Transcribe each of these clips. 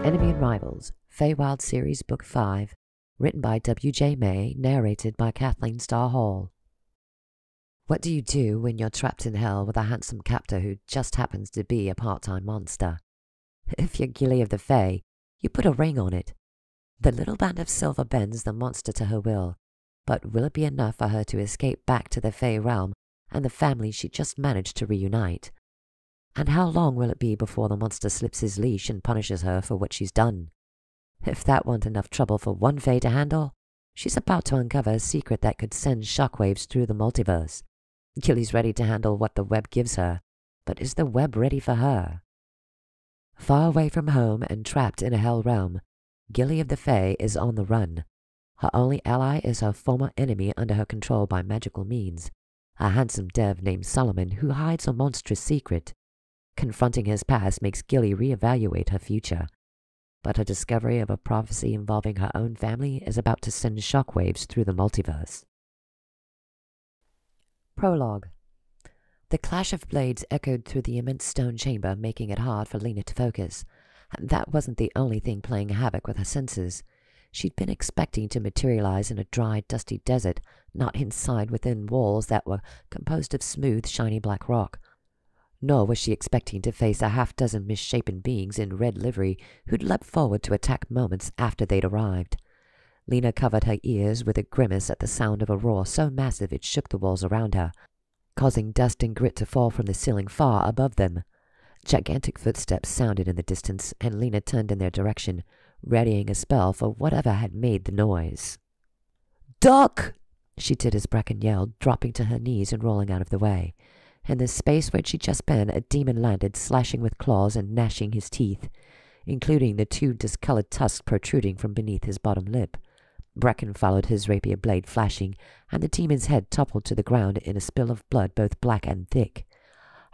Enemy and Rivals, Fae Wilds Series, Book 5, written by WJMay, narrated by Kathleen Starr Hall. What do you do when you're trapped in hell with a handsome captor who just happens to be a part-time monster? If you're Gilly of the Fae, you put a ring on it. The little band of silver bends the monster to her will, but will it be enough for her to escape back to the Fae Realm and the family she just managed to reunite? And how long will it be before the monster slips his leash and punishes her for what she's done? If that weren't enough trouble for one Fae to handle, she's about to uncover a secret that could send shockwaves through the multiverse. Gilly's ready to handle what the web gives her, but is the web ready for her? Far away from home and trapped in a hell realm, Gilly of the Fae is on the run. Her only ally is her former enemy under her control by magical means, a handsome dev named Solomon who hides a monstrous secret. Confronting his past makes Gilly reevaluate her future, but her discovery of a prophecy involving her own family is about to send shockwaves through the multiverse. Prologue. The clash of blades echoed through the immense stone chamber, making it hard for Lena to focus. And that wasn't the only thing playing havoc with her senses. She'd been expecting to materialize in a dry, dusty desert, not inside within walls that were composed of smooth, shiny black rock. Nor was she expecting to face a half-dozen misshapen beings in red livery who'd leapt forward to attack moments after they'd arrived. Lena covered her ears with a grimace at the sound of a roar so massive it shook the walls around her, causing dust and grit to fall from the ceiling far above them. Gigantic footsteps sounded in the distance, and Lena turned in their direction, readying a spell for whatever had made the noise. "Duck!" she did as Bracken yelled, dropping to her knees and rolling out of the way. In the space where she'd just been, a demon landed, slashing with claws and gnashing his teeth, including the two discolored tusks protruding from beneath his bottom lip. Bracken followed, his rapier blade flashing, and the demon's head toppled to the ground in a spill of blood both black and thick.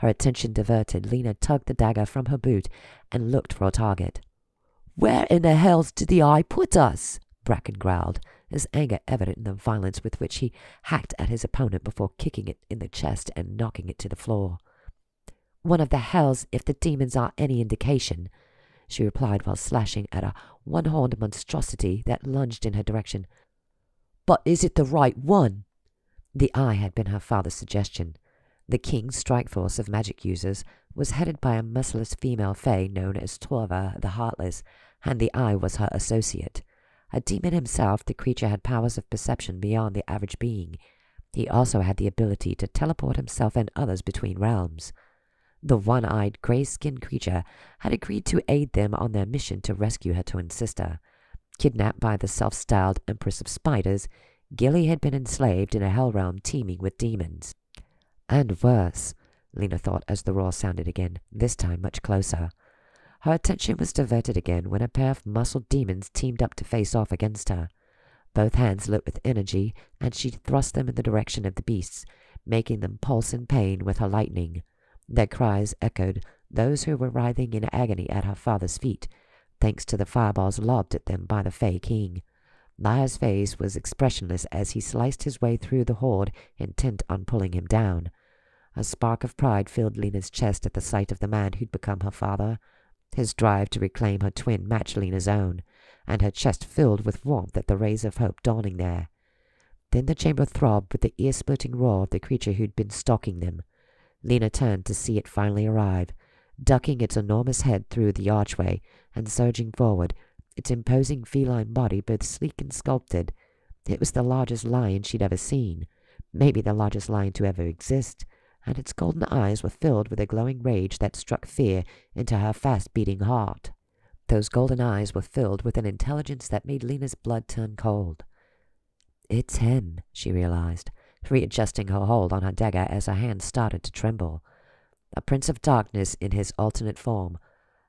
Her attention diverted, Lena tugged the dagger from her boot and looked for a target. "Where in the hells did the eye put us?" Bracken growled, his anger evident in the violence with which he hacked at his opponent before kicking it in the chest and knocking it to the floor. "One of the hells, if the demons are any indication," she replied while slashing at a one-horned monstrosity that lunged in her direction. "But is it the right one?" The eye had been her father's suggestion. The King's strike force of magic users was headed by a merciless female fae known as Torva the Heartless, and the eye was her associate. A demon himself, the creature had powers of perception beyond the average being. He also had the ability to teleport himself and others between realms. The one-eyed, gray-skinned creature had agreed to aid them on their mission to rescue her twin sister. Kidnapped by the self-styled Empress of Spiders, Gilly had been enslaved in a hell realm teeming with demons. And worse, Lena thought as the roar sounded again, this time much closer. Her attention was diverted again when a pair of muscled demons teamed up to face off against her. Both hands lit with energy, and she thrust them in the direction of the beasts, making them pulse in pain with her lightning. Their cries echoed those who were writhing in agony at her father's feet, thanks to the fireballs lobbed at them by the Fae King. Liar's face was expressionless as he sliced his way through the horde, intent on pulling him down. A spark of pride filled Lena's chest at the sight of the man who'd become her father. His drive to reclaim her twin matched Lena's own, and her chest filled with warmth at the rays of hope dawning there. Then the chamber throbbed with the ear-splitting roar of the creature who'd been stalking them. Lena turned to see it finally arrive, ducking its enormous head through the archway and surging forward, its imposing feline body both sleek and sculpted. It was the largest lion she'd ever seen, maybe the largest lion to ever exist, and its golden eyes were filled with a glowing rage that struck fear into her fast-beating heart. Those golden eyes were filled with an intelligence that made Lena's blood turn cold. "It's him," she realized, readjusting her hold on her dagger as her hand started to tremble. A prince of darkness in his alternate form,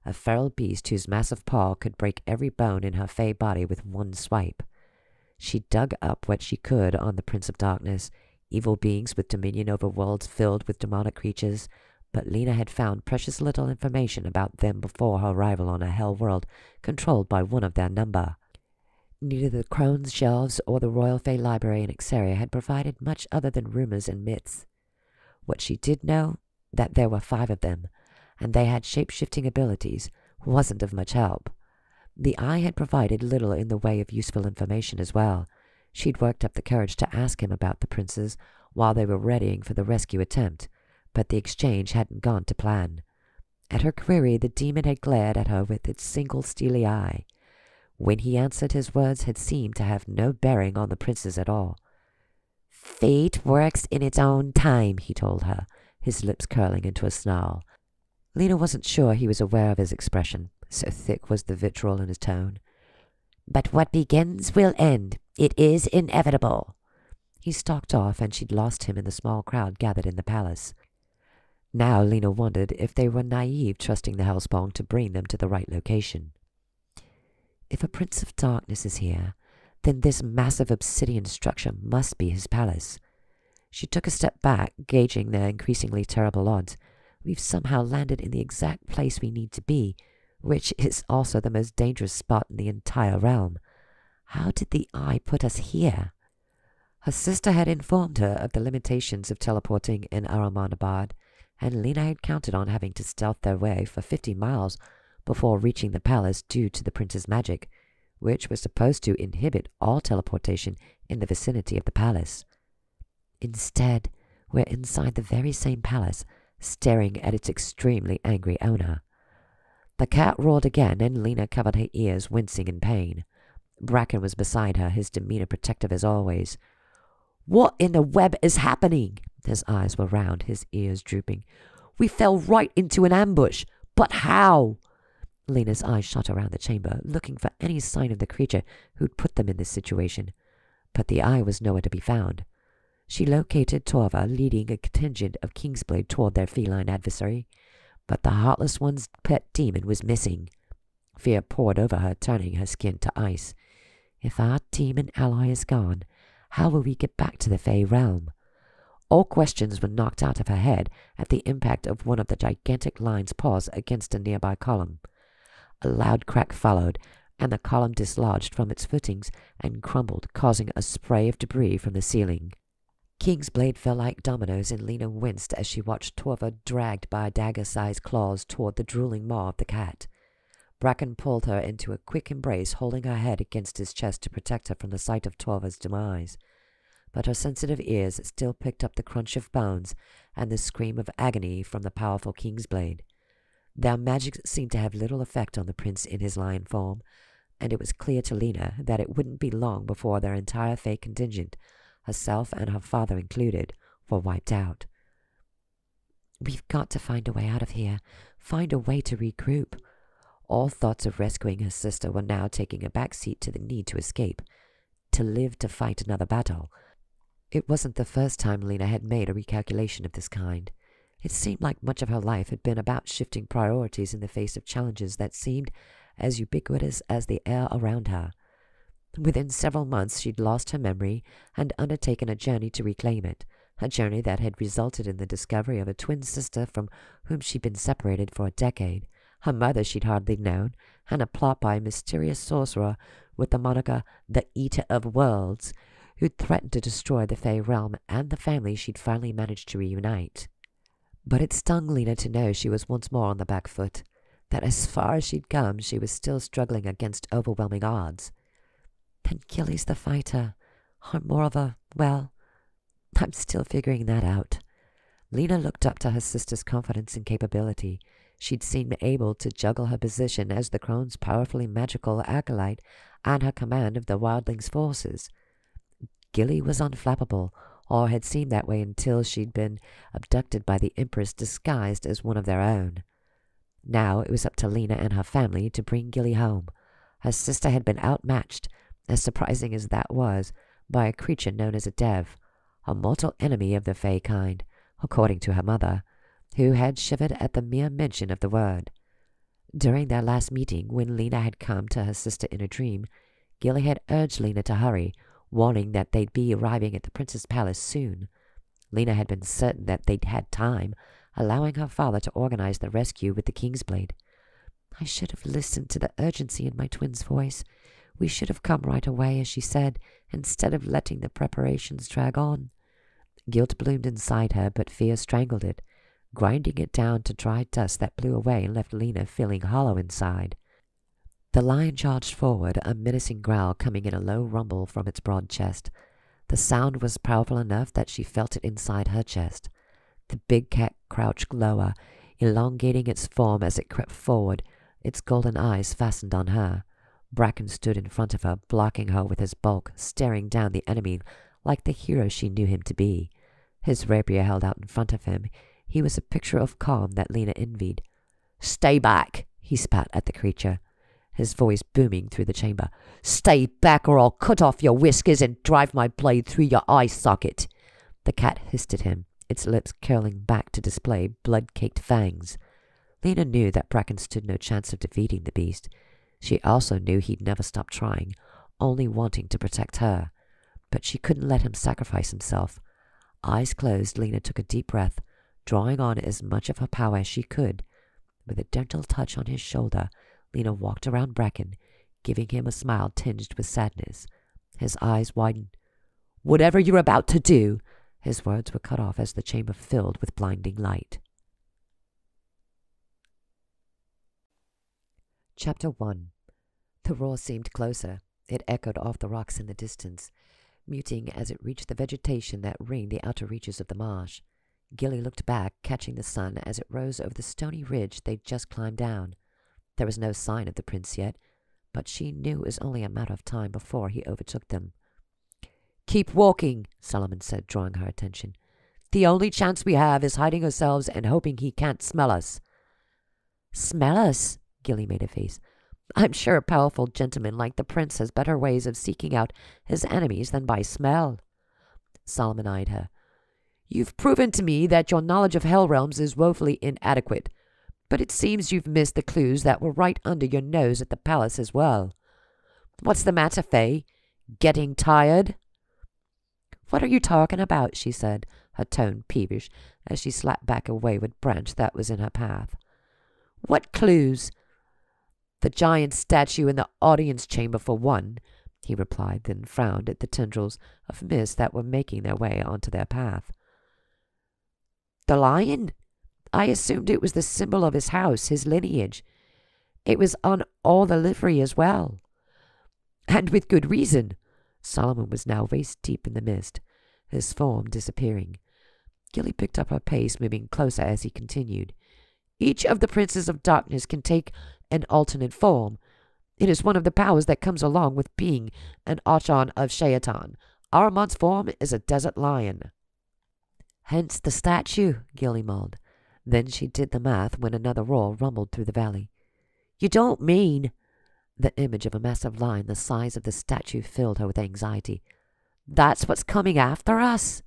a feral beast whose massive paw could break every bone in her Fae body with one swipe. She dug up what she could on the prince of darkness, evil beings with dominion over worlds filled with demonic creatures, but Lena had found precious little information about them before her arrival on a hell world controlled by one of their number. Neither the Crone's shelves or the Royal Fae Library in Ixaria had provided much other than rumors and myths. What she did know, that there were 5 of them, and they had shape-shifting abilities, wasn't of much help. The eye had provided little in the way of useful information as well. She'd worked up the courage to ask him about the princes while they were readying for the rescue attempt, but the exchange hadn't gone to plan. At her query, the demon had glared at her with its single steely eye. When he answered, his words had seemed to have no bearing on the princes at all. "Fate works in its own time," he told her, his lips curling into a snarl. Lena wasn't sure he was aware of his expression, so thick was the vitriol in his tone. "But what begins will end. It is inevitable." He stalked off, and she'd lost him in the small crowd gathered in the palace. Now Lena wondered if they were naive, trusting the Hellspawn to bring them to the right location. If a Prince of Darkness is here, then this massive obsidian structure must be his palace. She took a step back, gauging their increasingly terrible odds. We've somehow landed in the exact place we need to be, which is also the most dangerous spot in the entire realm. How did the eye put us here? Her sister had informed her of the limitations of teleporting in Paranormalbooks, and Lena had counted on having to stealth their way for 50 miles before reaching the palace due to the prince's magic, which was supposed to inhibit all teleportation in the vicinity of the palace. Instead, we're inside the very same palace, staring at its extremely angry owner. The cat roared again, and Lena covered her ears, wincing in pain. Bracken was beside her, his demeanor protective as always. "What in the web is happening?" His eyes were round, his ears drooping. "We fell right into an ambush. But how?" Lena's eyes shot around the chamber, looking for any sign of the creature who'd put them in this situation. But the eye was nowhere to be found. She located Torva leading a contingent of Kingsblade toward their feline adversary, but the Heartless One's pet demon was missing. Fear poured over her, turning her skin to ice. If our demon ally is gone, how will we get back to the Fae Realm? All questions were knocked out of her head at the impact of one of the gigantic line's paws against a nearby column. A loud crack followed, and the column dislodged from its footings and crumbled, causing a spray of debris from the ceiling. Kingsblade fell like dominoes, and Lena winced as she watched Torva dragged by dagger-sized claws toward the drooling maw of the cat. Bracken pulled her into a quick embrace, holding her head against his chest to protect her from the sight of Torva's demise. But her sensitive ears still picked up the crunch of bones and the scream of agony from the powerful Kingsblade. Their magic seemed to have little effect on the prince in his lion form, and it was clear to Lena that it wouldn't be long before their entire Fae contingent, herself and her father included, were wiped out. "We've got to find a way out of here, find a way to regroup." All thoughts of rescuing her sister were now taking a back seat to the need to escape, to live to fight another battle. It wasn't the first time Lena had made a recalculation of this kind. It seemed like much of her life had been about shifting priorities in the face of challenges that seemed as ubiquitous as the air around her. Within several months, she'd lost her memory and undertaken a journey to reclaim it, a journey that had resulted in the discovery of a twin sister from whom she'd been separated for a decade, her mother she'd hardly known, and a plot by a mysterious sorcerer with the moniker the Eater of Worlds, who'd threatened to destroy the Fae Realm and the family she'd finally managed to reunite. But it stung Lena to know she was once more on the back foot, that as far as she'd come, she was still struggling against overwhelming odds. Then Gilly's the fighter, or more of a, well, I'm still figuring that out. Lena looked up to her sister's confidence and capability. She'd seemed able to juggle her position as the crone's powerfully magical acolyte and her command of the wildlings' forces. Gilly was unflappable, or had seemed that way until she'd been abducted by the Empress disguised as one of their own. Now it was up to Lena and her family to bring Gilly home. Her sister had been outmatched, as surprising as that was, by a creature known as a Dev, a mortal enemy of the Fae kind, according to her mother, who had shivered at the mere mention of the word. During their last meeting, when Lena had come to her sister in a dream, Gilly had urged Lena to hurry, warning that they'd be arriving at the prince's palace soon. Lena had been certain that they'd had time, allowing her father to organize the rescue with the Kingsblade. I should have listened to the urgency in my twin's voice. We should have come right away, as she said, instead of letting the preparations drag on. Guilt bloomed inside her, but fear strangled it, grinding it down to dry dust that blew away and left Lena feeling hollow inside. The lion charged forward, a menacing growl coming in a low rumble from its broad chest. The sound was powerful enough that she felt it inside her chest. The big cat crouched lower, elongating its form as it crept forward, its golden eyes fastened on her. Bracken stood in front of her, blocking her with his bulk, staring down the enemy like the hero she knew him to be. His rapier held out in front of him. He was a picture of calm that Lena envied. "Stay back," he spat at the creature, his voice booming through the chamber. "Stay back or I'll cut off your whiskers and drive my blade through your eye socket." The cat hissed at him, its lips curling back to display blood-caked fangs. Lena knew that Bracken stood no chance of defeating the beast. She also knew he'd never stop trying, only wanting to protect her. But she couldn't let him sacrifice himself. Eyes closed, Lena took a deep breath, drawing on as much of her power as she could. With a gentle touch on his shoulder, Lena walked around Bracken, giving him a smile tinged with sadness. His eyes widened. "Whatever you're about to do," his words were cut off as the chamber filled with blinding light. Chapter 1. The roar seemed closer. It echoed off the rocks in the distance, muting as it reached the vegetation that ringed the outer reaches of the marsh. Gilly looked back, catching the sun as it rose over the stony ridge they'd just climbed down. There was no sign of the prince yet, but she knew it was only a matter of time before he overtook them. "Keep walking," Solomon said, drawing her attention. "The only chance we have is hiding ourselves and hoping he can't smell us." "Smell us?" Gilly made a face. "I'm sure a powerful gentleman like the prince has better ways of seeking out his enemies than by smell." Solomon eyed her. "You've proven to me that your knowledge of hell realms is woefully inadequate, but it seems you've missed the clues that were right under your nose at the palace as well. What's the matter, Fae? Getting tired?" "What are you talking about?" she said, her tone peevish, as she slapped back a wayward branch that was in her path. "What clues?" "The giant statue in the audience chamber, for one," he replied, then frowned at the tendrils of mist that were making their way onto their path. "The lion? I assumed it was the symbol of his house, his lineage. It was on all the livery as well." "And with good reason." Solomon was now waist-deep in the mist, his form disappearing. Gilly picked up her pace, moving closer as he continued. "Each of the princes of darkness can take an alternate form. It is one of the powers that comes along with being an archon of Shaitan. Ahriman's form is a desert lion." "Hence the statue," Gilly mulled. Then she did the math when another roar rumbled through the valley. "You don't mean—" The image of a massive lion the size of the statue filled her with anxiety. "That's what's coming after us?"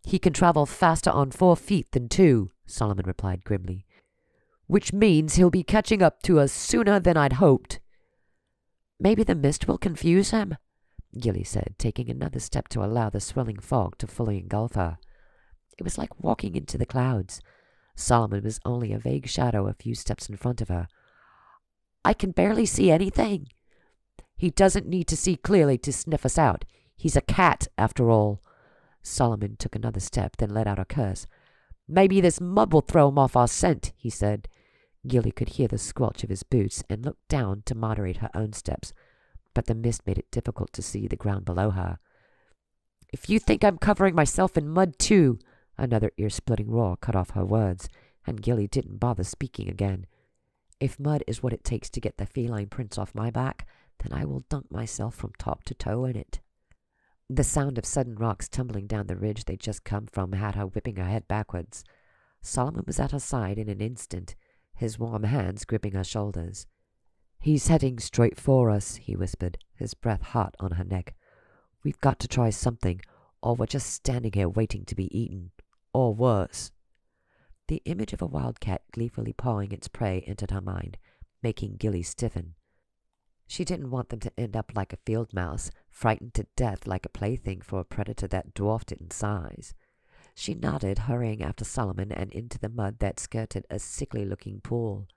"He can travel faster on 4 feet than 2, Solomon replied grimly. "Which means he'll be catching up to us sooner than I'd hoped." "Maybe the mist will confuse him," Gilly said, taking another step to allow the swirling fog to fully engulf her. It was like walking into the clouds. Solomon was only a vague shadow a few steps in front of her. "I can barely see anything." "He doesn't need to see clearly to sniff us out. He's a cat, after all." Solomon took another step, then let out a curse. "Maybe this mud will throw him off our scent," he said. Gilly could hear the squelch of his boots and looked down to moderate her own steps, but the mist made it difficult to see the ground below her. "If you think I'm covering myself in mud too," another ear-splitting roar cut off her words, and Gilly didn't bother speaking again. "If mud is what it takes to get the feline prince off my back, then I will dunk myself from top to toe in it." The sound of sudden rocks tumbling down the ridge they'd just come from had her whipping her head backwards. Solomon was at her side in an instant, his warm hands gripping her shoulders. "He's heading straight for us," he whispered, his breath hot on her neck. "We've got to try something, or we're just standing here waiting to be eaten. Or worse." The image of a wildcat gleefully pawing its prey entered her mind, making Gilly stiffen. She didn't want them to end up like a field mouse, frightened to death like a plaything for a predator that dwarfed it in size. She nodded, hurrying after Solomon and into the mud that skirted a sickly-looking pool.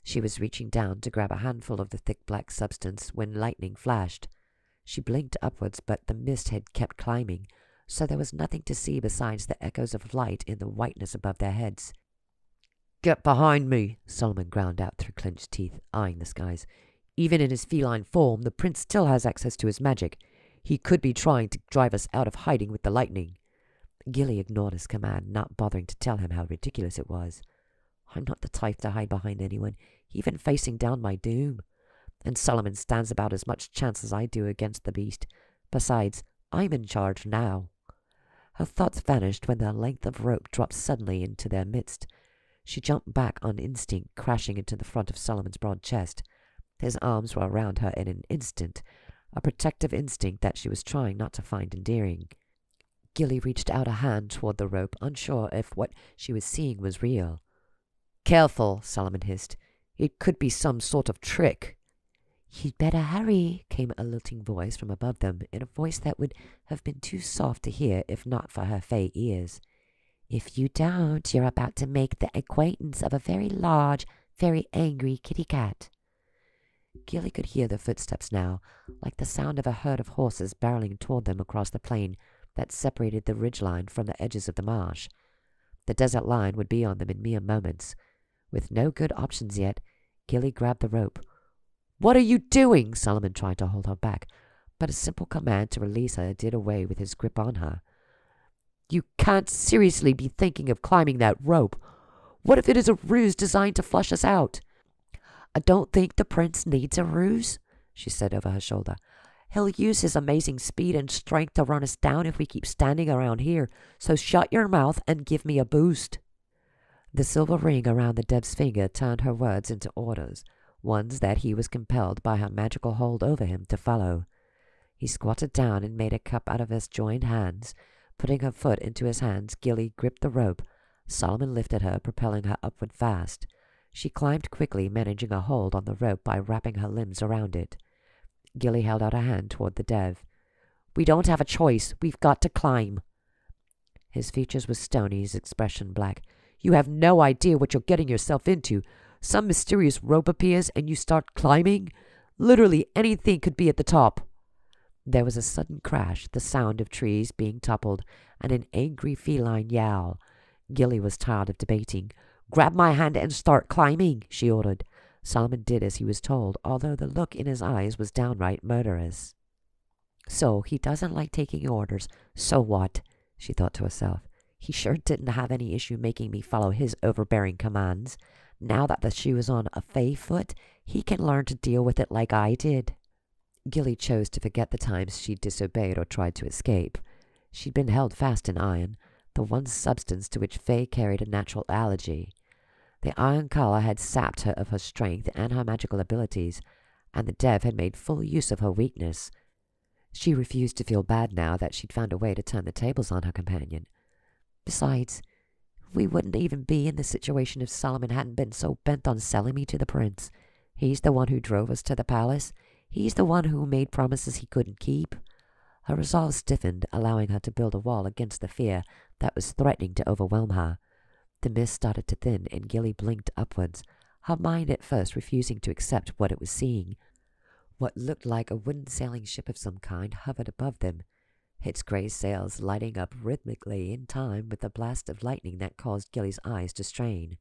She was reaching down to grab a handful of the thick black substance when lightning flashed. She blinked upwards, but the mist had kept climbing, so there was nothing to see besides the echoes of light in the whiteness above their heads. "Get behind me," Solomon ground out through clenched teeth, eyeing the skies. Even in his feline form, the prince still has access to his magic. He could be trying to drive us out of hiding with the lightning. Gilly ignored his command, not bothering to tell him how ridiculous it was. I'm not the type to hide behind anyone, even facing down my doom. And Solomon stands about as much chance as I do against the beast. Besides, I'm in charge now. Her thoughts vanished when the length of rope dropped suddenly into their midst. She jumped back on instinct, crashing into the front of Solomon's broad chest. His arms were around her in an instant, a protective instinct that she was trying not to find endearing. Gilly reached out a hand toward the rope, unsure if what she was seeing was real. "Careful," Solomon hissed. "It could be some sort of trick." "You'd better hurry," came a lilting voice from above them, in a voice that would have been too soft to hear if not for her Fae ears. "If you don't, you're about to make the acquaintance of a very large, very angry kitty cat." Gilly could hear the footsteps now, like the sound of a herd of horses barreling toward them across the plain that separated the ridgeline from the edges of the marsh. The desert line would be on them in mere moments. With no good options yet, Gilly grabbed the rope. "What are you doing?" Solomon tried to hold her back, but a simple command to release her did away with his grip on her. "You can't seriously be thinking of climbing that rope. What if it is a ruse designed to flush us out?" "I don't think the prince needs a ruse," she said over her shoulder. "He'll use his amazing speed and strength to run us down if we keep standing around here, so shut your mouth and give me a boost." The silver ring around the dev's finger turned her words into orders, ones that he was compelled by her magical hold over him to follow. He squatted down and made a cup out of his joined hands. Putting her foot into his hands, Gilly gripped the rope. Solomon lifted her, propelling her upward fast. She climbed quickly, managing a hold on the rope by wrapping her limbs around it. Gilly held out a hand toward the dev. "We don't have a choice. We've got to climb." His features were stony, his expression black. "You have no idea what you're getting yourself into. Some mysterious rope appears and you start climbing. Literally anything could be at the top." There was a sudden crash, the sound of trees being toppled, and an angry feline yowl. Gilly was tired of debating. "Grab my hand and start climbing," she ordered. Solomon did as he was told, although the look in his eyes was downright murderous. So he doesn't like taking orders. So what? She thought to herself. He sure didn't have any issue making me follow his overbearing commands. Now that the shoe is on a Fae foot, he can learn to deal with it like I did. Gilly chose to forget the times she'd disobeyed or tried to escape. She'd been held fast in iron, the one substance to which Fae carried a natural allergy. The iron collar had sapped her of her strength and her magical abilities, and the dev had made full use of her weakness. She refused to feel bad now that she'd found a way to turn the tables on her companion. Besides, we wouldn't even be in this situation if Solomon hadn't been so bent on selling me to the prince. He's the one who drove us to the palace. He's the one who made promises he couldn't keep. Her resolve stiffened, allowing her to build a wall against the fear that was threatening to overwhelm her. The mist started to thin, and Gilly blinked upwards, her mind at first refusing to accept what it was seeing. What looked like a wooden sailing ship of some kind hovered above them, its grey sails lighting up rhythmically in time with the blast of lightning that caused Gilly's eyes to strain.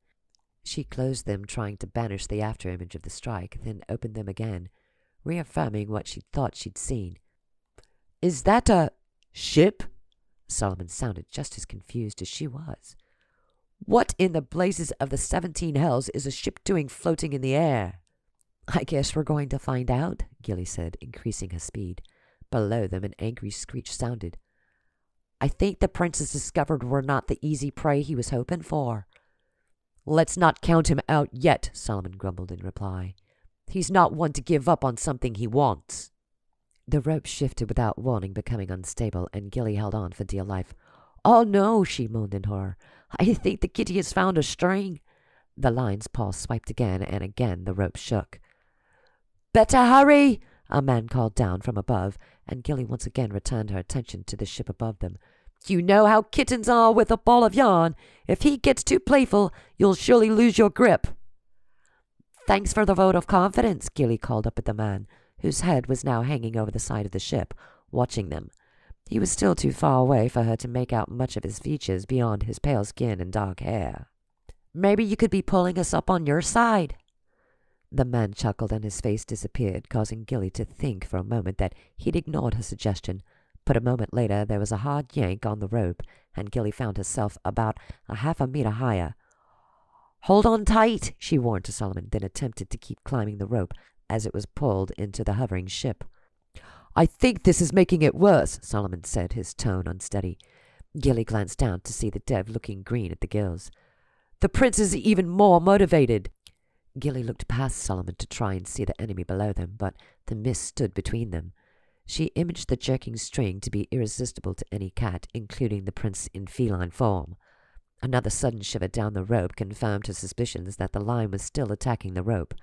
She closed them, trying to banish the after-image of the strike, then opened them again, reaffirming what she'd thought she'd seen. "Is that a ship?" Solomon sounded just as confused as she was. "What in the blazes of the 17 hells is a ship doing floating in the air?" "I guess we're going to find out," Gilly said, increasing her speed. Below them an angry screech sounded. "I think the prince has discovered we're not the easy prey he was hoping for." "Let's not count him out yet," Solomon grumbled in reply. "He's not one to give up on something he wants." The rope shifted without warning, becoming unstable, and Gilly held on for dear life. "Oh no," she moaned in horror. "I think the kitty has found a string." The line's paw swiped again, and again the rope shook. "Better hurry," a man called down from above, and Gilly once again returned her attention to the ship above them. "You know how kittens are with a ball of yarn. If he gets too playful, you'll surely lose your grip." "Thanks for the vote of confidence," Gilly called up at the man, whose head was now hanging over the side of the ship, watching them. He was still too far away for her to make out much of his features beyond his pale skin and dark hair. "Maybe you could be pulling us up on your side." The man chuckled and his face disappeared, causing Gilly to think for a moment that he'd ignored her suggestion. But a moment later there was a hard yank on the rope, and Gilly found herself about a half a meter higher. "Hold on tight," she warned to Solomon, then attempted to keep climbing the rope as it was pulled into the hovering ship. "I think this is making it worse," Solomon said, his tone unsteady. Gilly glanced down to see the dev looking green at the gills. "The prince is even more motivated." Gilly looked past Solomon to try and see the enemy below them, but the mist stood between them. She imaged the jerking string to be irresistible to any cat, including the prince in feline form. Another sudden shiver down the rope confirmed her suspicions that the line was still attacking the rope.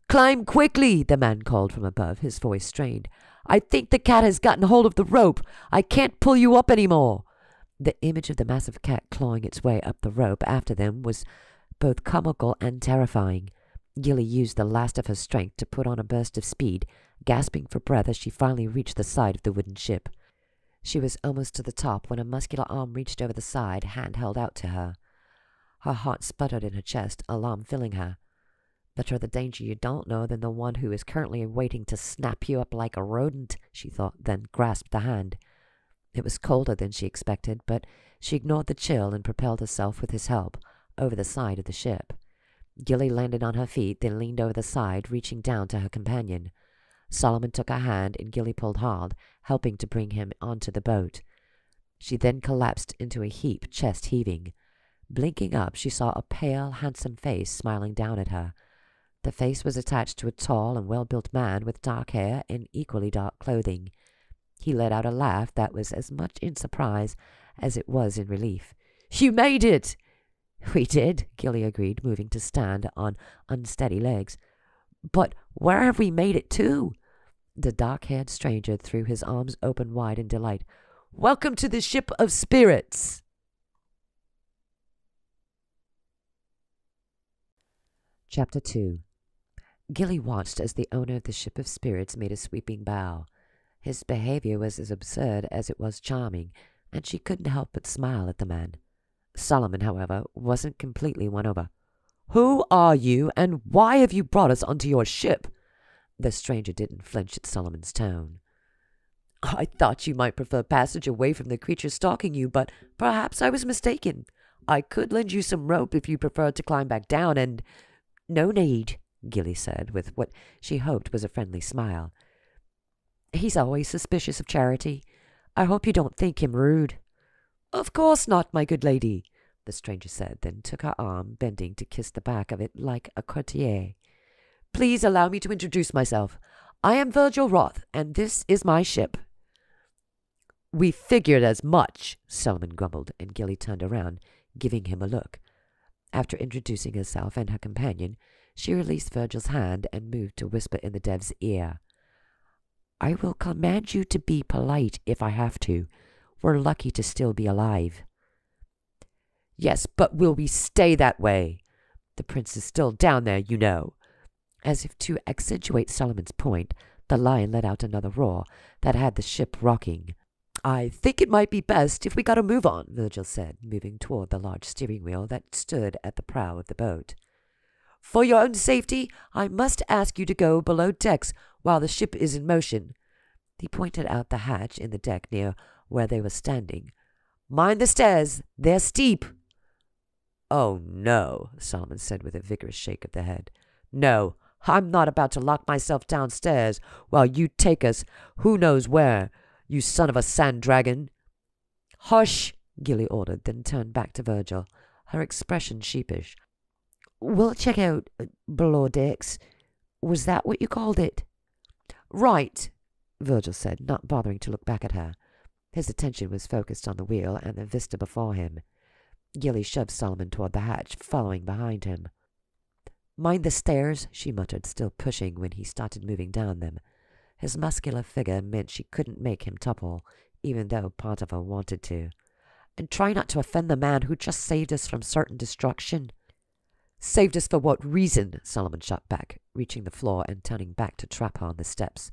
"Climb quickly," the man called from above, his voice strained. "I think the cat has gotten hold of the rope. I can't pull you up any more." The image of the massive cat clawing its way up the rope after them was both comical and terrifying. Gilly used the last of her strength to put on a burst of speed, gasping for breath as she finally reached the side of the wooden ship. She was almost to the top when a muscular arm reached over the side, hand held out to her. Her heart sputtered in her chest, alarm filling her. "Better the danger you don't know than the one who is currently waiting to snap you up like a rodent," she thought, then grasped the hand. It was colder than she expected, but she ignored the chill and propelled herself with his help over the side of the ship. Gilly landed on her feet, then leaned over the side, reaching down to her companion. Solomon took her hand, and Gilly pulled hard, helping to bring him onto the boat. She then collapsed into a heap, chest heaving. Blinking up, she saw a pale, handsome face smiling down at her. The face was attached to a tall and well-built man with dark hair and equally dark clothing. He let out a laugh that was as much in surprise as it was in relief. "You made it!" "We did," Gilly agreed, moving to stand on unsteady legs. "But where have we made it to?" The dark-haired stranger threw his arms open wide in delight. "Welcome to the ship of spirits!" Chapter 2. Gilly watched as the owner of the ship of spirits made a sweeping bow. His behavior was as absurd as it was charming, and she couldn't help but smile at the man. Solomon, however, wasn't completely won over. "Who are you, and why have you brought us onto your ship?" The stranger didn't flinch at Solomon's tone. "I thought you might prefer passage away from the creature stalking you, but perhaps I was mistaken. I could lend you some rope if you preferred to climb back down, and—" "No need," Gilly said, with what she hoped was a friendly smile. "He's always suspicious of charity. I hope you don't think him rude." "Of course not, my good lady," the stranger said, then took her arm, bending to kiss the back of it like a courtier. "Please allow me to introduce myself. I am Virgil Roth, and this is my ship." "We figured as much," Solomon grumbled, and Gilly turned around, giving him a look. After introducing herself and her companion, she released Virgil's hand and moved to whisper in the dev's ear. "I will command you to be polite if I have to. We're lucky to still be alive." "Yes, but will we stay that way? The prince is still down there, you know." As if to accentuate Solomon's point, the lion let out another roar that had the ship rocking. "I think it might be best if we got a move on," Virgil said, moving toward the large steering wheel that stood at the prow of the boat. "For your own safety, I must ask you to go below decks while the ship is in motion." He pointed out the hatch in the deck near where they were standing. "Mind the stairs, they're steep." "Oh, no," Solomon said with a vigorous shake of the head. "No, I'm not about to lock myself downstairs while you take us who knows where, you son of a sand dragon." "Hush," Gilly ordered, then turned back to Virgil, her expression sheepish. "We'll check out below decks. Was that what you called it?" "Right," Virgil said, not bothering to look back at her. His attention was focused on the wheel and the vista before him. Gilly shoved Solomon toward the hatch, following behind him. "Mind the stairs," she muttered, still pushing when he started moving down them. His muscular figure meant she couldn't make him topple, even though part of her wanted to. "And try not to offend the man who just saved us from certain destruction." "Saved us for what reason?" Solomon shot back, reaching the floor and turning back to trap her on the steps.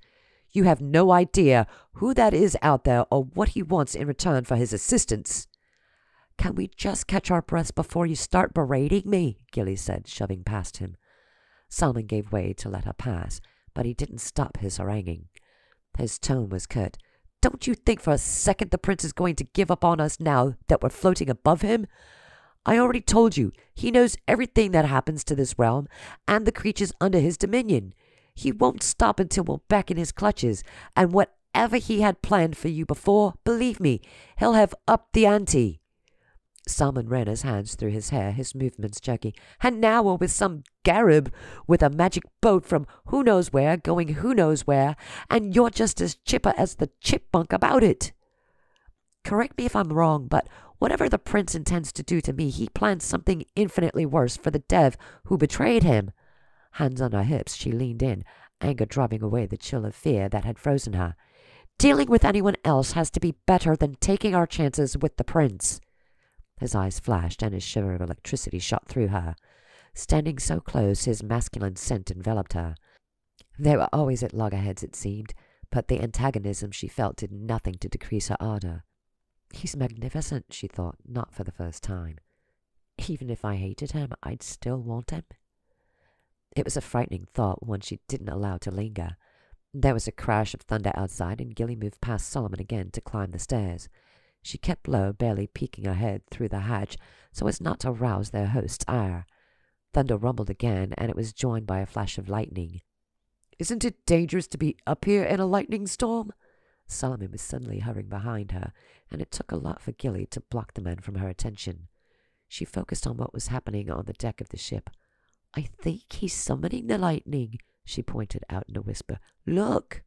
"You have no idea who that is out there or what he wants in return for his assistance." "Can we just catch our breaths before you start berating me?" Gilly said, shoving past him. Solomon gave way to let her pass, but he didn't stop his haranguing. His tone was curt. "Don't you think for a second the prince is going to give up on us now that we're floating above him? I already told you, he knows everything that happens to this realm and the creatures under his dominion. He won't stop until we're back in his clutches, and whatever he had planned for you before, believe me, he'll have upped the ante." Solomon ran his hands through his hair, his movements jerky. "And now we're with some Garib with a magic boat from who knows where, going who knows where, and you're just as chipper as the chipmunk about it. Correct me if I'm wrong, but whatever the prince intends to do to me, he plans something infinitely worse for the dev who betrayed him." Hands on her hips, she leaned in, anger driving away the chill of fear that had frozen her. "Dealing with anyone else has to be better than taking our chances with the prince." His eyes flashed, and his shiver of electricity shot through her. Standing so close, his masculine scent enveloped her. They were always at loggerheads, it seemed, but the antagonism she felt did nothing to decrease her ardor. "He's magnificent," she thought, not for the first time. "Even if I hated him, I'd still want him." It was a frightening thought, one she didn't allow to linger. There was a crash of thunder outside, and Gilly moved past Solomon again to climb the stairs. She kept low, barely peeking her head through the hatch so as not to rouse their host's ire. Thunder rumbled again, and it was joined by a flash of lightning. "Isn't it dangerous to be up here in a lightning storm?" Solomon was suddenly hovering behind her, and it took a lot for Gilly to block the man from her attention. She focused on what was happening on the deck of the ship. "I think he's summoning the lightning," she pointed out in a whisper. "Look!"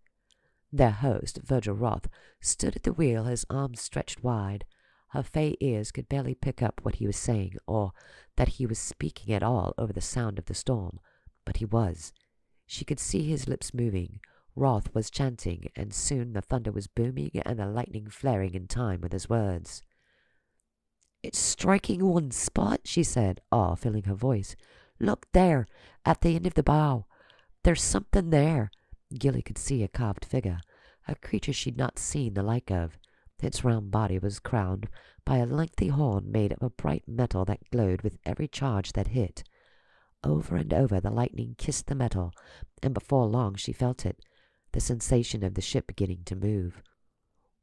Their host, Virgil Roth, stood at the wheel, his arms stretched wide. Her Fae ears could barely pick up what he was saying, or that he was speaking at all over the sound of the storm, but he was. She could see his lips moving. Roth was chanting, and soon the thunder was booming and the lightning flaring in time with his words. "It's striking one spot," she said, awe filling her voice. "Look there, at the end of the bow. There's something there." Gilly could see a carved figure, a creature she'd not seen the like of. Its round body was crowned by a lengthy horn made of a bright metal that glowed with every charge that hit. Over and over the lightning kissed the metal, and before long she felt it, the sensation of the ship beginning to move.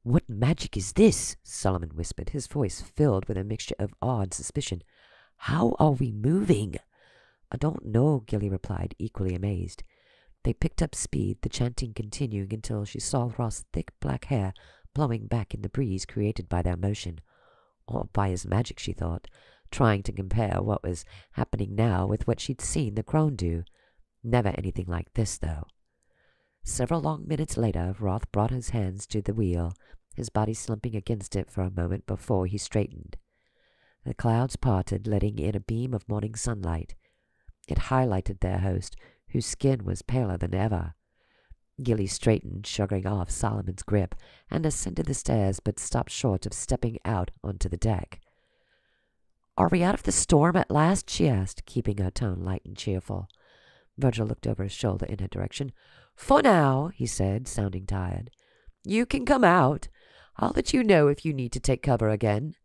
"What magic is this?" Solomon whispered, his voice filled with a mixture of awe and suspicion. "How are we moving?" "I don't know," Gilly replied, equally amazed. They picked up speed, the chanting continuing until she saw Ross's thick black hair blowing back in the breeze created by their motion. Or by his magic, she thought, trying to compare what was happening now with what she'd seen the crone do. Never anything like this, though. Several long minutes later, Roth brought his hands to the wheel, his body slumping against it for a moment before he straightened. The clouds parted, letting in a beam of morning sunlight. It highlighted their host, whose skin was paler than ever. Gilly straightened, shrugging off Solomon's grip, and ascended the stairs, but stopped short of stepping out onto the deck. "Are we out of the storm at last?" she asked, keeping her tone light and cheerful. Virgil looked over his shoulder in her direction. "For now," he said, sounding tired. "You can come out. I'll let you know if you need to take cover again."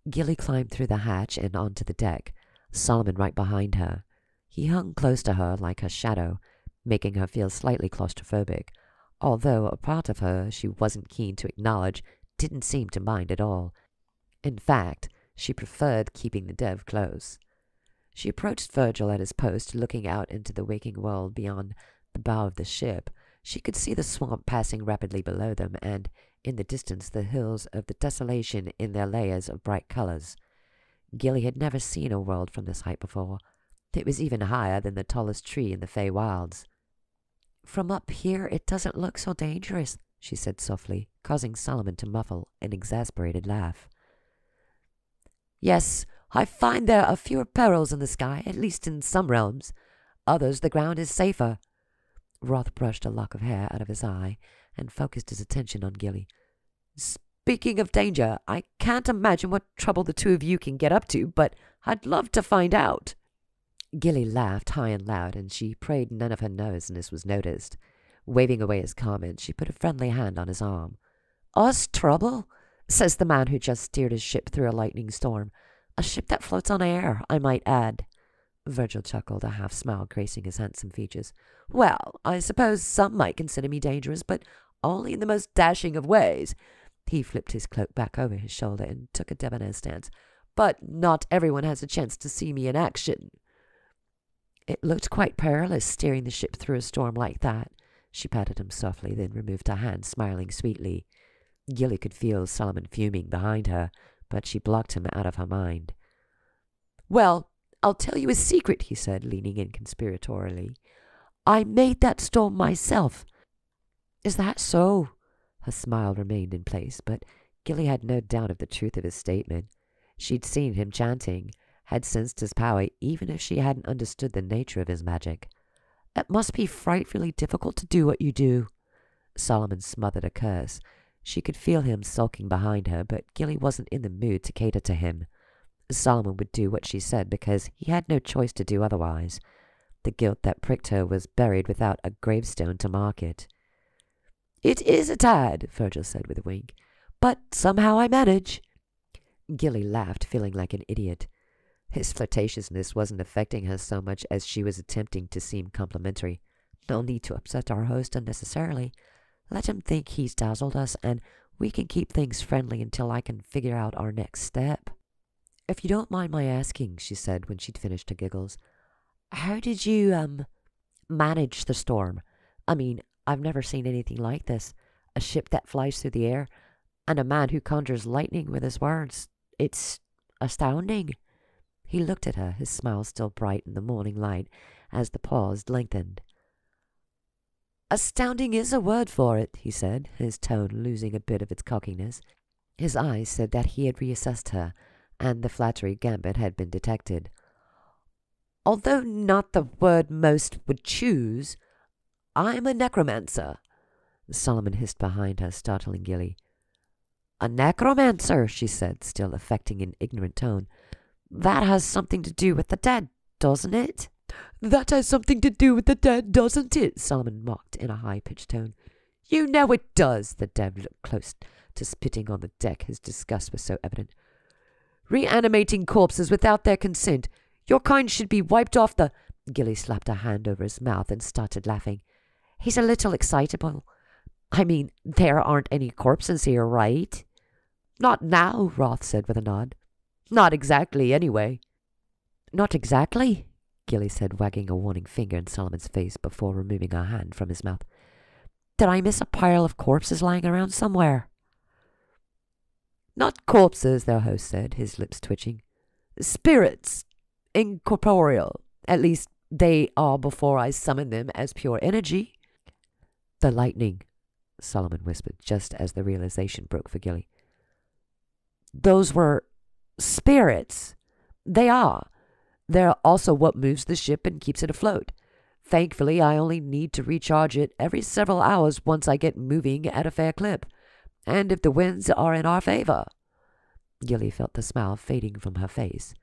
Gilly climbed through the hatch and onto the deck, Solomon right behind her. He hung close to her like her shadow, making her feel slightly claustrophobic, although a part of her she wasn't keen to acknowledge didn't seem to mind at all. In fact, she preferred keeping the dev close. She approached Virgil at his post, looking out into the waking world beyond the bow of the ship. She could see the swamp passing rapidly below them, and, in the distance, the hills of the desolation in their layers of bright colors. Gilly had never seen a world from this height before. It was even higher than the tallest tree in the Fae Wilds. "From up here it doesn't look so dangerous," she said softly, causing Solomon to muffle an exasperated laugh. "Yes, I find there are fewer perils in the sky, at least in some realms. Others the ground is safer." Roth brushed a lock of hair out of his eye and focused his attention on Gilly. "Speaking of danger, I can't imagine what trouble the two of you can get up to, but I'd love to find out." Gilly laughed high and loud, and she prayed none of her nervousness was noticed. Waving away his comment, she put a friendly hand on his arm. "Us trouble?" says the man who just steered his ship through a lightning storm. "A ship that floats on air, I might add." Virgil chuckled, a half-smile gracing his handsome features. Well, I suppose some might consider me dangerous, but only in the most dashing of ways. He flipped his cloak back over his shoulder and took a debonair stance. But not everyone has a chance to see me in action. It looked quite perilous steering the ship through a storm like that. She patted him softly, then removed her hand, smiling sweetly. Gilly could feel Solomon fuming behind her, but she blocked him out of her mind. Well, I'll tell you a secret, he said, leaning in conspiratorially. I made that storm myself. Is that so? Her smile remained in place, but Gilly had no doubt of the truth of his statement. She'd seen him chanting, had sensed his power, even if she hadn't understood the nature of his magic. It must be frightfully difficult to do what you do. Solomon smothered a curse. She could feel him sulking behind her, but Gilly wasn't in the mood to cater to him. Solomon would do what she said because he had no choice to do otherwise. The guilt that pricked her was buried without a gravestone to mark it. It is a tad, Virgil said with a wink, but somehow I manage. Gilly laughed, feeling like an idiot. His flirtatiousness wasn't affecting her so much as she was attempting to seem complimentary. No need to upset our host unnecessarily. Let him think he's dazzled us, and we can keep things friendly until I can figure out our next step. If you don't mind my asking, she said when she'd finished her giggles, how did you, manage the storm? I mean, I've never seen anything like this. A ship that flies through the air, and a man who conjures lightning with his words. It's astounding. He looked at her, his smile still bright in the morning light, as the pause lengthened. Astounding is a word for it, he said, his tone losing a bit of its cockiness. His eyes said that he had reassessed her, and the flattery gambit had been detected. Although not the word most would choose, I'm a necromancer. Solomon hissed behind her, startling Gilly. A necromancer, she said, still affecting an ignorant tone. That has something to do with the dead, doesn't it? That has something to do with the dead, doesn't it? Solomon mocked in a high-pitched tone. You know it does. The dev looked close to spitting on the deck. His disgust was so evident. Reanimating corpses without their consent. Your kind should be wiped off the... Gilly slapped a hand over his mouth and started laughing. He's a little excitable. I mean, there aren't any corpses here, right? Not now, Roth said with a nod. Not exactly, anyway. Not exactly? Gilly said, wagging a warning finger in Solomon's face before removing her hand from his mouth. Did I miss a pile of corpses lying around somewhere? Not corpses, their host said, his lips twitching. Spirits. Incorporeal. At least they are before I summon them as pure energy. The lightning, Solomon whispered, just as the realization broke for Gilly. Those were spirits. They are. They're also what moves the ship and keeps it afloat. Thankfully, I only need to recharge it every several hours once I get moving at a fair clip, and if the winds are in our favor. Gilly felt the smile fading from her face.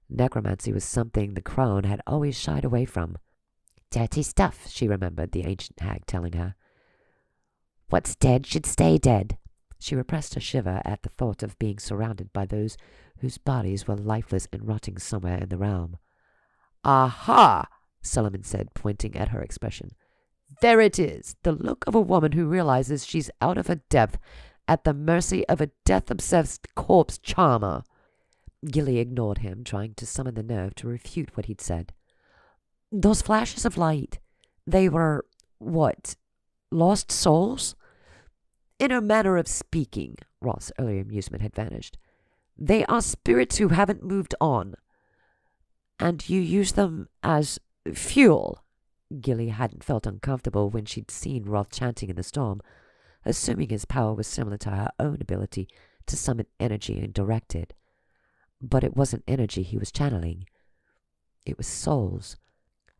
Necromancy was something the crone had always shied away from. Dirty stuff, she remembered the ancient hag telling her. What's dead should stay dead. She repressed a shiver at the thought of being surrounded by those whose bodies were lifeless and rotting somewhere in the realm. Aha! Solomon said, pointing at her expression. There it is, the look of a woman who realizes she's out of her depth, at the mercy of a death-obsessed corpse charmer. Gilly ignored him, trying to summon the nerve to refute what he'd said. Those flashes of light, they were, what, lost souls? In a manner of speaking, Roth's earlier amusement had vanished. They are spirits who haven't moved on. And you use them as fuel. Gilly hadn't felt uncomfortable when she'd seen Roth chanting in the storm, assuming his power was similar to her own ability to summon energy and direct it. But it wasn't energy he was channeling. It was souls.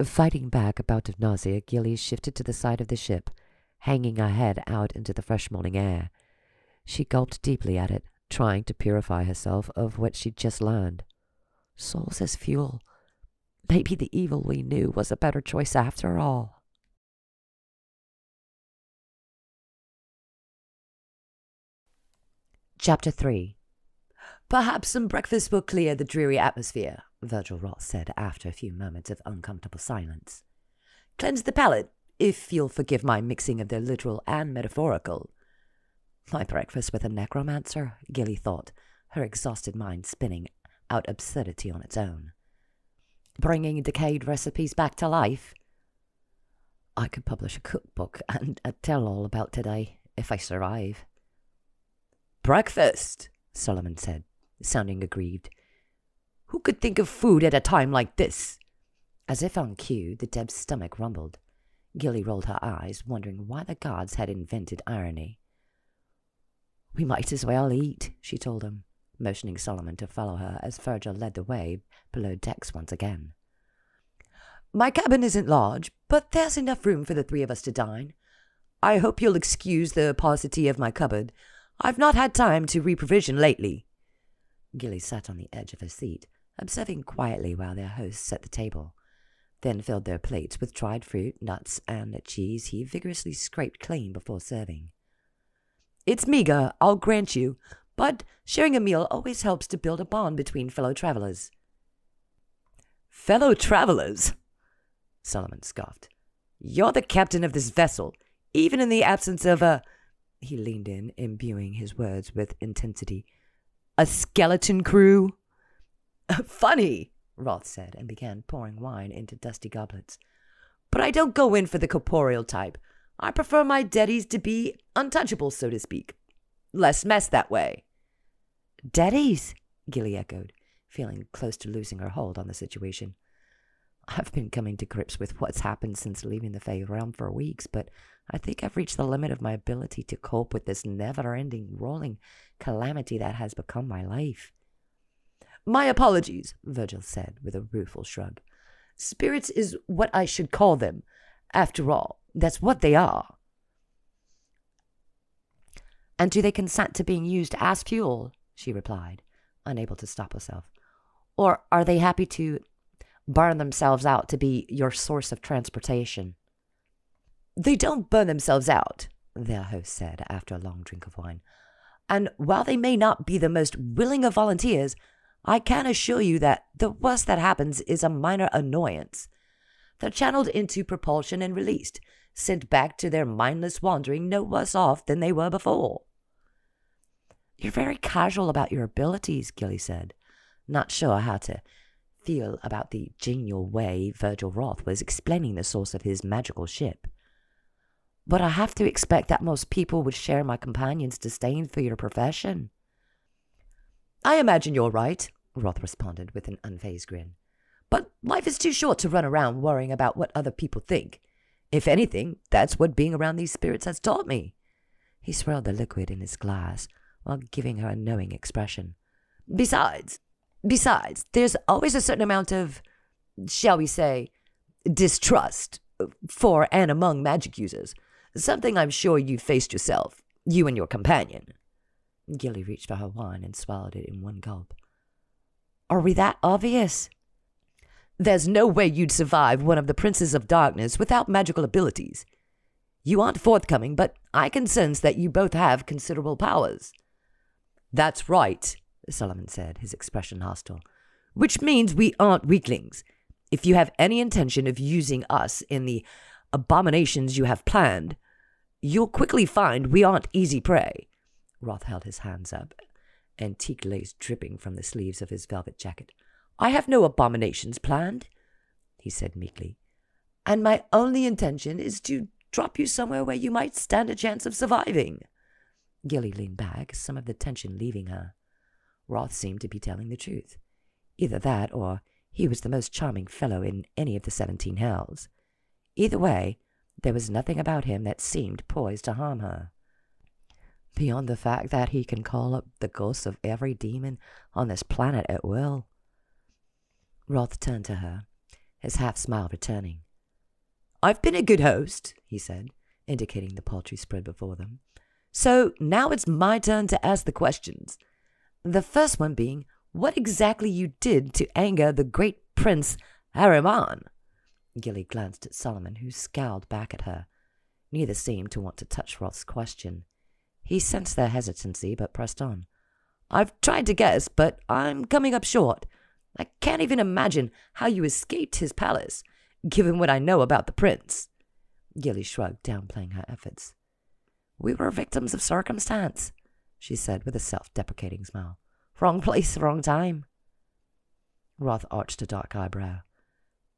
Fighting back a bout of nausea, Gilly shifted to the side of the ship, hanging her head out into the fresh morning air. She gulped deeply at it, trying to purify herself of what she'd just learned. Souls as fuel. Maybe the evil we knew was a better choice after all. Chapter 3. Perhaps some breakfast will clear the dreary atmosphere, Virgil Roth said after a few moments of uncomfortable silence. "Cleanse the palate, if you'll forgive my mixing of the literal and metaphorical." My breakfast with a necromancer, Gilly thought, her exhausted mind spinning out absurdity on its own. Bringing decayed recipes back to life? I could publish a cookbook and a tell-all about today, if I survive. "Breakfast," Solomon said, sounding aggrieved. "Who could think of food at a time like this?" As if on cue, the Deb's stomach rumbled. Gilly rolled her eyes, wondering why the gods had invented irony. "We might as well eat," she told him, motioning Solomon to follow her as Virgil led the way below decks once again. "My cabin isn't large, but there's enough room for the three of us to dine. I hope you'll excuse the paucity of my cupboard. I've not had time to reprovision lately." Gilly sat on the edge of her seat, observing quietly while their hosts set the table, then filled their plates with dried fruit, nuts, and a cheese he vigorously scraped clean before serving. "It's meager, I'll grant you, but sharing a meal always helps to build a bond between fellow travelers." "Fellow travelers?" Solomon scoffed. "You're the captain of this vessel, even in the absence of a—" He leaned in, imbuing his words with intensity. "A skeleton crew?" "Funny," Roth said, and began pouring wine into dusty goblets. "But I don't go in for the corporeal type. I prefer my deadies to be untouchable, so to speak. Less mess that way." "Deadies?" Gilly echoed, feeling close to losing her hold on the situation. "I've been coming to grips with what's happened since leaving the Fae Realm for weeks, but I think I've reached the limit of my ability to cope with this never-ending, rolling calamity that has become my life." "My apologies," Virgil said with a rueful shrug. "Spirits is what I should call them. After all, that's what they are." "And do they consent to being used as fuel?" she replied, unable to stop herself. "Or are they happy to burn themselves out to be your source of transportation?" "They don't burn themselves out," their host said after a long drink of wine. "And while they may not be the most willing of volunteers, I can assure you that the worst that happens is a minor annoyance. They're channeled into propulsion and released, sent back to their mindless wandering no worse off than they were before." "You're very casual about your abilities," Gilly said, not sure how to feel about the genial way Virgil Roth was explaining the source of his magical ship. "But I have to expect that most people would share my companion's disdain for your profession." "I imagine you're right," Roth responded with an unfazed grin. "But life is too short to run around worrying about what other people think. If anything, that's what being around these spirits has taught me." He swirled the liquid in his glass while giving her a knowing expression. Besides, there's always a certain amount of, shall we say, distrust for and among magic users. Something I'm sure you've faced yourself, you and your companion." Gilly reached for her wine and swallowed it in one gulp. "Are we that obvious?" "There's no way you'd survive one of the Princes of Darkness without magical abilities. You aren't forthcoming, but I can sense that you both have considerable powers." "That's right," Solomon said, his expression hostile. "Which means we aren't weaklings. If you have any intention of using us in the abominations you have planned, you'll quickly find we aren't easy prey." Roth held his hands up, antique lace dripping from the sleeves of his velvet jacket. "I have no abominations planned," he said meekly, "and my only intention is to drop you somewhere where you might stand a chance of surviving." Gilly leaned back, some of the tension leaving her. Roth seemed to be telling the truth. Either that, or he was the most charming fellow in any of the 17 hells. Either way, there was nothing about him that seemed poised to harm her. Beyond the fact that he can call up the ghosts of every demon on this planet at will. Roth turned to her, his half-smile returning. "I've been a good host," he said, indicating the paltry spread before them. "So now it's my turn to ask the questions. The first one being, what exactly you did to anger the great Prince Ahriman?" Gilly glanced at Solomon, who scowled back at her. Neither seemed to want to touch Roth's question. He sensed their hesitancy, but pressed on. "I've tried to guess, but I'm coming up short. I can't even imagine how you escaped his palace, given what I know about the prince." Gilly shrugged, downplaying her efforts. "We were victims of circumstance," she said with a self-deprecating smile. "Wrong place, wrong time." Roth arched a dark eyebrow.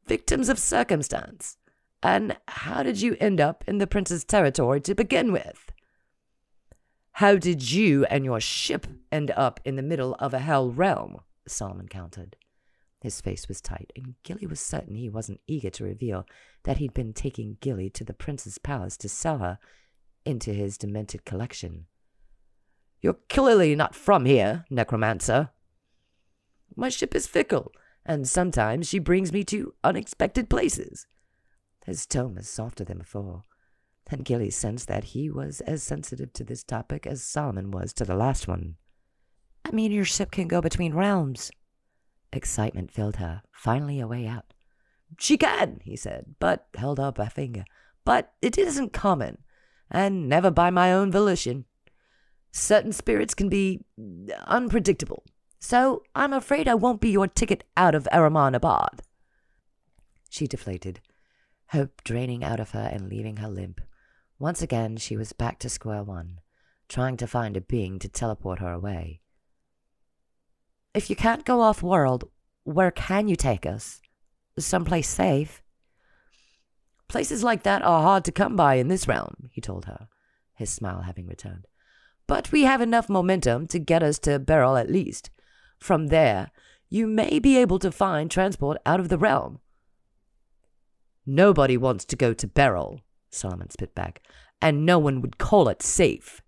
"Victims of circumstance? And how did you end up in the prince's territory to begin with?" "How did you and your ship end up in the middle of a hell realm?" Solomon countered. His face was tight, and Gilly was certain he wasn't eager to reveal that he'd been taking Gilly to the prince's palace to sell her into his demented collection. "You're clearly not from here, necromancer." "My ship is fickle, and sometimes she brings me to unexpected places." His tone was softer than before, and Gilly sensed that he was as sensitive to this topic as Solomon was to the last one. "I mean, your ship can go between realms." Excitement filled her, finally a way out. "She can," he said, but held up a finger. "But it isn't common, and never by my own volition. Certain spirits can be unpredictable, so I'm afraid I won't be your ticket out of Paranormalbooks." She deflated, hope draining out of her and leaving her limp. Once again, she was back to square one, trying to find a being to teleport her away. "If you can't go off-world, where can you take us? Someplace safe?" "Places like that are hard to come by in this realm," he told her, his smile having returned. "But we have enough momentum to get us to Beryl at least. From there, you may be able to find transport out of the realm." "Nobody wants to go to Beryl," Solomon spit back, "and no one would call it safe."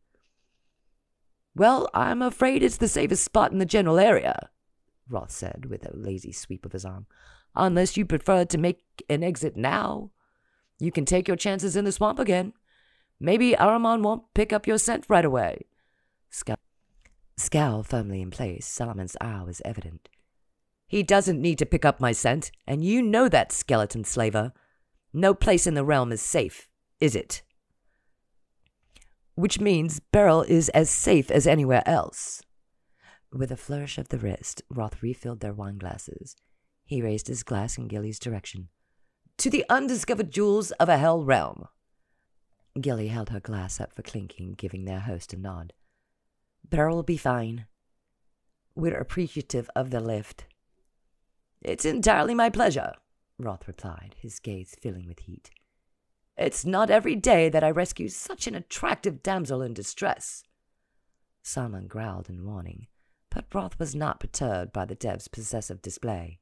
"Well, I'm afraid it's the safest spot in the general area," Roth said with a lazy sweep of his arm. "Unless you prefer to make an exit now. You can take your chances in the swamp again. Maybe Ahriman won't pick up your scent right away." Scowl firmly in place, Solomon's ire was evident. "He doesn't need to pick up my scent, and you know that, skeleton slaver. No place in the realm is safe, is it?" "Which means Beryl is as safe as anywhere else." With a flourish of the wrist, Roth refilled their wine glasses. He raised his glass in Gilly's direction. "To the undiscovered jewels of a hell realm." Gilly held her glass up for clinking, giving their host a nod. "Beryl will be fine. We're appreciative of the lift." "It's entirely my pleasure," Roth replied, his gaze filling with heat. "It's not every day that I rescue such an attractive damsel in distress." Solomon growled in warning, but Roth was not perturbed by the dev's possessive display.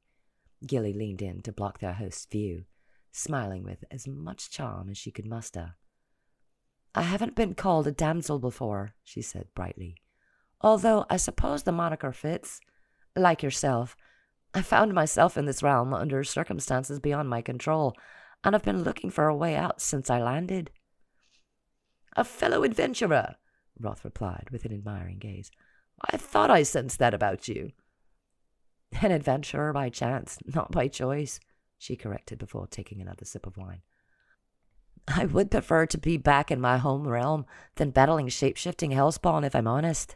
Gilly leaned in to block their host's view, smiling with as much charm as she could muster. "I haven't been called a damsel before," she said brightly, "although I suppose the moniker fits. Like yourself, I found myself in this realm under circumstances beyond my control, and I've been looking for a way out since I landed." "A fellow adventurer," Roth replied with an admiring gaze. "I thought I sensed that about you." "An adventurer by chance, not by choice," she corrected before taking another sip of wine. "I would prefer to be back in my home realm than battling shape-shifting hellspawn, if I'm honest."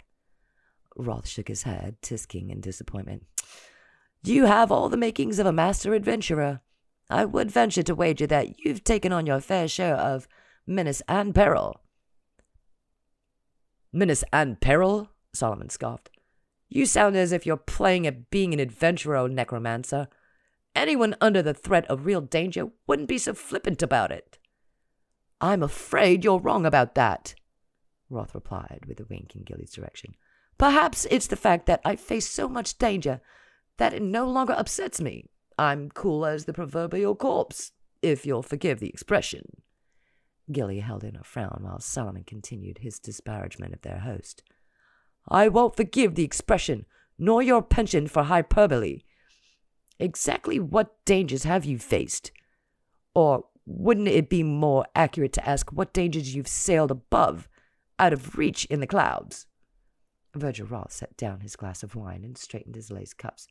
Roth shook his head, tisking in disappointment. "You have all the makings of a master adventurer. I would venture to wager that you've taken on your fair share of menace and peril." "Menace and peril?" Solomon scoffed. "You sound as if you're playing at being an adventurer, necromancer. Anyone under the threat of real danger wouldn't be so flippant about it." "I'm afraid you're wrong about that," Roth replied with a wink in Gilly's direction. "Perhaps it's the fact that I face so much danger that it no longer upsets me. I'm cool as the proverbial corpse, if you'll forgive the expression." Gilly held in a frown while Solomon continued his disparagement of their host. "I won't forgive the expression, nor your penchant for hyperbole. Exactly what dangers have you faced? Or wouldn't it be more accurate to ask what dangers you've sailed above, out of reach in the clouds?" Virgil Roth set down his glass of wine and straightened his lace cuffs.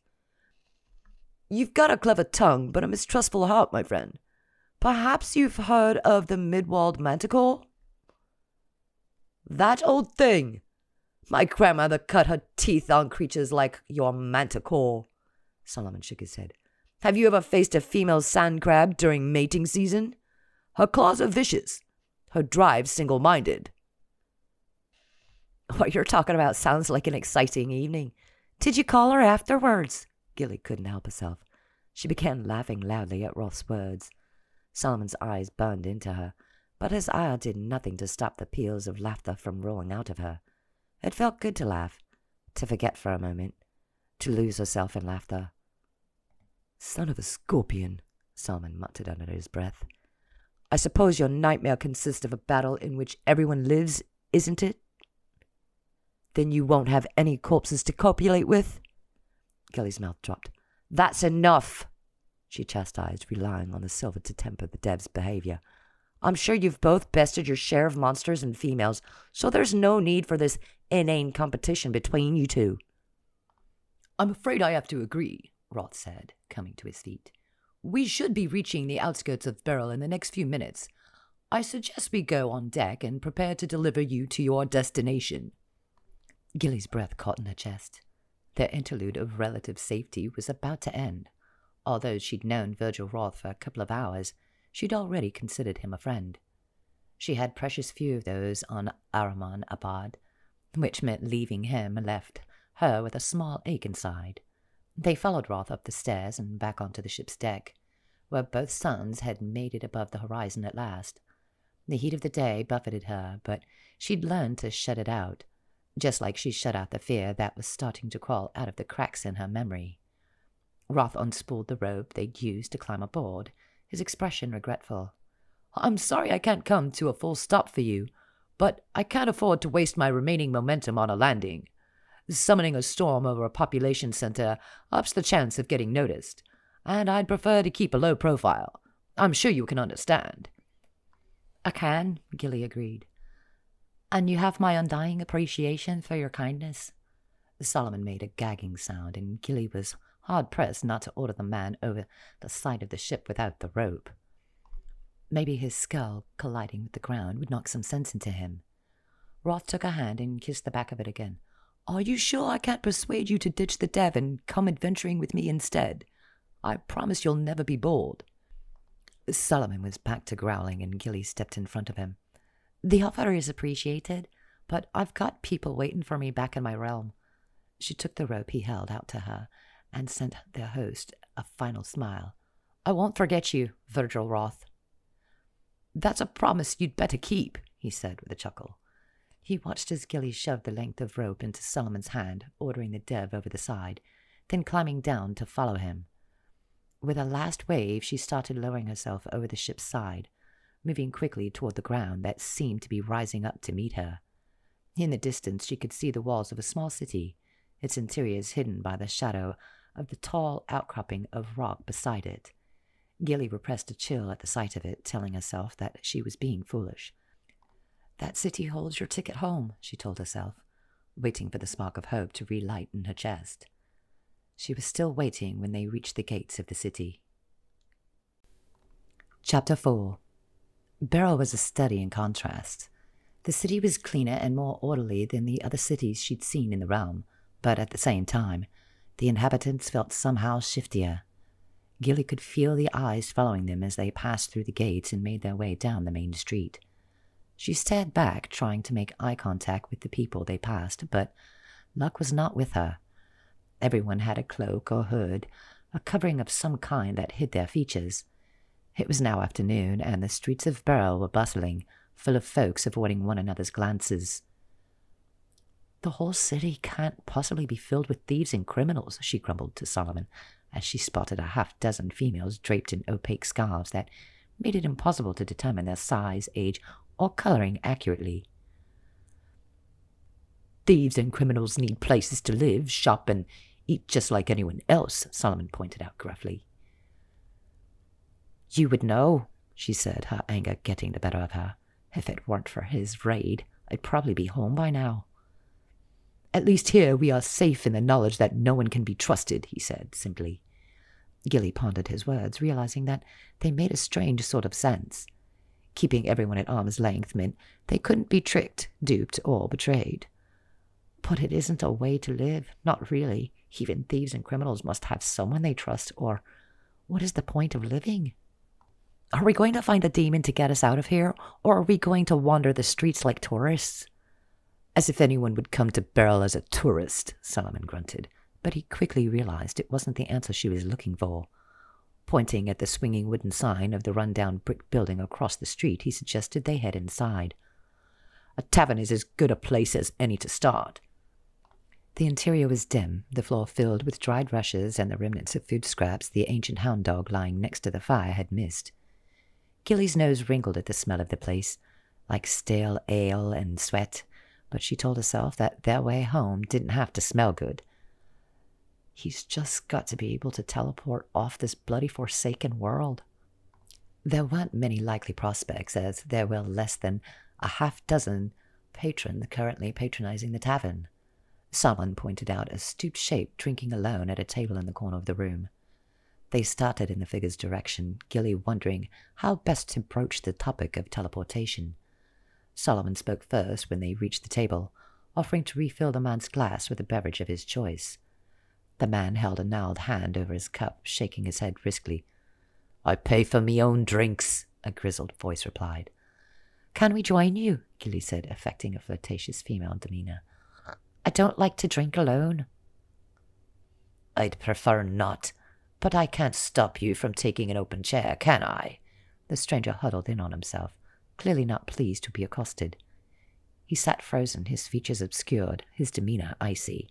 "You've got a clever tongue, but a mistrustful heart, my friend. Perhaps you've heard of the mid-walled manticore?" "That old thing! My grandmother cut her teeth on creatures like your manticore," Solomon shook his head. Have you ever faced a female sand crab during mating season? Her claws are vicious. Her drive single-minded. What you're talking about sounds like an exciting evening. Did you call her afterwards? Gilly couldn't help herself. She began laughing loudly at Roth's words. Solomon's eyes burned into her, but his ire did nothing to stop the peals of laughter from rolling out of her. It felt good to laugh, to forget for a moment, to lose herself in laughter. Son of a scorpion, Solomon muttered under his breath. I suppose your nightmare consists of a battle in which everyone lives, isn't it? Then you won't have any corpses to copulate with? Gilly's mouth dropped. That's enough, she chastised, relying on the silver to temper the dev's behavior. I'm sure you've both bested your share of monsters and females, so there's no need for this inane competition between you two. I'm afraid I have to agree, Roth said, coming to his feet. We should be reaching the outskirts of Beryl in the next few minutes. I suggest we go on deck and prepare to deliver you to your destination. Gilly's breath caught in her chest. Their interlude of relative safety was about to end. Although she'd known Virgil Roth for a couple of hours, she'd already considered him a friend. She had precious few of those on Ahriman Abad, which meant leaving him left her with a small ache inside. They followed Roth up the stairs and back onto the ship's deck, where both suns had made it above the horizon at last. The heat of the day buffeted her, but she'd learned to shut it out, just like she shut out the fear that was starting to crawl out of the cracks in her memory. Roth unspooled the rope they'd used to climb aboard, his expression regretful. I'm sorry I can't come to a full stop for you, but I can't afford to waste my remaining momentum on a landing. Summoning a storm over a population center ups the chance of getting noticed, and I'd prefer to keep a low profile. I'm sure you can understand. I can, Gilly agreed. And you have my undying appreciation for your kindness. Solomon made a gagging sound, and Gilly was hard-pressed not to order the man over the side of the ship without the rope. Maybe his skull colliding with the ground would knock some sense into him. Roth took her hand and kissed the back of it again. Are you sure I can't persuade you to ditch the dev and come adventuring with me instead? I promise you'll never be bored. Solomon was back to growling, and Gilly stepped in front of him. The offer is appreciated, but I've got people waiting for me back in my realm. She took the rope he held out to her and sent their host a final smile. I won't forget you, Virgil Roth. That's a promise you'd better keep, he said with a chuckle. He watched as Gilly shoved the length of rope into Solomon's hand, ordering the dev over the side, then climbing down to follow him. With a last wave, she started lowering herself over the ship's side, moving quickly toward the ground that seemed to be rising up to meet her. In the distance, she could see the walls of a small city, its interiors hidden by the shadow of the tall outcropping of rock beside it. Gilly repressed a chill at the sight of it, telling herself that she was being foolish. That city holds your ticket home, she told herself, waiting for the spark of hope to relight in her chest. She was still waiting when they reached the gates of the city. Chapter 4. Beryl was a study in contrast. The city was cleaner and more orderly than the other cities she'd seen in the realm, but at the same time, the inhabitants felt somehow shiftier. Gilly could feel the eyes following them as they passed through the gates and made their way down the main street. She stared back, trying to make eye contact with the people they passed, but luck was not with her. Everyone had a cloak or hood, a covering of some kind that hid their features. It was now afternoon, and the streets of Beryl were bustling, full of folks avoiding one another's glances. The whole city can't possibly be filled with thieves and criminals, she grumbled to Solomon, as she spotted a half-dozen females draped in opaque scarves that made it impossible to determine their size, age, or coloring accurately. Thieves and criminals need places to live, shop, and eat just like anyone else, Solomon pointed out gruffly. You would know, she said, her anger getting the better of her. If it weren't for his raid, I'd probably be home by now. At least here we are safe in the knowledge that no one can be trusted, he said simply. Gilly pondered his words, realizing that they made a strange sort of sense. Keeping everyone at arm's length meant they couldn't be tricked, duped, or betrayed. But it isn't a way to live. Not really. Even thieves and criminals must have someone they trust, or what is the point of living? Are we going to find a demon to get us out of here, or are we going to wander the streets like tourists? As if anyone would come to Beryl as a tourist, Solomon grunted, but he quickly realized it wasn't the answer she was looking for. Pointing at the swinging wooden sign of the run-down brick building across the street, he suggested they head inside. A tavern is as good a place as any to start. The interior was dim, the floor filled with dried rushes and the remnants of food scraps the ancient hound dog lying next to the fire had missed. Gilly's nose wrinkled at the smell of the place, like stale ale and sweat, but she told herself that their way home didn't have to smell good. He's just got to be able to teleport off this bloody forsaken world. There weren't many likely prospects, as there were less than a half-dozen patrons currently patronizing the tavern. Someone pointed out a stooped shape drinking alone at a table in the corner of the room. They started in the figure's direction, Gilly wondering how best to broach the topic of teleportation. Solomon spoke first when they reached the table, offering to refill the man's glass with a beverage of his choice. The man held a gnarled hand over his cup, shaking his head briskly. "I pay for me own drinks," a grizzled voice replied. "Can we join you?" Gilly said, affecting a flirtatious female demeanor. "I don't like to drink alone." "I'd prefer not, but I can't stop you from taking an open chair, can I?" The stranger huddled in on himself, clearly not pleased to be accosted. He sat frozen, his features obscured, his demeanor icy.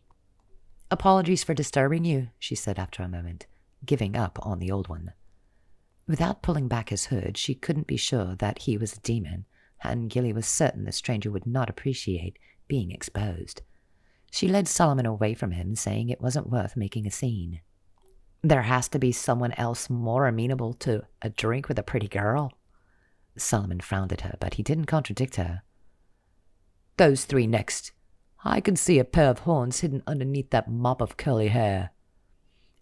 "Apologies for disturbing you," she said after a moment, giving up on the old one. Without pulling back his hood, she couldn't be sure that he was a demon, and Gilly was certain the stranger would not appreciate being exposed. She led Solomon away from him, saying it wasn't worth making a scene. "There has to be someone else more amenable to a drink with a pretty girl." Solomon frowned at her, but he didn't contradict her. "Those three next. I can see a pair of horns hidden underneath that mop of curly hair."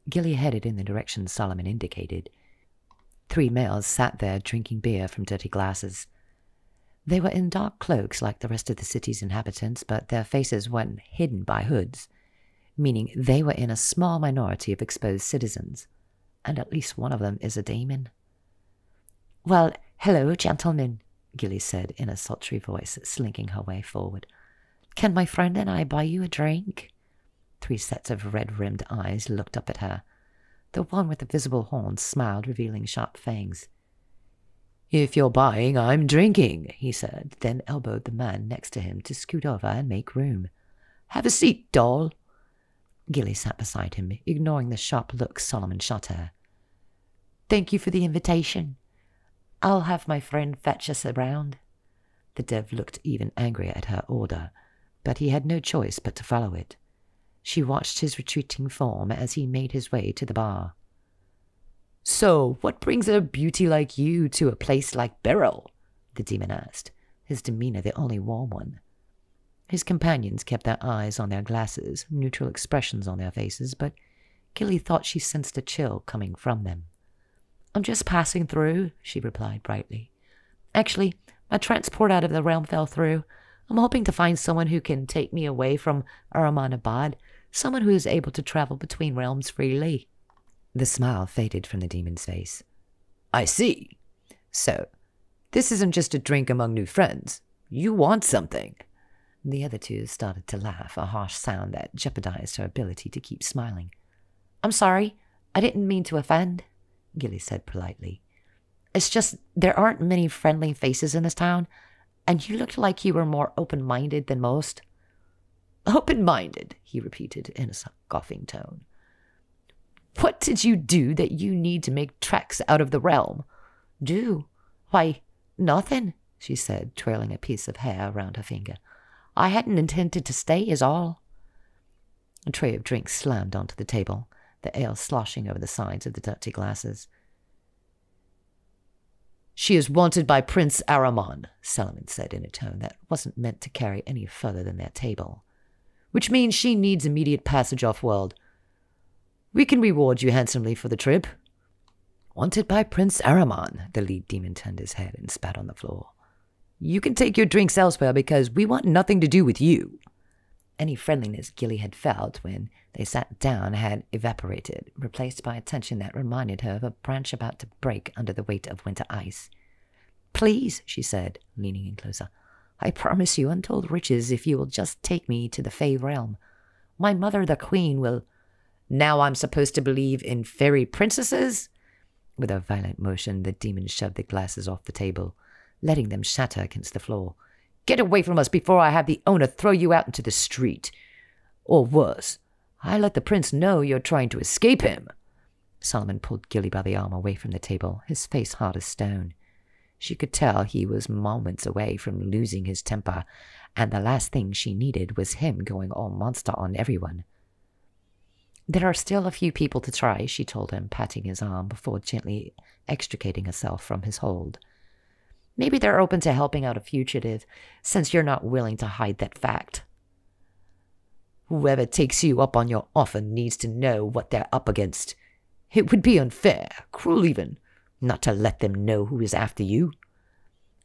Gilly headed in the direction Solomon indicated. 3 males sat there drinking beer from dirty glasses. They were in dark cloaks like the rest of the city's inhabitants, but their faces weren't hidden by hoods, meaning they were in a small minority of exposed citizens, and at least one of them is a demon. "Well, hello, gentlemen," Gilly said in a sultry voice, slinking her way forward. "Can my friend and I buy you a drink?" 3 sets of red-rimmed eyes looked up at her. The one with the visible horns smiled, revealing sharp fangs. "If you're buying, I'm drinking," he said, then elbowed the man next to him to scoot over and make room. "Have a seat, doll." Gilly sat beside him, ignoring the sharp look Solomon shot her. "Thank you for the invitation. I'll have my friend fetch us around." The dev looked even angrier at her order, but he had no choice but to follow it. She watched his retreating form as he made his way to the bar. "So, what brings a beauty like you to a place like Beryl?" the demon asked, his demeanor the only warm one. His companions kept their eyes on their glasses, neutral expressions on their faces, but Gilly thought she sensed a chill coming from them. "I'm just passing through," she replied brightly. "Actually, my transport out of the realm fell through. I'm hoping to find someone who can take me away from Paranormalbooks, someone who is able to travel between realms freely." The smile faded from the demon's face. "I see. So, this isn't just a drink among new friends. You want something." The other 2 started to laugh, a harsh sound that jeopardized her ability to keep smiling. "I'm sorry. I didn't mean to offend," Gilly said politely. "It's just there aren't many friendly faces in this town, and you looked like you were more open-minded than most." "Open-minded," he repeated in a scoffing tone. "What did you do that you need to make tracks out of the realm?" "Do? Why, nothing," she said, trailing a piece of hair around her finger. "I hadn't intended to stay is all." A tray of drinks slammed onto the table, the ale sloshing over the sides of the dirty glasses. "She is wanted by Prince Ahriman," Solomon said in a tone that wasn't meant to carry any further than their table. "Which means she needs immediate passage off-world. We can reward you handsomely for the trip." "Wanted by Prince Ahriman," the lead demon turned his head and spat on the floor. "You can take your drinks elsewhere because we want nothing to do with you." Any friendliness Gilly had felt when they sat down had evaporated, replaced by a tension that reminded her of a branch about to break under the weight of winter ice. "Please," she said, leaning in closer, "I promise you untold riches if you will just take me to the Fae Realm. My mother, the queen, will—" "Now I'm supposed to believe in fairy princesses?" With a violent motion, the demon shoved the glasses off the table, letting them shatter against the floor. "Get away from us before I have the owner throw you out into the street. Or worse, I let the prince know you're trying to escape him." Solomon pulled Gilly by the arm away from the table, his face hard as stone. She could tell he was moments away from losing his temper, and the last thing she needed was him going all monster on everyone. "There are still a few people to try," she told him, patting his arm before gently extricating herself from his hold. "Maybe they're open to helping out a fugitive, since you're not willing to hide that fact." "Whoever takes you up on your offer needs to know what they're up against. It would be unfair, cruel even, not to let them know who is after you."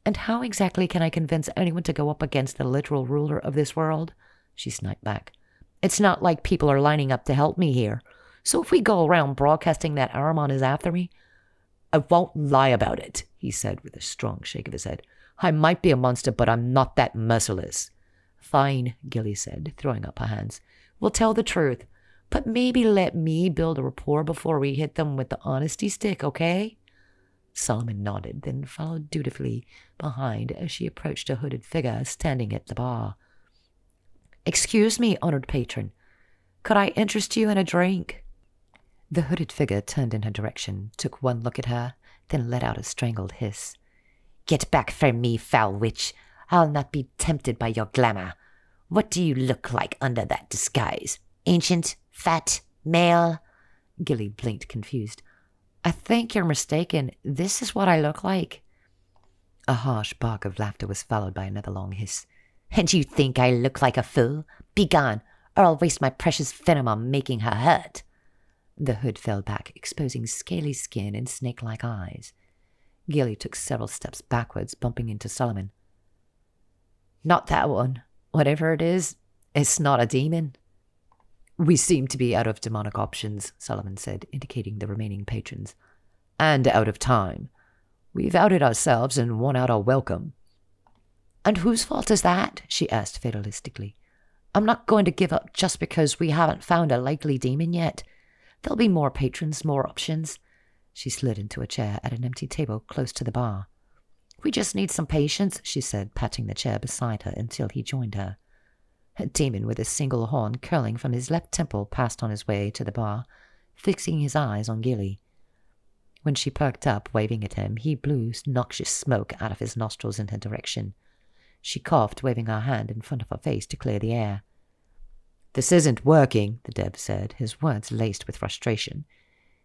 "And how exactly can I convince anyone to go up against the literal ruler of this world?" she sniped back. "It's not like people are lining up to help me here. So if we go around broadcasting that Aramon is after me—" "I won't lie about it," he said with a strong shake of his head. "I might be a monster, but I'm not that merciless." "Fine," Gilly said, throwing up her hands. "We'll tell the truth, but maybe let me build a rapport before we hit them with the honesty stick, okay?" Solomon nodded, then followed dutifully behind as she approached a hooded figure standing at the bar. "Excuse me, honored patron. Could I interest you in a drink?" The hooded figure turned in her direction, took one look at her, then let out a strangled hiss. "Get back from me, foul witch. I'll not be tempted by your glamour. What do you look like under that disguise? Ancient? Fat? Male?" Gilly blinked, confused. "I think you're mistaken. This is what I look like." A harsh bark of laughter was followed by another long hiss. "And you think I look like a fool? Begone, or I'll waste my precious venom on making her hurt." The hood fell back, exposing scaly skin and snake-like eyes. Gilly took several steps backwards, bumping into Solomon. "Not that one. Whatever it is, it's not a demon." "We seem to be out of demonic options," Solomon said, indicating the remaining patrons. "And out of time. We've outed ourselves and worn out our welcome." "And whose fault is that?" she asked fatalistically. "I'm not going to give up just because we haven't found a likely demon yet. There'll be more patrons, more options." She slid into a chair at an empty table close to the bar. "We just need some patience," she said, patting the chair beside her until he joined her. A demon with a single horn curling from his left temple passed on his way to the bar, fixing his eyes on Gilly. When she perked up, waving at him, he blew noxious smoke out of his nostrils in her direction. She coughed, waving her hand in front of her face to clear the air. "This isn't working," the dev said, his words laced with frustration.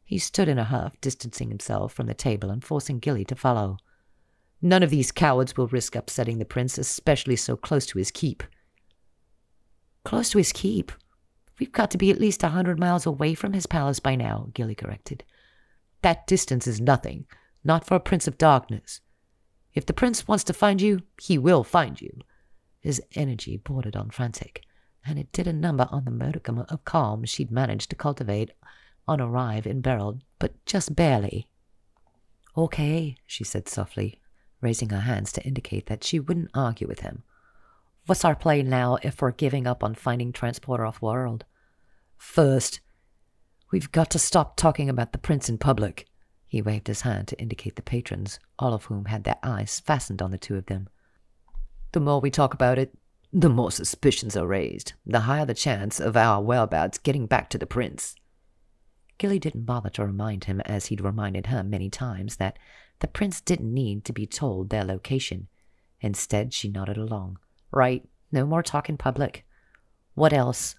He stood in a huff, distancing himself from the table and forcing Gilly to follow. "None of these cowards will risk upsetting the prince, especially so close to his keep." "Close to his keep? We've got to be at least 100 miles away from his palace by now," Gilly corrected. "That distance is nothing, not for a prince of darkness. If the prince wants to find you, he will find you." His energy bordered on frantic, and it did a number on the modicum of calm she'd managed to cultivate on arrive in Beryl, but just barely. "Okay," she said softly, raising her hands to indicate that she wouldn't argue with him. "What's our play now if we're giving up on finding transporter off-world?" "First, we've got to stop talking about the prince in public." He waved his hand to indicate the patrons, all of whom had their eyes fastened on the two of them. "The more we talk about it, the more suspicions are raised, the higher the chance of our whereabouts getting back to the prince." Gilly didn't bother to remind him, as he'd reminded her many times, that the prince didn't need to be told their location. Instead, she nodded along. "Right, no more talk in public. What else?"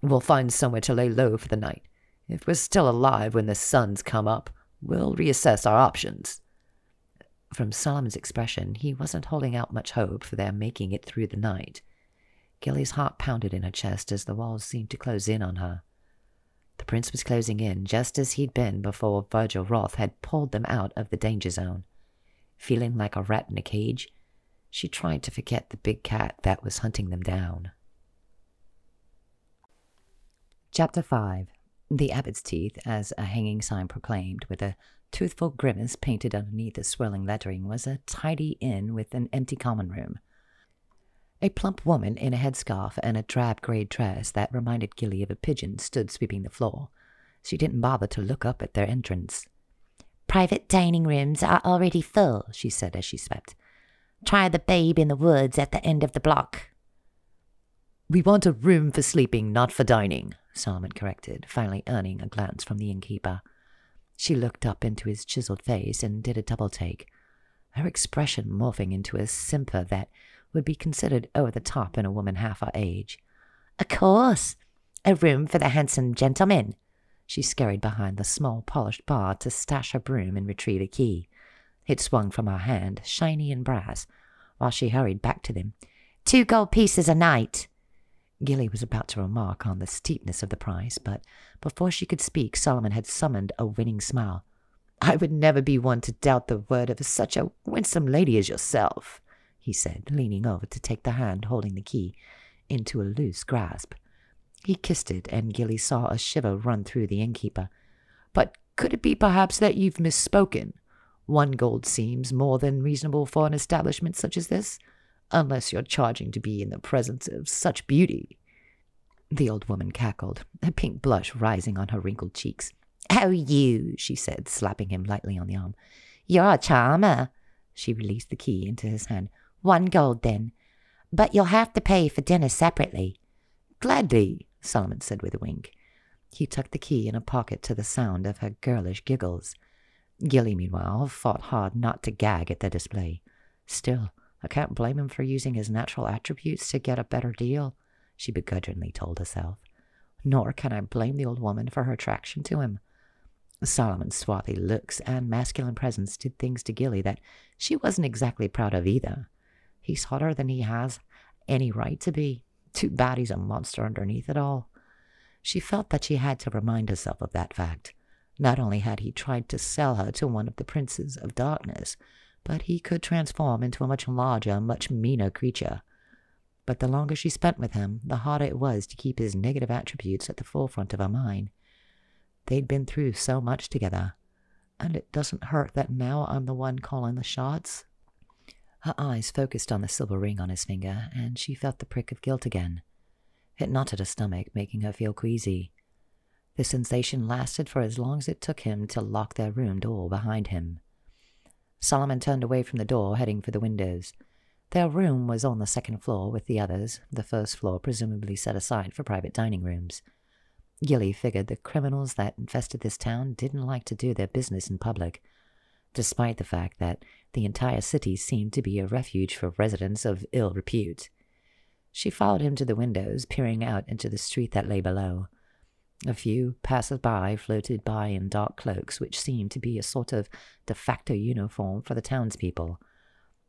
"We'll find somewhere to lay low for the night. If we're still alive when the sun's come up, we'll reassess our options." From Solomon's expression, he wasn't holding out much hope for their making it through the night. Gilly's heart pounded in her chest as the walls seemed to close in on her. The prince was closing in, just as he'd been before Virgil Roth had pulled them out of the danger zone. Feeling like a rat in a cage, she tried to forget the big cat that was hunting them down. Chapter 5. The Abbot's Teeth, as a hanging sign proclaimed, with a toothful grimace painted underneath the swirling lettering, was a tidy inn with an empty common room. A plump woman in a headscarf and a drab-grey dress that reminded Gilly of a pigeon stood sweeping the floor. She didn't bother to look up at their entrance. "Private dining rooms are already full," she said as she swept. "Try the Babe in the Woods at the end of the block." "We want a room for sleeping, not for dining," Solomon corrected, finally earning a glance from the innkeeper. She looked up into his chiseled face and did a double-take, her expression morphing into a simper that would be considered over the top in a woman half her age. "Of course! A room for the handsome gentleman." She scurried behind the small polished bar to stash her broom and retrieve a key. It swung from her hand, shiny and brass, while she hurried back to them. 2 gold pieces a night." Gilly was about to remark on the steepness of the price, but before she could speak, Solomon had summoned a winning smile. "I would never be one to doubt the word of such a winsome lady as yourself," he said, leaning over to take the hand holding the key into a loose grasp. He kissed it, and Gilly saw a shiver run through the innkeeper. "But could it be perhaps that you've misspoken? 1 gold seems more than reasonable for an establishment such as this, unless you're charging to be in the presence of such beauty." The old woman cackled, a pink blush rising on her wrinkled cheeks. "Oh, you," she said, slapping him lightly on the arm. "You're a charmer." She released the key into his hand. 1 gold, then. But you'll have to pay for dinner separately." "Gladly," Solomon said with a wink. He tucked the key in a pocket to the sound of her girlish giggles. Gilly, meanwhile, fought hard not to gag at the display. Still, I can't blame him for using his natural attributes to get a better deal, she begrudgingly told herself. Nor can I blame the old woman for her attraction to him. Solomon's swarthy looks and masculine presence did things to Gilly that she wasn't exactly proud of either. He's hotter than he has any right to be. Too bad he's a monster underneath it all. She felt that she had to remind herself of that fact. Not only had he tried to sell her to one of the princes of darkness, but he could transform into a much larger, much meaner creature. But the longer she spent with him, the harder it was to keep his negative attributes at the forefront of her mind. They'd been through so much together, and it doesn't hurt that now I'm the one calling the shots. Her eyes focused on the silver ring on his finger, and she felt the prick of guilt again. It knotted her stomach, making her feel queasy. The sensation lasted for as long as it took him to lock their room door behind him. Solomon turned away from the door, heading for the windows. Their room was on the 2nd floor with the others, the 1st floor presumably set aside for private dining rooms. Gilly figured the criminals that infested this town didn't like to do their business in public, despite the fact that the entire city seemed to be a refuge for residents of ill repute. She followed him to the windows, peering out into the street that lay below. A few passers-by floated by in dark cloaks, which seemed to be a sort of de facto uniform for the townspeople.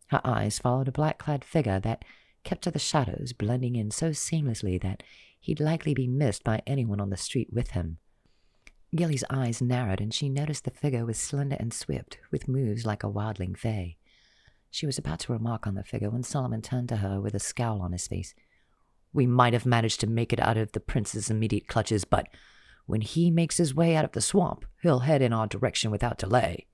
Her eyes followed a black-clad figure that kept to the shadows, blending in so seamlessly that he'd likely be missed by anyone on the street with him. Gilly's eyes narrowed, and she noticed the figure was slender and swift, with moves like a wildling fae. She was about to remark on the figure when Solomon turned to her with a scowl on his face. "We might have managed to make it out of the prince's immediate clutches, but when he makes his way out of the swamp, he'll head in our direction without delay.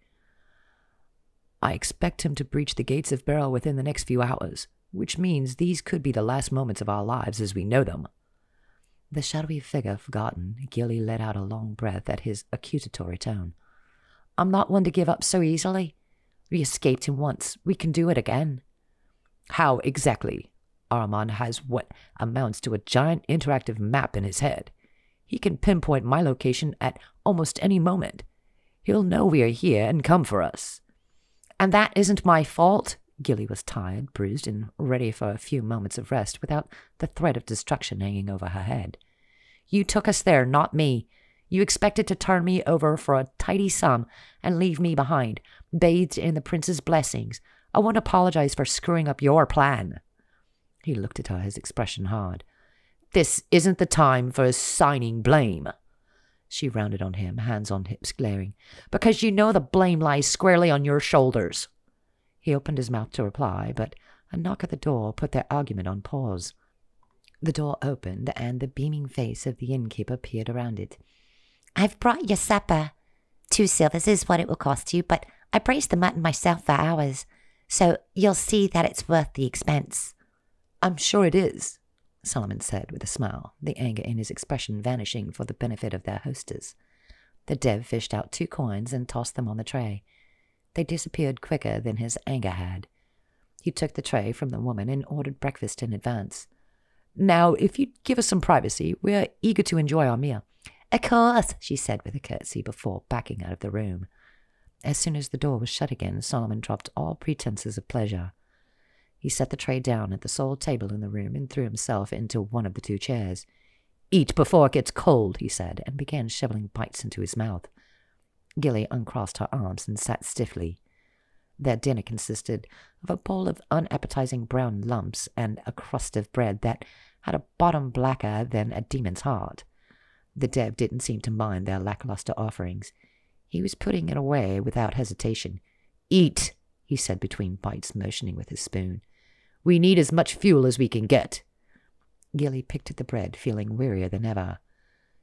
I expect him to breach the gates of Beryl within the next few hours, which means these could be the last moments of our lives as we know them." The shadowy figure forgotten, Gilly let out a long breath at his accusatory tone. "I'm not one to give up so easily. We escaped him once. We can do it again." "How exactly?" Armand has what amounts to a giant interactive map in his head. He can pinpoint my location at almost any moment. He'll know we are here and come for us." "And that isn't my fault?" Gilly was tired, bruised, and ready for a few moments of rest without the threat of destruction hanging over her head. "You took us there, not me. You expected to turn me over for a tidy sum and leave me behind, bathed in the prince's blessings. I won't apologize for screwing up your plan." He looked at her, his expression hard. "This isn't the time for assigning blame." She rounded on him, hands on hips, glaring. "Because you know the blame lies squarely on your shoulders." He opened his mouth to reply, but a knock at the door put their argument on pause. The door opened, and the beaming face of the innkeeper peered around it. "I've brought your supper. 2 silvers is what it will cost you, but I braised the mutton myself for hours, so you'll see that it's worth the expense." "I'm sure it is," Solomon said with a smile, the anger in his expression vanishing for the benefit of their hostess. The dev fished out 2 coins and tossed them on the tray. They disappeared quicker than his anger had. He took the tray from the woman and ordered breakfast in advance. "Now, if you'd give us some privacy, we're eager to enjoy our meal." "Of course," she said with a curtsy before backing out of the room. As soon as the door was shut again, Solomon dropped all pretenses of pleasure. He set the tray down at the sole table in the room and threw himself into one of the 2 chairs. "Eat before it gets cold," he said, and began shoveling bites into his mouth. Gilly uncrossed her arms and sat stiffly. Their dinner consisted of a bowl of unappetizing brown lumps and a crust of bread that had a bottom blacker than a demon's heart. The dev didn't seem to mind their lackluster offerings. He was putting it away without hesitation. "Eat," he said between bites, motioning with his spoon. "We need as much fuel as we can get." Gilly picked at the bread, feeling wearier than ever.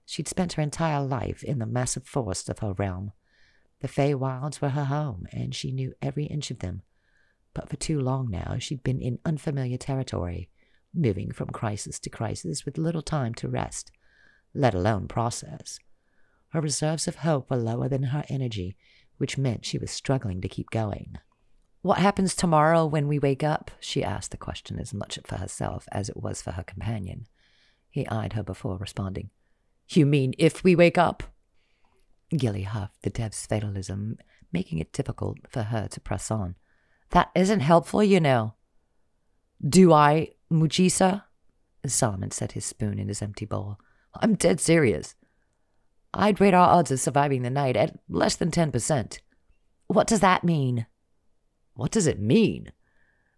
She'd spent her entire life in the massive forests of her realm. The Fae Wilds were her home, and she knew every inch of them. But for too long now, she'd been in unfamiliar territory, moving from crisis to crisis with little time to rest, let alone process. Her reserves of hope were lower than her energy, which meant she was struggling to keep going. "What happens tomorrow when we wake up?" She asked the question as much for herself as it was for her companion. He eyed her before responding. "You mean if we wake up?" Gilly huffed, the dev's fatalism making it difficult for her to press on. "That isn't helpful, you know." "Do I, Mujisa?" Solomon set his spoon in his empty bowl. "I'm dead serious. I'd rate our odds of surviving the night at less than 10%. "What does that mean?" "What does it mean?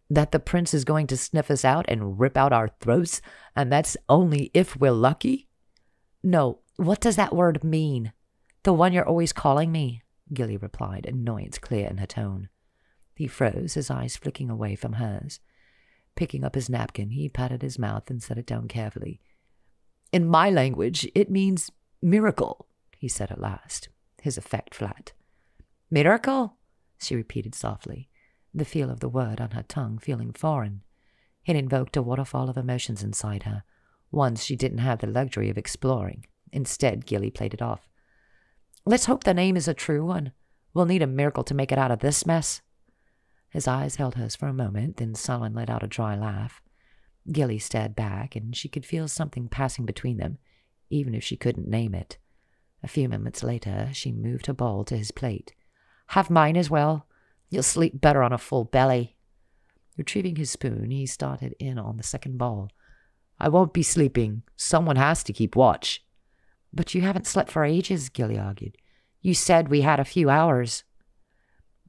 That the prince is going to sniff us out and rip out our throats, and that's only if we're lucky?" "No, what does that word mean? The one you're always calling me," Gilly replied, annoyance clear in her tone. He froze, his eyes flicking away from hers. Picking up his napkin, he patted his mouth and set it down carefully. "In my language, it means miracle," he said at last, his effect flat. "Miracle?" she repeated softly, the feel of the word on her tongue feeling foreign. It invoked a waterfall of emotions inside her, ones she didn't have the luxury of exploring. Instead, Gilly played it off. "Let's hope the name is a true one. We'll need a miracle to make it out of this mess." His eyes held hers for a moment, then Solomon let out a dry laugh. Gilly stared back, and she could feel something passing between them, even if she couldn't name it. A few moments later, she moved her bowl to his plate. "Have mine as well. You'll sleep better on a full belly." Retrieving his spoon, he started in on the second bowl. "I won't be sleeping. Someone has to keep watch." "But you haven't slept for ages," Gilly argued. "You said we had a few hours."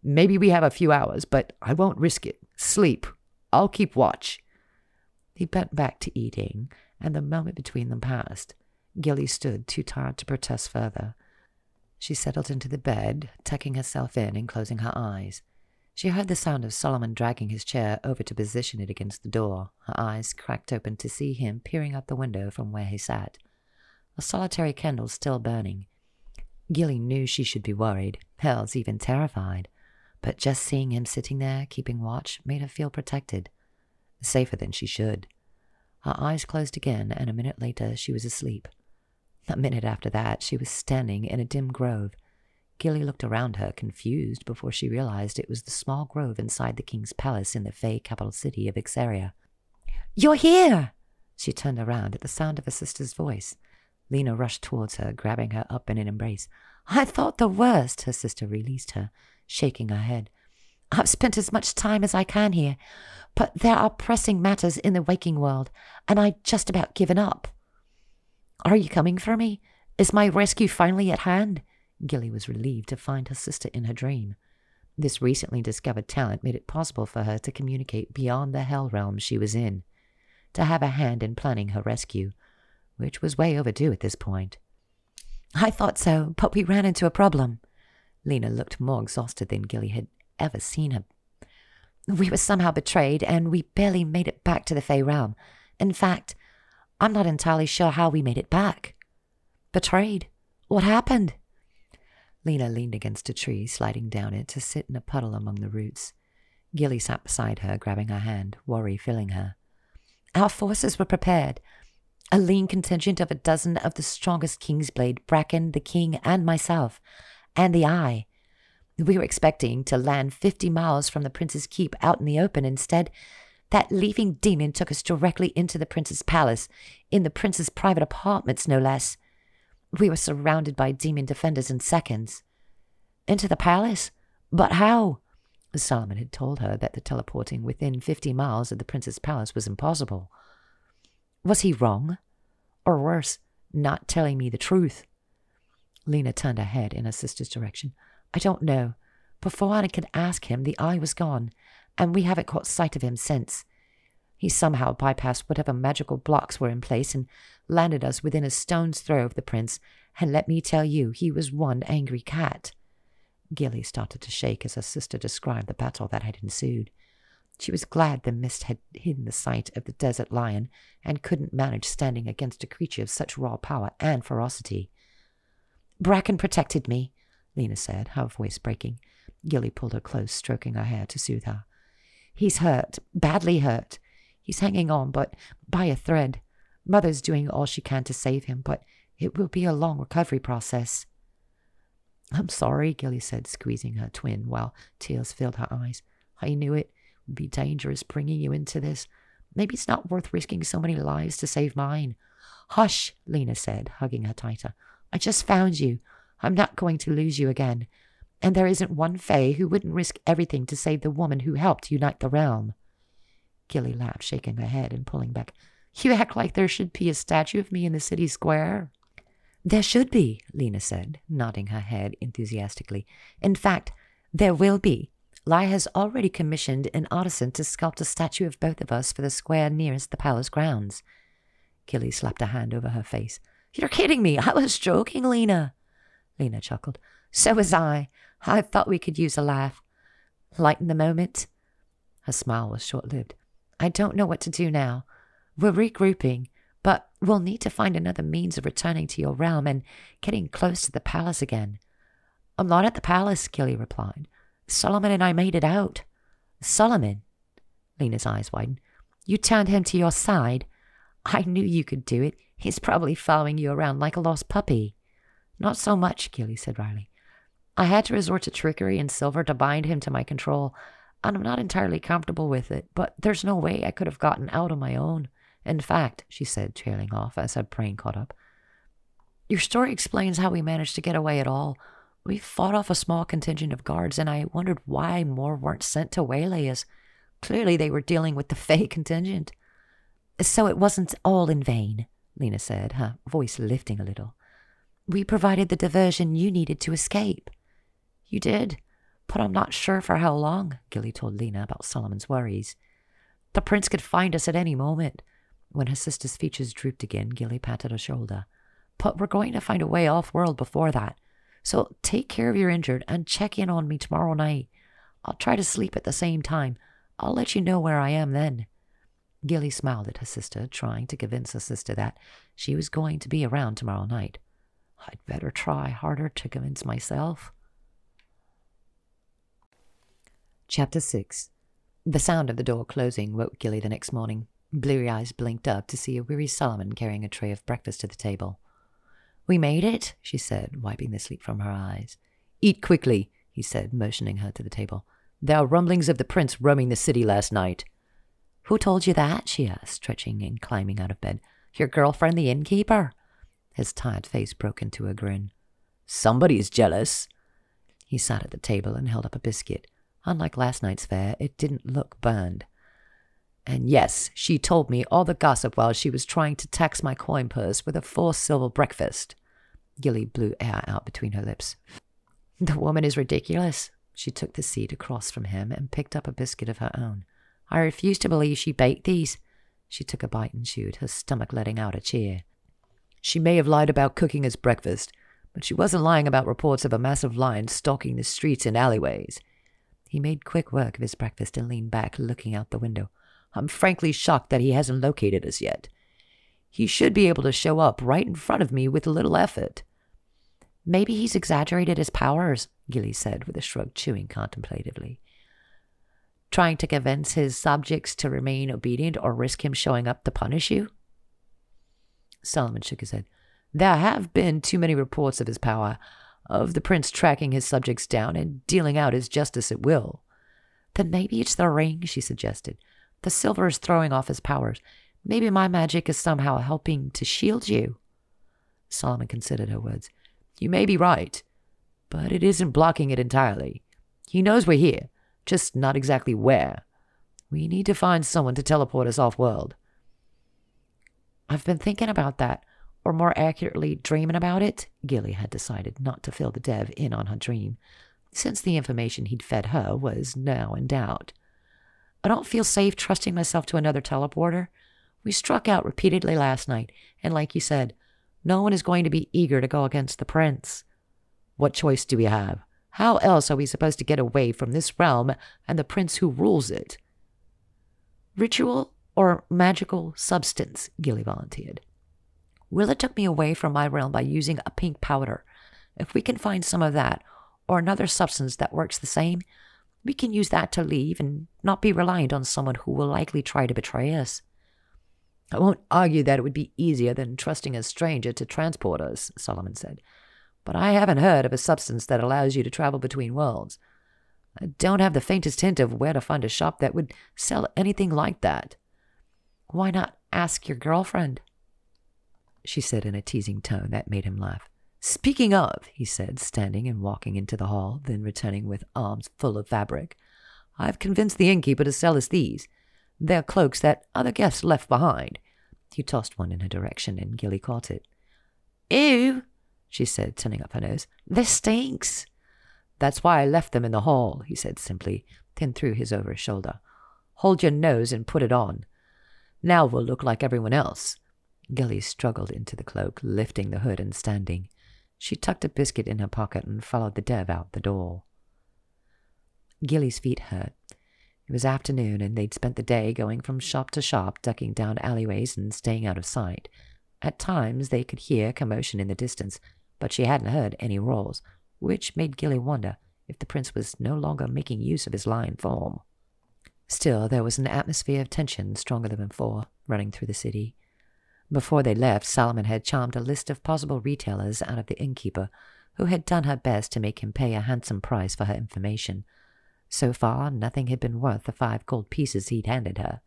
"Maybe we have a few hours, but I won't risk it. Sleep. I'll keep watch." He bent back to eating, and the moment between them passed. Gilly stood, too tired to protest further. She settled into the bed, tucking herself in and closing her eyes. She heard the sound of Solomon dragging his chair over to position it against the door, her eyes cracked open to see him peering out the window from where he sat, a solitary candle still burning. Gilly knew she should be worried, hells even terrified, but just seeing him sitting there, keeping watch, made her feel protected, safer than she should. Her eyes closed again, and a minute later she was asleep. A minute after that, she was standing in a dim grove. Gilly looked around her, confused, before she realized it was the small grove inside the king's palace in the Fae capital city of Ixaria. "You're here!" She turned around at the sound of her sister's voice. Lena rushed towards her, grabbing her up in an embrace. "I thought the worst," her sister released her, shaking her head. "I've spent as much time as I can here, but there are pressing matters in the waking world, and I'd just about given up." "Are you coming for me? Is my rescue finally at hand?" Gilly was relieved to find her sister in her dream. This recently discovered talent made it possible for her to communicate beyond the hell realm she was in, to have a hand in planning her rescue, which was way overdue at this point. "I thought so, but we ran into a problem." Lena looked more exhausted than Gilly had ever seen her. "We were somehow betrayed, and we barely made it back to the Fae Realm. In fact, I'm not entirely sure how we made it back. Betrayed. What happened? Lena leaned against a tree, sliding down it to sit in a puddle among the roots. Gilly sat beside her, grabbing her hand, worry filling her. Our forces were prepared. A lean contingent of 12 of the strongest Kingsblade, Bracken, the king, and myself, and the Eye. We were expecting to land 50 miles from the Prince's Keep out in the open. Instead, that leafing demon took us directly into the Prince's palace, in the Prince's private apartments, no less. We were surrounded by demon defenders in seconds. Into the palace? But how? Solomon had told her that the teleporting within 50 miles of the Prince's palace was impossible. Was he wrong? Or worse, not telling me the truth? Lena turned her head in her sister's direction. I don't know. Before I could ask him, the Eye was gone, and we haven't caught sight of him since. He somehow bypassed whatever magical blocks were in place and landed us within a stone's throw of the Prince, and let me tell you, he was one angry cat. Gilly started to shake as her sister described the battle that had ensued. She was glad the mist had hidden the sight of the desert lion and couldn't manage standing against a creature of such raw power and ferocity. Bracken protected me, Lena said, her voice breaking. Gilly pulled her close, stroking her hair to soothe her. He's hurt, badly hurt. He's hanging on, but by a thread. Mother's doing all she can to save him, but it will be a long recovery process. I'm sorry, Gilly said, squeezing her twin while tears filled her eyes. I knew it would be dangerous bringing you into this. Maybe it's not worth risking so many lives to save mine. Hush, Lena said, hugging her tighter. I just found you. I'm not going to lose you again. And there isn't one Fae who wouldn't risk everything to save the woman who helped unite the realm. Gilly laughed, shaking her head and pulling back. You act like there should be a statue of me in the city square. There should be, Lena said, nodding her head enthusiastically. In fact, there will be. Lai has already commissioned an artisan to sculpt a statue of both of us for the square nearest the palace grounds. Gilly slapped a hand over her face. You're kidding me. I was joking, Lena. Lena chuckled. So was I. I thought we could use a laugh. Lighten the moment. Her smile was short-lived. I don't know what to do now. We're regrouping, but we'll need to find another means of returning to your realm and getting close to the palace again. I'm not at the palace, Gilly replied. Solomon and I made it out. Solomon? Lena's eyes widened. You turned him to your side? I knew you could do it. He's probably following you around like a lost puppy. Not so much, Gilly said wryly. I had to resort to trickery and silver to bind him to my control, and I'm not entirely comfortable with it, but there's no way I could have gotten out on my own. In fact, she said, trailing off as her brain caught up, your story explains how we managed to get away at all. We fought off a small contingent of guards, and I wondered why more weren't sent to waylay us. Clearly they were dealing with the Fae contingent. So it wasn't all in vain, Lena said, her voice lifting a little. We provided the diversion you needed to escape. You did, but I'm not sure for how long, Gilly told Lena about Solomon's worries. The Prince could find us at any moment. When her sister's features drooped again, Gilly patted her shoulder. But we're going to find a way off-world before that. So take care of your injured and check in on me tomorrow night. I'll try to sleep at the same time. I'll let you know where I am then. Gilly smiled at her sister, trying to convince her sister that she was going to be around tomorrow night. I'd better try harder to convince myself. Chapter 6. The sound of the door closing woke Gilly the next morning. Bleary eyes blinked up to see a weary Solomon carrying a tray of breakfast to the table. We made it, she said, wiping the sleep from her eyes. Eat quickly, he said, motioning her to the table. There are rumblings of the prince roaming the city last night. Who told you that? She asked, stretching and climbing out of bed. Your girlfriend, the innkeeper? His tired face broke into a grin. Somebody's jealous. He sat at the table and held up a biscuit. Unlike last night's fare, it didn't look burned. And yes, she told me all the gossip while she was trying to tax my coin purse with a 4 silver breakfast. Gilly blew air out between her lips. The woman is ridiculous. She took the seat across from him and picked up a biscuit of her own. I refuse to believe she baked these. She took a bite and chewed, her stomach letting out a cheer. She may have lied about cooking as breakfast, but she wasn't lying about reports of a massive lion stalking the streets and alleyways. He made quick work of his breakfast and leaned back, looking out the window. I'm frankly shocked that he hasn't located us yet. He should be able to show up right in front of me with little effort. Maybe he's exaggerated his powers, Gilly said with a shrug, chewing contemplatively. Trying to convince his subjects to remain obedient or risk him showing up to punish you? Solomon shook his head. There have been too many reports of his power, of the prince tracking his subjects down and dealing out his justice at will. Then maybe it's the ring, she suggested. The silver is throwing off his powers. Maybe my magic is somehow helping to shield you. Solomon considered her words. You may be right, but it isn't blocking it entirely. He knows we're here, just not exactly where. We need to find someone to teleport us off-world. I've been thinking about that, or more accurately, dreaming about it. Gilly had decided not to fill the dev in on her dream, since the information he'd fed her was now in doubt. I don't feel safe trusting myself to another teleporter. We struck out repeatedly last night, and like you said, no one is going to be eager to go against the prince. What choice do we have? How else are we supposed to get away from this realm and the prince who rules it? Ritual or magical substance, Gilly volunteered. Willa took me away from my realm by using a pink powder. If we can find some of that, or another substance that works the same, we can use that to leave and not be reliant on someone who will likely try to betray us. I won't argue that it would be easier than trusting a stranger to transport us, Solomon said. But I haven't heard of a substance that allows you to travel between worlds. I don't have the faintest hint of where to find a shop that would sell anything like that. Why not ask your girlfriend? She said in a teasing tone that made him laugh. Speaking of, he said, standing and walking into the hall, then returning with arms full of fabric, I've convinced the innkeeper to sell us these. They're cloaks that other guests left behind. He tossed one in her direction, and Gilly caught it. Ew, she said, turning up her nose. This stinks. That's why I left them in the hall, he said simply, then threw his over his shoulder. Hold your nose and put it on. Now we'll look like everyone else. Gilly struggled into the cloak, lifting the hood and standing. She tucked a biscuit in her pocket and followed the dev out the door. Gilly's feet hurt. It was afternoon, and they'd spent the day going from shop to shop, ducking down alleyways and staying out of sight. At times they could hear commotion in the distance, but she hadn't heard any roars, which made Gilly wonder if the prince was no longer making use of his lion form. Still, there was an atmosphere of tension stronger than before, running through the city. Before they left, Solomon had charmed a list of possible retailers out of the innkeeper, who had done her best to make him pay a handsome price for her information. So far, nothing had been worth the 5 gold pieces he'd handed her.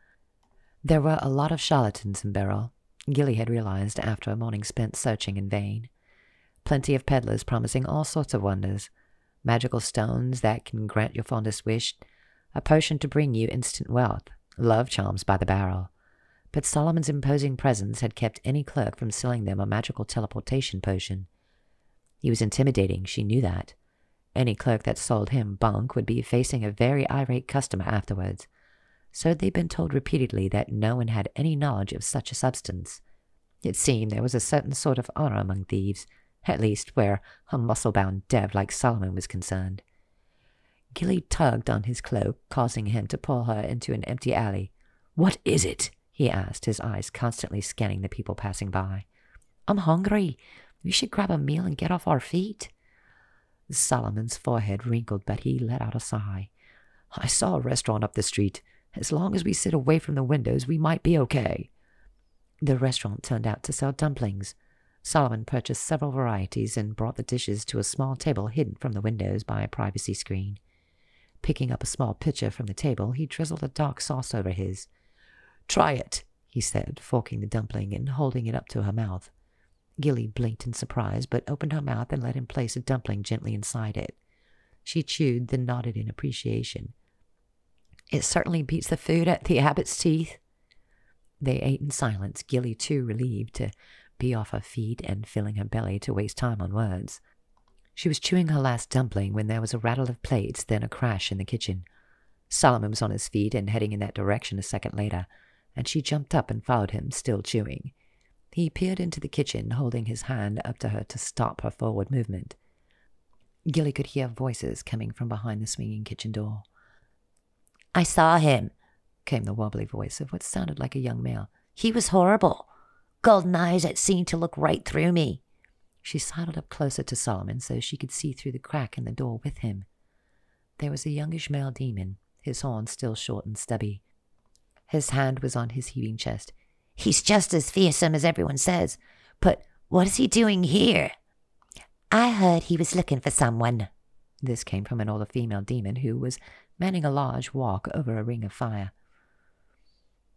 There were a lot of charlatans in Beryl, Gilly had realized after a morning spent searching in vain. Plenty of peddlers promising all sorts of wonders. Magical stones that can grant your fondest wish, a potion to bring you instant wealth, love charms by the barrel. But Solomon's imposing presence had kept any clerk from selling them a magical teleportation potion. He was intimidating, she knew that. Any clerk that sold him bunk would be facing a very irate customer afterwards. So they'd been told repeatedly that no one had any knowledge of such a substance. It seemed there was a certain sort of honor among thieves, at least where a muscle-bound dev like Solomon was concerned. Gilly tugged on his cloak, causing him to pull her into an empty alley. "What is it?" he asked, his eyes constantly scanning the people passing by. "I'm hungry. We should grab a meal and get off our feet." Solomon's forehead wrinkled, but he let out a sigh. "I saw a restaurant up the street. As long as we sit away from the windows, we might be okay." The restaurant turned out to sell dumplings. Solomon purchased several varieties and brought the dishes to a small table hidden from the windows by a privacy screen. Picking up a small pitcher from the table, he drizzled a dark sauce over his. "Try it," he said, forking the dumpling and holding it up to her mouth. Gilly blinked in surprise, but opened her mouth and let him place a dumpling gently inside it. She chewed, then nodded in appreciation. "It certainly beats the food at the abbot's teeth." They ate in silence, Gilly too relieved to be off her feet and filling her belly to waste time on words. She was chewing her last dumpling when there was a rattle of plates, then a crash in the kitchen. Solomon was on his feet and heading in that direction a second later, and she jumped up and followed him, still chewing. He peered into the kitchen, holding his hand up to her to stop her forward movement. Gilly could hear voices coming from behind the swinging kitchen door. "I saw him," came the wobbly voice of what sounded like a young male. "He was horrible." golden eyes that seemed to look right through me. She sidled up closer to Solomon so she could see through the crack in the door with him. There was a youngish male demon, his horns still short and stubby. His hand was on his heaving chest. He's just as fearsome as everyone says, but what is he doing here? I heard he was looking for someone. This came from an older female demon who was manning a large wok over a ring of fire.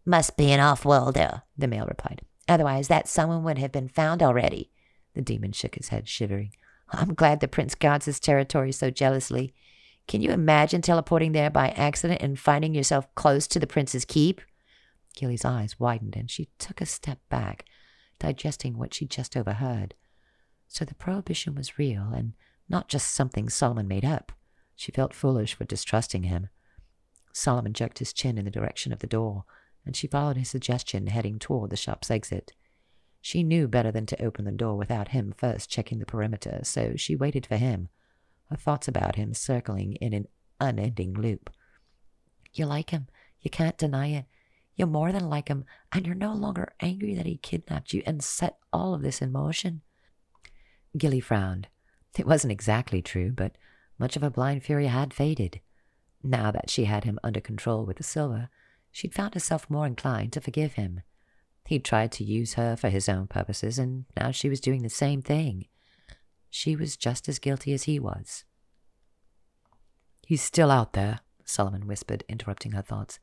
Must be an off-worlder, the male replied. Otherwise that someone would have been found already. The demon shook his head, shivering. I'm glad the prince guards his territory so jealously. Can you imagine teleporting there by accident and finding yourself close to the prince's keep? Gilly's eyes widened and she took a step back, digesting what she just overheard. So the prohibition was real and not just something Solomon made up. She felt foolish for distrusting him. Solomon jerked his chin in the direction of the door, and she followed his suggestion, heading toward the shop's exit. She knew better than to open the door without him first checking the perimeter, so she waited for him, her thoughts about him circling in an unending loop. You like him. You can't deny it. You're more than like him, and you're no longer angry that he kidnapped you and set all of this in motion. Gilly frowned. It wasn't exactly true, but much of her blind fury had faded. Now that she had him under control with the silver, she'd found herself more inclined to forgive him. He'd tried to use her for his own purposes, and now she was doing the same thing. She was just as guilty as he was. He's still out there, Solomon whispered, interrupting her thoughts.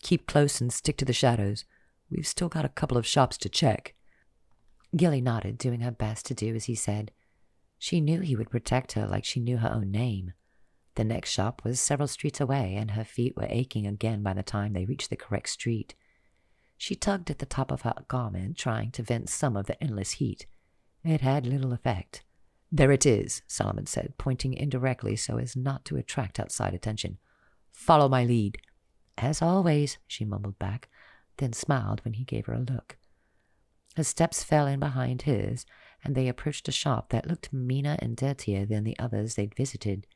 Keep close and stick to the shadows. We've still got a couple of shops to check. Gilly nodded, doing her best to do as he said. She knew he would protect her like she knew her own name. The next shop was several streets away, and her feet were aching again by the time they reached the correct street. She tugged at the top of her garment, trying to vent some of the endless heat. It had little effect. There it is, Solomon said, pointing indirectly so as not to attract outside attention. Follow my lead. As always, she mumbled back, then smiled when he gave her a look. Her steps fell in behind his, and they approached a shop that looked meaner and dirtier than the others they'd visited.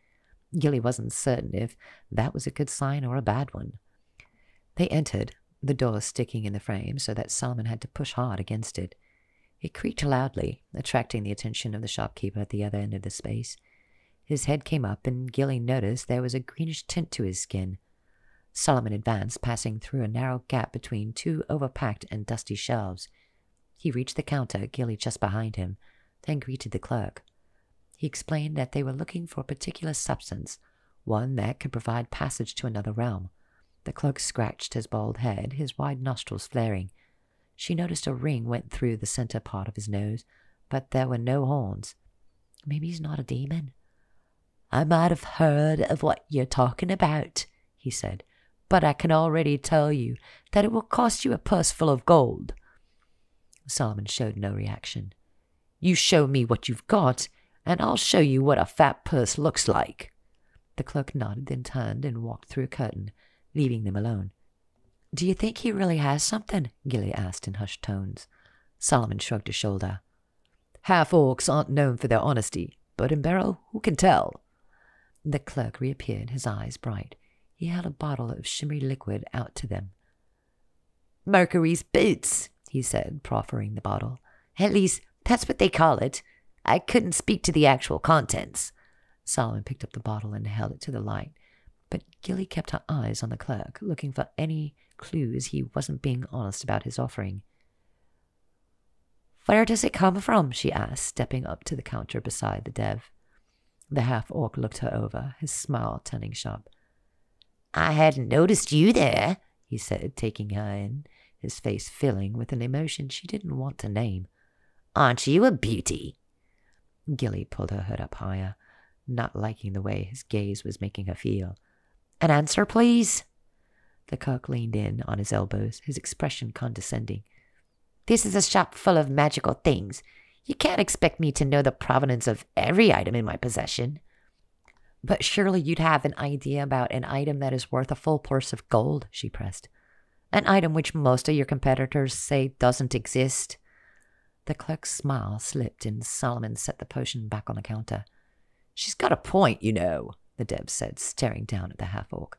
Gilly wasn't certain if that was a good sign or a bad one. They entered, the door sticking in the frame so that Solomon had to push hard against it. It creaked loudly, attracting the attention of the shopkeeper at the other end of the space. His head came up, and Gilly noticed there was a greenish tint to his skin. Solomon advanced, passing through a narrow gap between two overpacked and dusty shelves. He reached the counter, Gilly just behind him, then greeted the clerk. He explained that they were looking for a particular substance, one that could provide passage to another realm. The clerk scratched his bald head, his wide nostrils flaring. She noticed a ring went through the center part of his nose, but there were no horns. Maybe he's not a demon. I might have heard of what you're talking about, he said, but I can already tell you that it will cost you a purse full of gold. Solomon showed no reaction. You show me what you've got, and I'll show you what a fat purse looks like. The clerk nodded, then turned and walked through a curtain, leaving them alone. Do you think he really has something? Gilly asked in hushed tones. Solomon shrugged a shoulder. Half-orcs aren't known for their honesty, but in Barrow, who can tell? The clerk reappeared, his eyes bright. He held a bottle of shimmery liquid out to them. Mercury's boots, he said, proffering the bottle. At least, that's what they call it. I couldn't speak to the actual contents. Solomon picked up the bottle and held it to the light, but Gilly kept her eyes on the clerk, looking for any clues he wasn't being honest about his offering. Where does it come from? She asked, stepping up to the counter beside the dev. The half-orc looked her over, his smile turning sharp. I hadn't noticed you there, he said, taking her in, his face filling with an emotion she didn't want to name. Aren't you a beauty? Gilly pulled her hood up higher, not liking the way his gaze was making her feel. An answer, please? The clerk leaned in on his elbows, his expression condescending. This is a shop full of magical things. You can't expect me to know the provenance of every item in my possession. But surely you'd have an idea about an item that is worth a full purse of gold, she pressed. An item which most of your competitors say doesn't exist. The clerk's smile slipped, and Solomon set the potion back on the counter. She's got a point, you know, the dev said, staring down at the half-orc.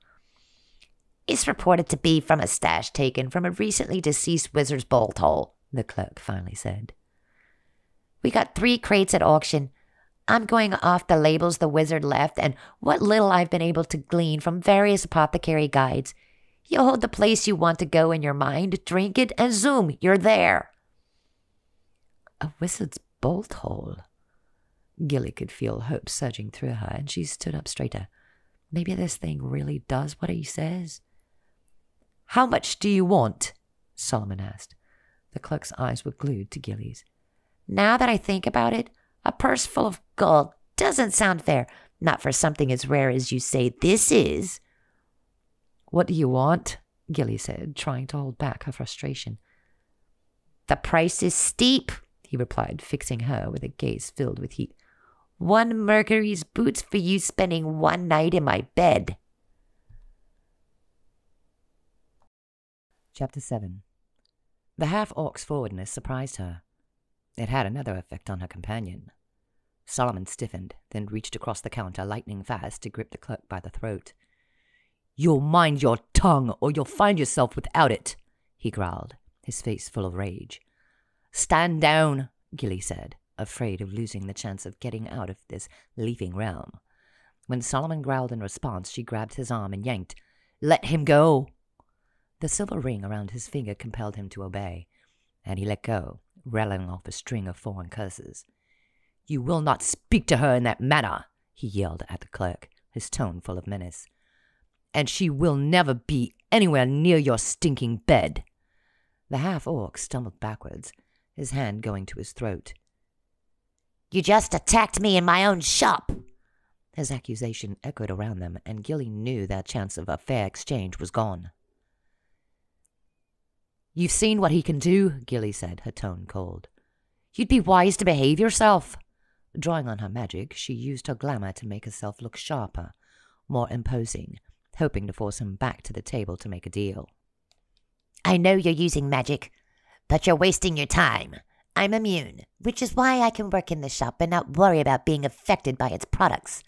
It's reported to be from a stash taken from a recently deceased wizard's bolt hole, the clerk finally said. We got 3 crates at auction. I'm going off the labels the wizard left and what little I've been able to glean from various apothecary guides. You hold the place you want to go in your mind, drink it, and zoom, you're there. A wizard's bolt hole. Gilly could feel hope surging through her, and she stood up straighter. Maybe this thing really does what he says. How much do you want? Solomon asked. The clerk's eyes were glued to Gilly's. Now that I think about it, a purse full of gold doesn't sound fair. Not for something as rare as you say this is. What do you want? Gilly said, trying to hold back her frustration. The price is steep, he replied, fixing her with a gaze filled with heat. 1 Mercury's boots for you spending 1 night in my bed. Chapter 7. The half-orc's forwardness surprised her. It had another effect on her companion. Solomon stiffened, then reached across the counter lightning fast to grip the clerk by the throat. You'll mind your tongue, or you'll find yourself without it, he growled, his face full of rage. Stand down, Gilly said, afraid of losing the chance of getting out of this leafing realm. When Solomon growled in response, she grabbed his arm and yanked. Let him go! The silver ring around his finger compelled him to obey, and he let go, rattling off a string of foreign curses. You will not speak to her in that manner, he yelled at the clerk, his tone full of menace. And she will never be anywhere near your stinking bed. The half-orc stumbled backwards, his hand going to his throat. You just attacked me in my own shop. His accusation echoed around them, and Gilly knew their chance of a fair exchange was gone. You've seen what he can do, Gilly said, her tone cold. You'd be wise to behave yourself. Drawing on her magic, she used her glamour to make herself look sharper, more imposing, hoping to force him back to the table to make a deal. I know you're using magic, but you're wasting your time. I'm immune, which is why I can work in the shop and not worry about being affected by its products.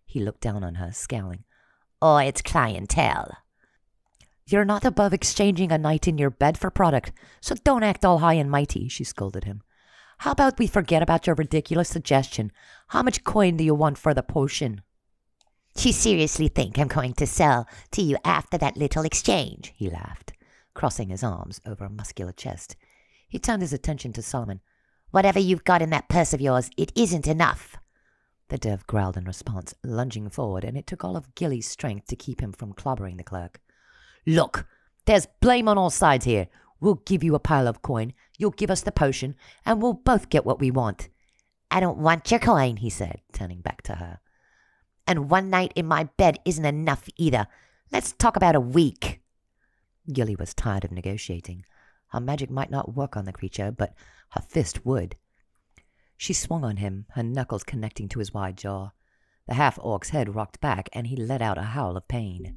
He looked down on her, scowling. Or its clientele. You're not above exchanging a night in your bed for product, so don't act all high and mighty, she scolded him. How about we forget about your ridiculous suggestion? How much coin do you want for the potion? You seriously think I'm going to sell to you after that little exchange? He laughed, crossing his arms over a muscular chest. He turned his attention to Solomon. Whatever you've got in that purse of yours, it isn't enough. The dev growled in response, lunging forward, and it took all of Gilly's strength to keep him from clobbering the clerk. Look, there's blame on all sides here. We'll give you a pile of coin, you'll give us the potion, and we'll both get what we want. I don't want your coin, he said, turning back to her. And 1 night in my bed isn't enough either. Let's talk about a week. Gilly was tired of negotiating. Her magic might not work on the creature, but her fist would. She swung on him, her knuckles connecting to his wide jaw. The half-orc's head rocked back, and he let out a howl of pain.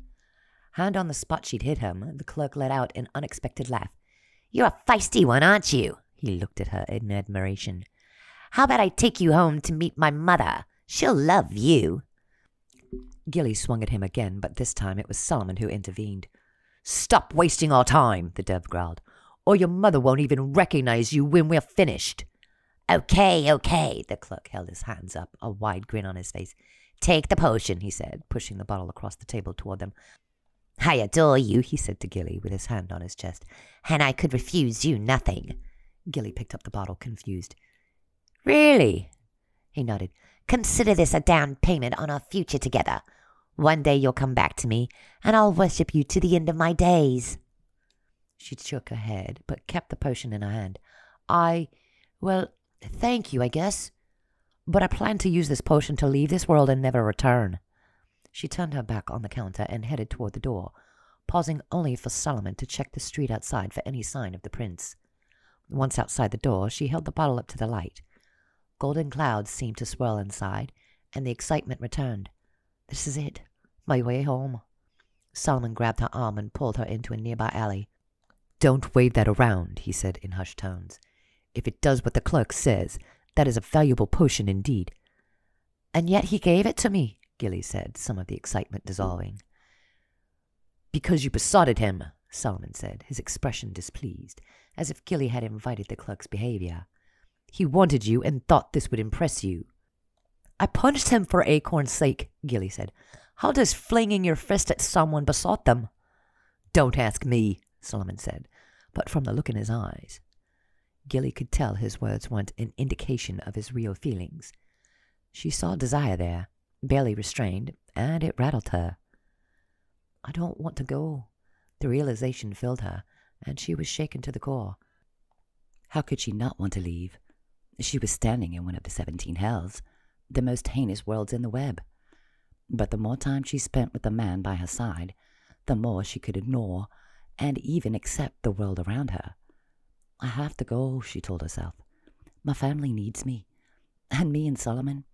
Hand on the spot she'd hit him, the clerk let out an unexpected laugh. You're a feisty one, aren't you? He looked at her in admiration. How about I take you home to meet my mother? She'll love you. Gilly swung at him again, but this time it was Solomon who intervened. Stop wasting our time, the dev growled, or your mother won't even recognize you when we're finished. Okay, the clerk held his hands up, a wide grin on his face. Take the potion, he said, pushing the bottle across the table toward them. I adore you, he said to Gilly, with his hand on his chest, and I could refuse you nothing. Gilly picked up the bottle, confused. Really? He nodded. Consider this a down payment on our future together. One day you'll come back to me, and I'll worship you to the end of my days. She shook her head, but kept the potion in her hand. Well, thank you, I guess. But I plan to use this potion to leave this world and never return. She turned her back on the counter and headed toward the door, pausing only for Solomon to check the street outside for any sign of the prince. Once outside the door, she held the bottle up to the light. Golden clouds seemed to swirl inside, and the excitement returned. This is it, my way home. Solomon grabbed her arm and pulled her into a nearby alley. Don't wave that around, he said in hushed tones. If it does what the clerk says, that is a valuable potion indeed. And yet he gave it to me, Gilly said, some of the excitement dissolving. Because you besotted him, Solomon said, his expression displeased. as if Gilly had invited the clerk's behavior. "He wanted you and thought this would impress you." "I punched him for Acorn's sake," Gilly said. "How does flinging your fist at someone besought them?" "Don't ask me," Solomon said, but from the look in his eyes, Gilly could tell his words weren't an indication of his real feelings. She saw desire there, barely restrained, and it rattled her. "I don't want to go." The realization filled her, and she was shaken to the core. How could she not want to leave? She was standing in one of the 17 hells, the most heinous worlds in the web. But the more time she spent with the man by her side, the more she could ignore and even accept the world around her. "I have to go," she told herself. "My family needs me. And me and Solomon,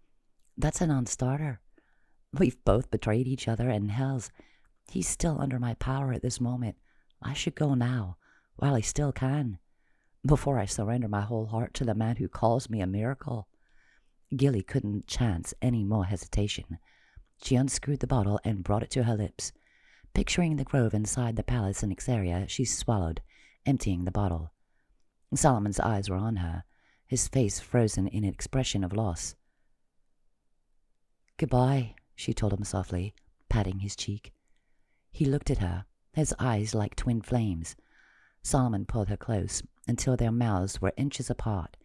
that's a non-starter. We've both betrayed each other, and hells, he's still under my power at this moment. I should go now, while I still can, before I surrender my whole heart to the man who calls me a miracle." Gilly couldn't chance any more hesitation. She unscrewed the bottle and brought it to her lips. Picturing the grove inside the palace in Ixaria, she swallowed, emptying the bottle. Solomon's eyes were on her, his face frozen in an expression of loss. "Goodbye," she told him softly, patting his cheek. He looked at her, his eyes like twin flames. Solomon pulled her close until their mouths were inches apart.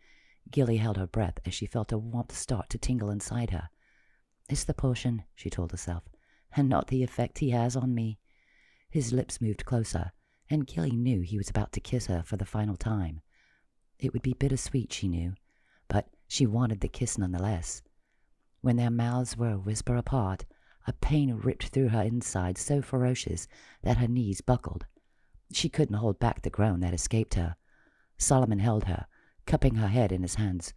Gilly held her breath as she felt a warmth start to tingle inside her. "It's the potion," she told herself, "and not the effect he has on me." His lips moved closer, and Gilly knew he was about to kiss her for the final time. It would be bittersweet, she knew, but she wanted the kiss nonetheless. When their mouths were a whisper apart, a pain ripped through her inside so ferocious that her knees buckled. She couldn't hold back the groan that escaped her. Solomon held her, cupping her head in his hands.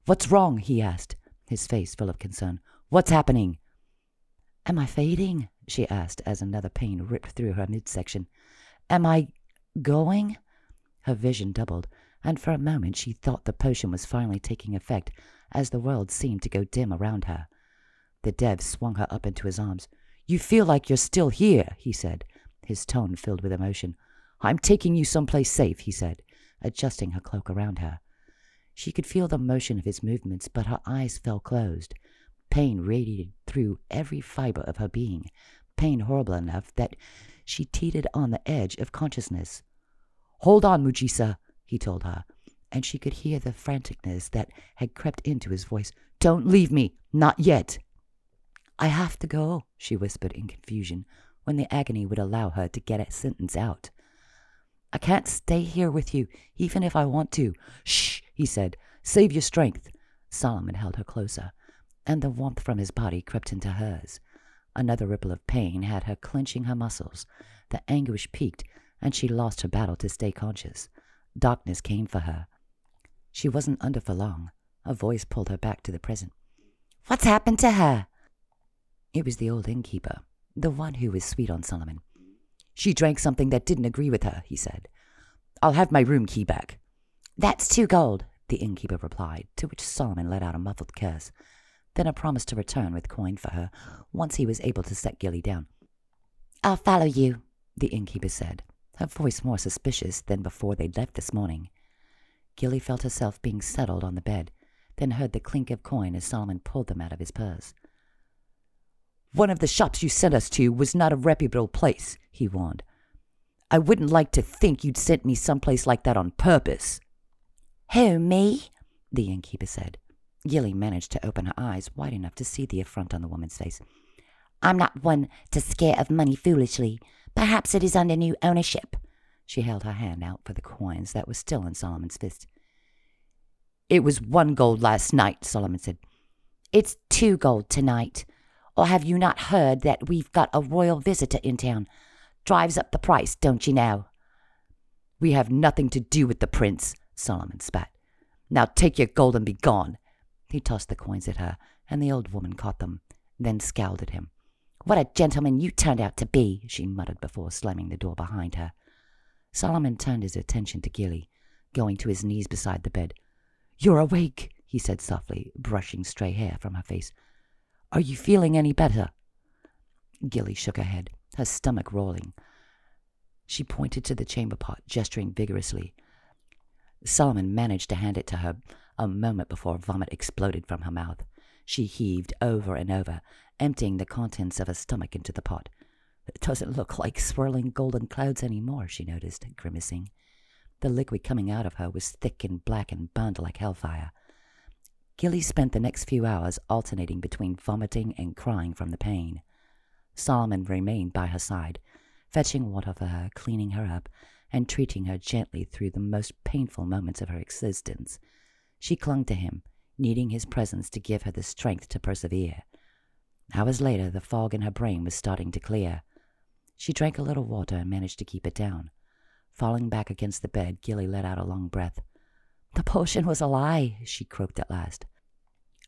"What's wrong?" he asked, his face full of concern. "What's happening?" "Am I fading?" she asked as another pain ripped through her midsection. "Am I going?" Her vision doubled, and for a moment she thought the potion was finally taking effect as the world seemed to go dim around her. The dev swung her up into his arms. "You feel like you're still here," he said, his tone filled with emotion. "I'm taking you someplace safe," he said, adjusting her cloak around her. She could feel the motion of his movements, but her eyes fell closed. Pain radiated through every fiber of her being, pain horrible enough that she teetered on the edge of consciousness. "Hold on, Mujisa," he told her, and she could hear the franticness that had crept into his voice. "Don't leave me, not yet." "I have to go," she whispered in confusion, when the agony would allow her to get a sentence out. "I can't stay here with you, even if I want to." "Shh," he said. "Save your strength." Solomon held her closer, and the warmth from his body crept into hers. Another ripple of pain had her clenching her muscles. The anguish peaked, and she lost her battle to stay conscious. Darkness came for her. She wasn't under for long. A voice pulled her back to the present. "What's happened to her?" It was the old innkeeper, the one who was sweet on Solomon. "She drank something that didn't agree with her," he said. "I'll have my room key back." "That's 2 gold, the innkeeper replied, to which Solomon let out a muffled curse, then a promise to return with coin for her once he was able to set Gilly down. "I'll follow you," the innkeeper said, her voice more suspicious than before they'd left this morning. Gilly felt herself being settled on the bed, then heard the clink of coin as Solomon pulled them out of his purse. "One of the shops you sent us to was not a reputable place," he warned. "I wouldn't like to think you'd sent me someplace like that on purpose." "Who, me?" the innkeeper said. Gilly managed to open her eyes wide enough to see the affront on the woman's face. "I'm not one to scare of money foolishly. Perhaps it is under new ownership." She held her hand out for the coins that were still in Solomon's fist. "It was 1 gold last night," Solomon said. "It's 2 gold tonight. Or have you not heard that we've got a royal visitor in town? Drives up the price, don't you know?" "We have nothing to do with the prince," Solomon spat. "Now take your gold and be gone." He tossed the coins at her, and the old woman caught them, then scowled at him. "What a gentleman you turned out to be," she muttered before slamming the door behind her. Solomon turned his attention to Gilly, going to his knees beside the bed. "You're awake," he said softly, brushing stray hair from her face. "Are you feeling any better?" Gilly shook her head, her stomach rolling. She pointed to the chamber pot, gesturing vigorously. Solomon managed to hand it to her a moment before vomit exploded from her mouth. She heaved over and over, emptying the contents of her stomach into the pot. It doesn't look like swirling golden clouds anymore, she noticed, grimacing. The liquid coming out of her was thick and black and burned like hellfire. Gilly spent the next few hours alternating between vomiting and crying from the pain. Solomon remained by her side, fetching water for her, cleaning her up, and treating her gently through the most painful moments of her existence. She clung to him, needing his presence to give her the strength to persevere. Hours later, the fog in her brain was starting to clear. She drank a little water and managed to keep it down. Falling back against the bed, Gilly let out a long breath. "The potion was a lie," she croaked at last.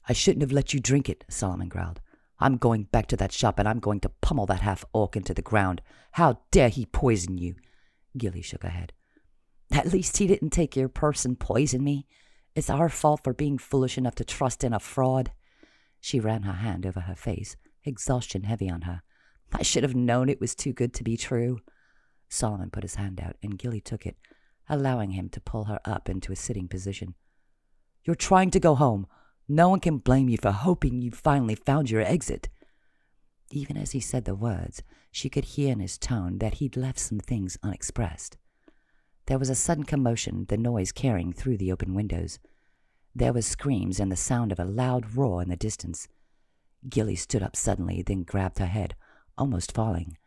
"I shouldn't have let you drink it," Solomon growled. "I'm going back to that shop and I'm going to pummel that half-orc into the ground. How dare he poison you?" Gilly shook her head. "At least he didn't take your purse and poison me. It's our fault for being foolish enough to trust in a fraud." She ran her hand over her face, exhaustion heavy on her. "I should have known it was too good to be true." Solomon put his hand out, and Gilly took it, allowing him to pull her up into a sitting position. "You're trying to go home. No one can blame you for hoping you'd finally found your exit." Even as he said the words, she could hear in his tone that he'd left some things unexpressed. There was a sudden commotion, the noise carrying through the open windows. There was screams and the sound of a loud roar in the distance. Gilly stood up suddenly, then grabbed her head, almost falling.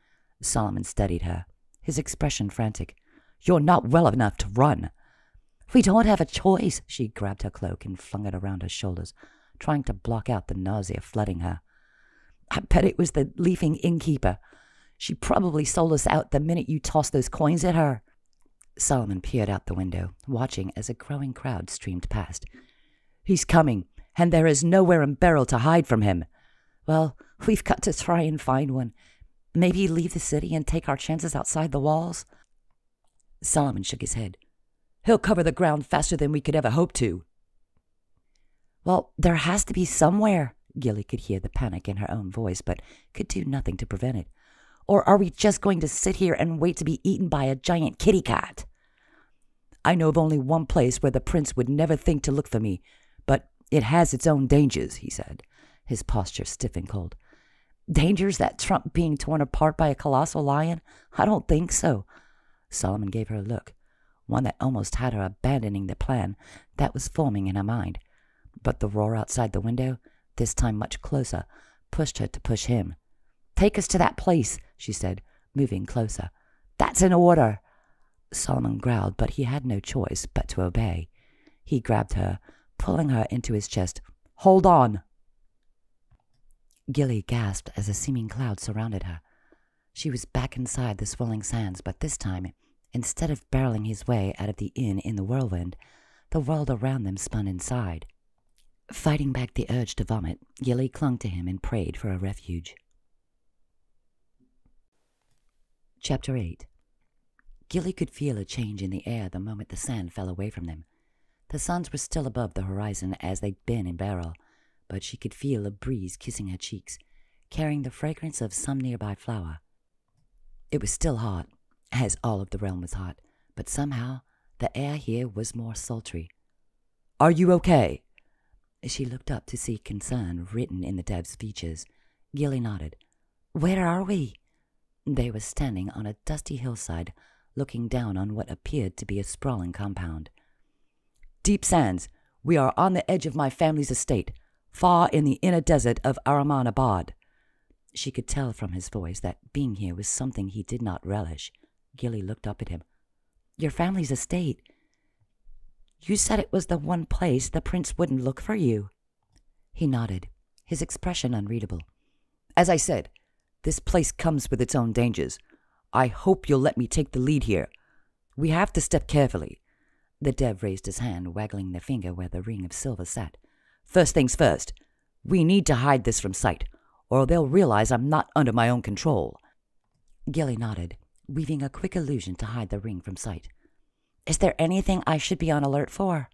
Solomon steadied her, his expression frantic. "You're not well enough to run." "We don't have a choice." She grabbed her cloak and flung it around her shoulders, trying to block out the nausea flooding her. "I bet it was the leafing innkeeper. She probably sold us out the minute you tossed those coins at her." Solomon peered out the window, watching as a growing crowd streamed past. "He's coming, and there is nowhere in Beryl to hide from him." "Well, we've got to try and find one. Maybe leave the city and take our chances outside the walls?" Solomon shook his head. "He'll cover the ground faster than we could ever hope to." "Well, there has to be somewhere." Gilly could hear the panic in her own voice, but could do nothing to prevent it. "Or are we just going to sit here and wait to be eaten by a giant kitty cat?" "I know of only one place where the prince would never think to look for me, but it has its own dangers," he said, his posture stiff and cold. "Dangers that trump being torn apart by a colossal lion? I don't think so." Solomon gave her a look, one that almost had her abandoning the plan that was forming in her mind. But the roar outside the window, this time much closer, pushed her to push him. "Take us to that place," she said, moving closer. "That's an order." Solomon growled, but he had no choice but to obey. He grabbed her, pulling her into his chest. "Hold on." Gilly gasped as a seeming cloud surrounded her. She was back inside the swirling sands, but this time, instead of barreling his way out of the inn in the whirlwind, the world around them spun inside. Fighting back the urge to vomit, Gilly clung to him and prayed for a refuge. Chapter 8. Gilly could feel a change in the air the moment the sand fell away from them. The suns were still above the horizon as they'd been in Beryl, but she could feel a breeze kissing her cheeks, carrying the fragrance of some nearby flower. It was still hot, as all of the realm was hot, but somehow the air here was more sultry. "Are you okay?" She looked up to see concern written in the dev's features. Gilly nodded. "Where are we?" They were standing on a dusty hillside, looking down on what appeared to be a sprawling compound. "Deep sands. We are on the edge of my family's estate, far in the inner desert of Ahrimanabad." She could tell from his voice that being here was something he did not relish. Gilly looked up at him. "Your family's estate? You said it was the one place the prince wouldn't look for you." He nodded, his expression unreadable. "As I said, this place comes with its own dangers. I hope you'll let me take the lead here. We have to step carefully." The dev raised his hand, waggling the finger where the ring of silver sat. "First things first. We need to hide this from sight, or they'll realize I'm not under my own control." Gilly nodded, weaving a quick illusion to hide the ring from sight. "Is there anything I should be on alert for?"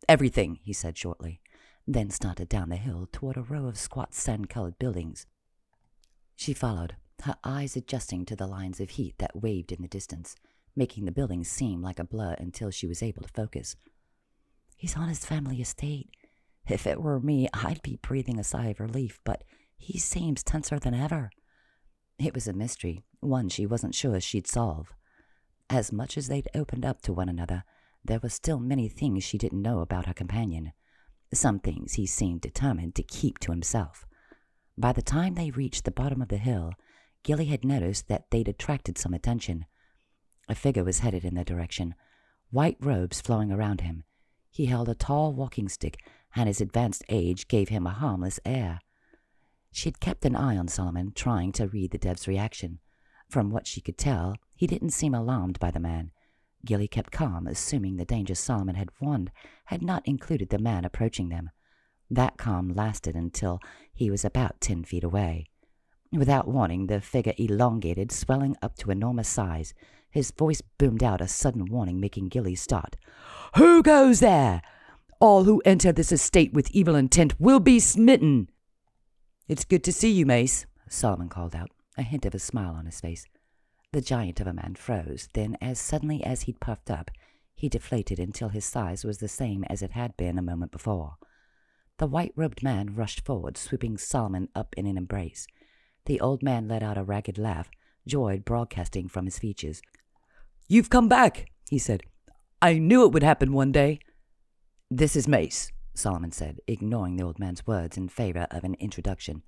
"Everything," he said shortly, then started down the hill toward a row of squat sand-colored buildings. She followed, her eyes adjusting to the lines of heat that waved in the distance, making the building seem like a blur until she was able to focus. "He's on his family estate. If it were me, I'd be breathing a sigh of relief, but he seems tenser than ever." It was a mystery, one she wasn't sure she'd solve. As much as they'd opened up to one another, there were still many things she didn't know about her companion. Some things he seemed determined to keep to himself. By the time they reached the bottom of the hill, Gilly had noticed that they'd attracted some attention. A figure was headed in their direction, white robes flowing around him. He held a tall walking stick, and his advanced age gave him a harmless air. She'd kept an eye on Solomon, trying to read the dev's reaction. From what she could tell, he didn't seem alarmed by the man. Gilly kept calm, assuming the danger Solomon had warned had not included the man approaching them. That calm lasted until he was about 10 feet away. Without warning, the figure elongated, swelling up to enormous size. His voice boomed out a sudden warning, making Gilly start. "Who goes there? All who enter this estate with evil intent will be smitten." "It's good to see you, Mace," Solomon called out, a hint of a smile on his face. The giant of a man froze, then as suddenly as he'd puffed up, he deflated until his size was the same as it had been a moment before. The white-robed man rushed forward, swooping Solomon up in an embrace. The old man let out a ragged laugh, joy broadcasting from his features. "You've come back," he said. "I knew it would happen one day." "This is Mace," Solomon said, ignoring the old man's words in favor of an introduction.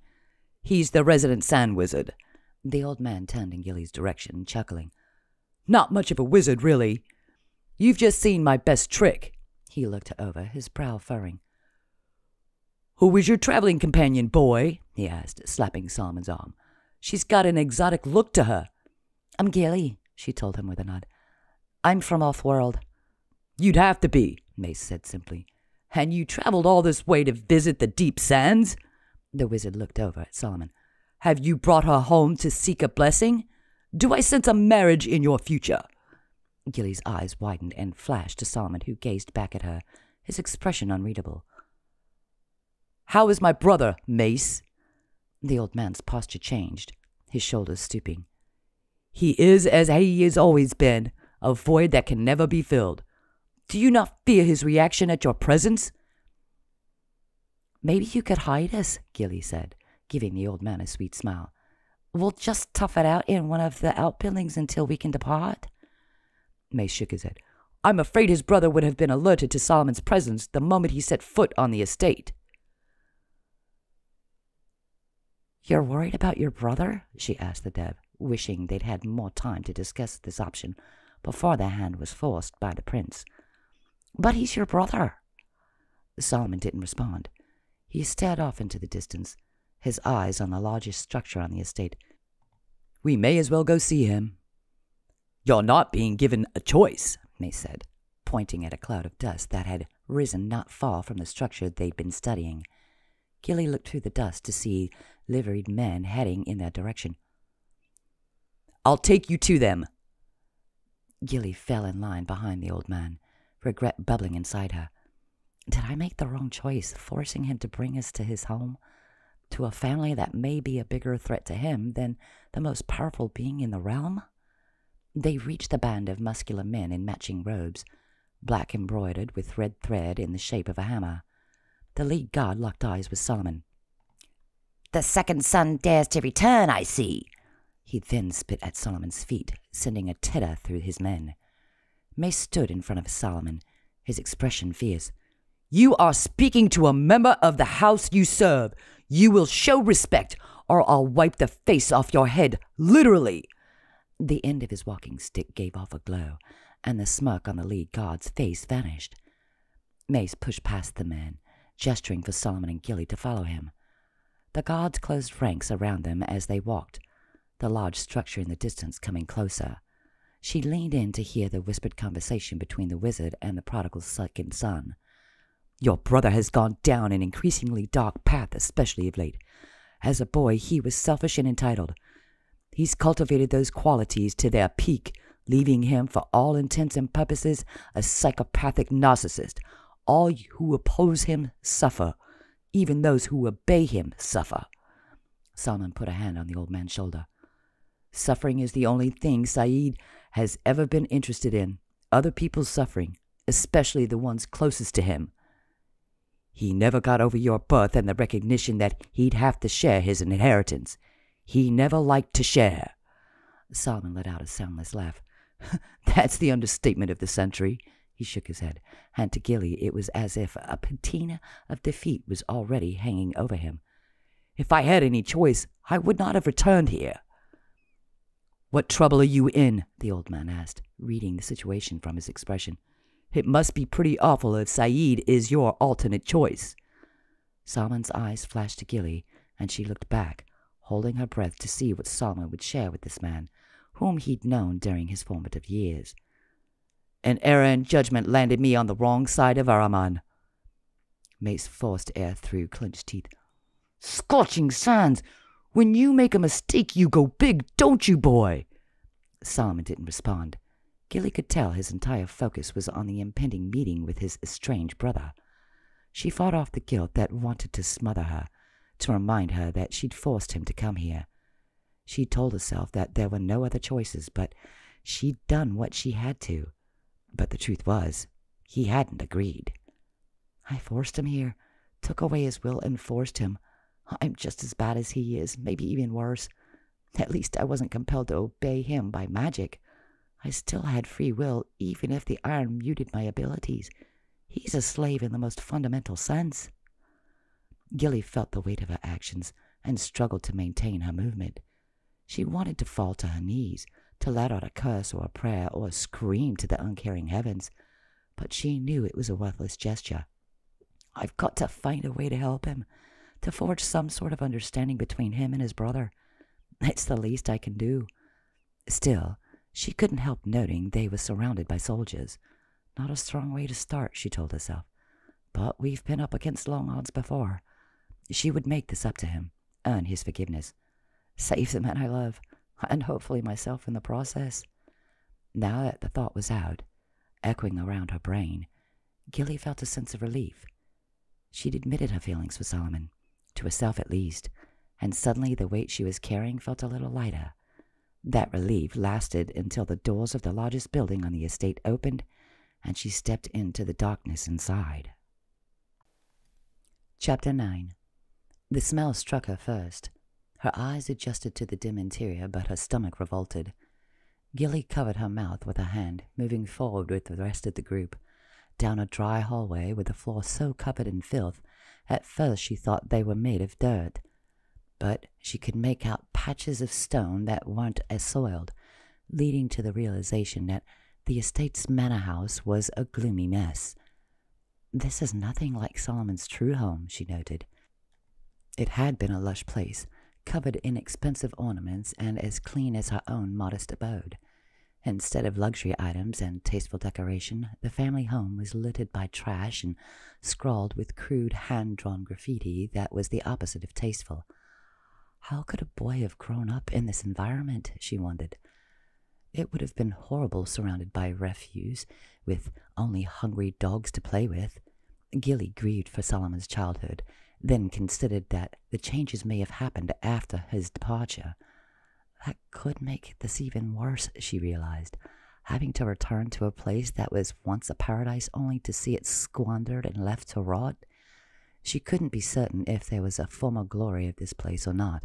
"He's the resident sand wizard." The old man turned in Gilly's direction, chuckling. "Not much of a wizard, really. You've just seen my best trick." He looked over, his brow furrowing. "Who is your traveling companion, boy?" he asked, slapping Solomon's arm. "She's got an exotic look to her." "I'm Gilly," she told him with a nod. "I'm from off-world." "You'd have to be," Mace said simply. "And you traveled all this way to visit the deep sands?" The wizard looked over at Solomon. "Have you brought her home to seek a blessing? Do I sense a marriage in your future?" Gilly's eyes widened and flashed to Solomon, who gazed back at her, his expression unreadable. "How is my brother, Mace?" The old man's posture changed, his shoulders stooping. "He is as he has always been, a void that can never be filled. Do you not fear his reaction at your presence?" "Maybe you could hide us," Gilly said, giving the old man a sweet smile. "We'll just tough it out in one of the outbuildings until we can depart." Mace shook his head. "I'm afraid his brother would have been alerted to Solomon's presence the moment he set foot on the estate." "You're worried about your brother?" she asked the dev, wishing they'd had more time to discuss this option before their hand was forced by the prince. "But he's your brother." Solomon didn't respond. He stared off into the distance, his eyes on the largest structure on the estate. "We may as well go see him." "You're not being given a choice," Mace said, pointing at a cloud of dust that had risen not far from the structure they'd been studying. Gilly looked through the dust to see liveried men heading in their direction. "I'll take you to them." Gilly fell in line behind the old man, regret bubbling inside her. Did I make the wrong choice, forcing him to bring us to his home, to a family that may be a bigger threat to him than the most powerful being in the realm? They reached the band of muscular men in matching robes, black embroidered with red thread in the shape of a hammer. The lead guard locked eyes with Solomon. "The second son dares to return, I see." He then spit at Solomon's feet, sending a titter through his men. Mace stood in front of Solomon, his expression fierce. "You are speaking to a member of the house you serve. You will show respect, or I'll wipe the face off your head, literally." The end of his walking stick gave off a glow, and the smirk on the lead guard's face vanished. Mace pushed past the man, gesturing for Solomon and Gilly to follow him. The guards closed ranks around them as they walked, the large structure in the distance coming closer. She leaned in to hear the whispered conversation between the wizard and the prodigal's second son. "Your brother has gone down an increasingly dark path, especially of late. As a boy, he was selfish and entitled. He's cultivated those qualities to their peak, leaving him, for all intents and purposes, a psychopathic narcissist. All who oppose him suffer. Even those who obey him suffer." Solomon put a hand on the old man's shoulder. "Suffering is the only thing Saeed has ever been interested in other people's suffering, especially the ones closest to him. He never got over your birth and the recognition that he'd have to share his inheritance. He never liked to share." Solomon let out a soundless laugh. "That's the understatement of the century." He shook his head, and to Gilly it was as if a patina of defeat was already hanging over him. "If I had any choice, I would not have returned here." "What trouble are you in?" the old man asked, reading the situation from his expression. "It must be pretty awful if Saeed is your alternate choice." Solomon's eyes flashed to Gilly, and she looked back, holding her breath to see what Solomon would share with this man, whom he'd known during his formative years. "An error in judgment landed me on the wrong side of Araman." Mace forced air through clenched teeth. "Scorching sands! When you make a mistake, you go big, don't you, boy?" Solomon didn't respond. Gilly could tell his entire focus was on the impending meeting with his estranged brother. She fought off the guilt that wanted to smother her, to remind her that she'd forced him to come here. She told herself that there were no other choices, but she'd done what she had to. But the truth was, he hadn't agreed. "I forced him here, took away his will and forced him. I'm just as bad as he is, maybe even worse. At least I wasn't compelled to obey him by magic. I still had free will, even if the iron muted my abilities. He's a slave in the most fundamental sense." Gilly felt the weight of her actions and struggled to maintain her movement. She wanted to fall to her knees, to let out a curse or a prayer or a scream to the uncaring heavens, but she knew it was a worthless gesture. "I've got to find a way to help him, to forge some sort of understanding between him and his brother. It's the least I can do." Still, she couldn't help noting they were surrounded by soldiers. Not a strong way to start, she told herself. But we've been up against long odds before. She would make this up to him, earn his forgiveness, save the man I love, and hopefully myself in the process. Now that the thought was out, echoing around her brain, Gilly felt a sense of relief. She'd admitted her feelings for Solomon, to herself at least, and suddenly the weight she was carrying felt a little lighter. That relief lasted until the doors of the largest building on the estate opened, and she stepped into the darkness inside. Chapter 9. The smell struck her first. Her eyes adjusted to the dim interior, but her stomach revolted. Gilly covered her mouth with her hand, moving forward with the rest of the group, down a dry hallway with the floor so covered in filth, at first she thought they were made of dirt. But she could make out patches of stone that weren't as soiled, leading to the realization that the estate's manor house was a gloomy mess. This is nothing like Solomon's true home, she noted. It had been a lush place, covered in expensive ornaments and as clean as her own modest abode. Instead of luxury items and tasteful decoration, the family home was littered by trash and scrawled with crude hand-drawn graffiti that was the opposite of tasteful. How could a boy have grown up in this environment, she wondered. It would have been horrible surrounded by refuse, with only hungry dogs to play with. Gilly grieved for Solomon's childhood, then considered that the changes may have happened after his departure. That could make this even worse, she realized, having to return to a place that was once a paradise only to see it squandered and left to rot. She couldn't be certain if there was a former glory of this place or not,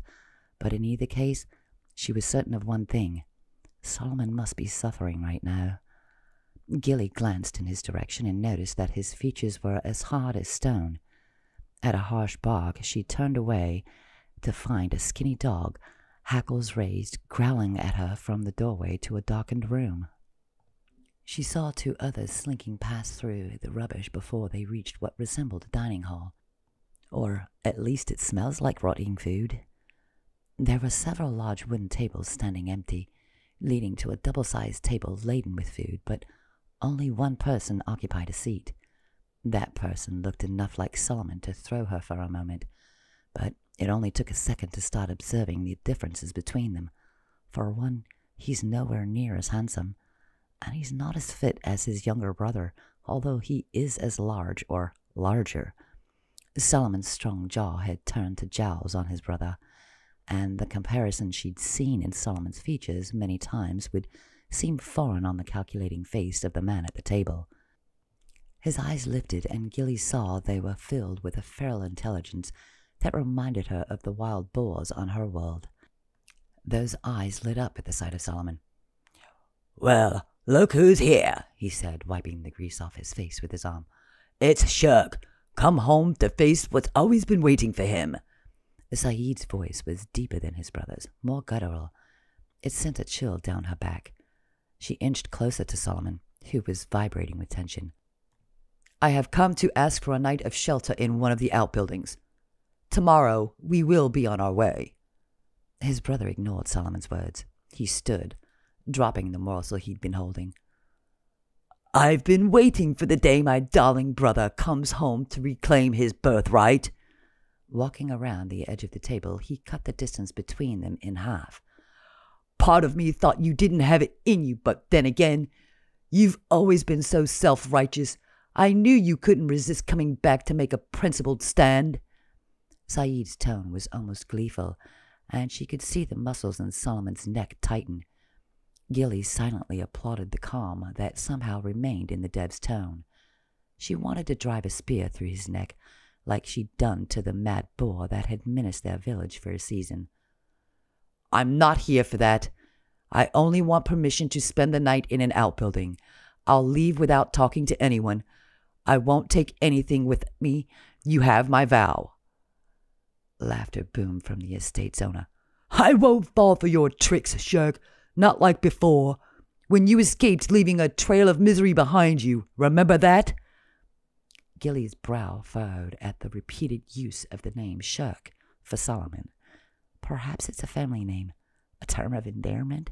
but in either case, she was certain of one thing. Solomon must be suffering right now. Gilly glanced in his direction and noticed that his features were as hard as stone. At a harsh bark, she turned away to find a skinny dog, hackles raised, growling at her from the doorway to a darkened room. She saw two others slinking past through the rubbish before they reached what resembled a dining hall. Or at least it smells like rotting food. There were several large wooden tables standing empty, leading to a double-sized table laden with food, but only one person occupied a seat. That person looked enough like Solomon to throw her for a moment, but it only took a second to start observing the differences between them. For one, he's nowhere near as handsome, and he's not as fit as his younger brother, although he is as large or larger. Solomon's strong jaw had turned to jowls on his brother, and the comparison she'd seen in Solomon's features many times would seemed foreign on the calculating face of the man at the table. His eyes lifted, and Gilly saw they were filled with a feral intelligence that reminded her of the wild boars on her world. Those eyes lit up at the sight of Solomon. "Well, look who's here," he said, wiping the grease off his face with his arm. "It's Shirk, come home to face what's always been waiting for him." The Saeed's voice was deeper than his brother's, more guttural. It sent a chill down her back. She inched closer to Solomon, who was vibrating with tension. "I have come to ask for a night of shelter in one of the outbuildings. Tomorrow we will be on our way." His brother ignored Solomon's words. He stood, dropping the morsel he'd been holding. "I've been waiting for the day my darling brother comes home to reclaim his birthright." Walking around the edge of the table, he cut the distance between them in half. "Part of me thought you didn't have it in you, but then again, you've always been so self-righteous. I knew you couldn't resist coming back to make a principled stand." Saeed's tone was almost gleeful, and she could see the muscles in Solomon's neck tighten. Gilly silently applauded the calm that somehow remained in the dev's tone. She wanted to drive a spear through his neck, like she'd done to the mad boar that had menaced their village for a season. "I'm not here for that. I only want permission to spend the night in an outbuilding. I'll leave without talking to anyone. I won't take anything with me. You have my vow." Laughter boomed from the estate's owner. "I won't fall for your tricks, Shirk. Not like before, when you escaped leaving a trail of misery behind you. Remember that?" Gilly's brow furrowed at the repeated use of the name Shirk for Solomon. Perhaps it's a family name, a term of endearment?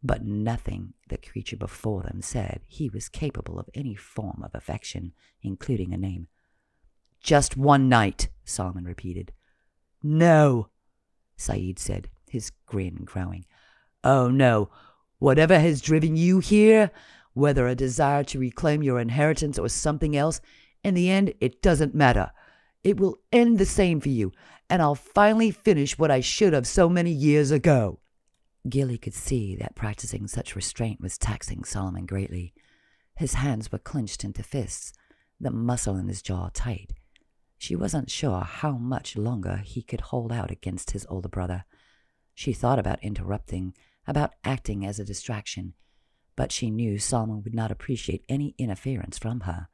But nothing the creature before them said he was capable of any form of affection, including a name. "Just one night," Solomon repeated. "No," Saeed said, his grin growing. "Oh, no. Whatever has driven you here, whether a desire to reclaim your inheritance or something else, in the end, it doesn't matter. It will end the same for you, and I'll finally finish what I should have so many years ago." Gilly could see that practicing such restraint was taxing Solomon greatly. His hands were clenched into fists, the muscle in his jaw tight. She wasn't sure how much longer he could hold out against his older brother. She thought about interrupting, about acting as a distraction, but she knew Solomon would not appreciate any interference from her.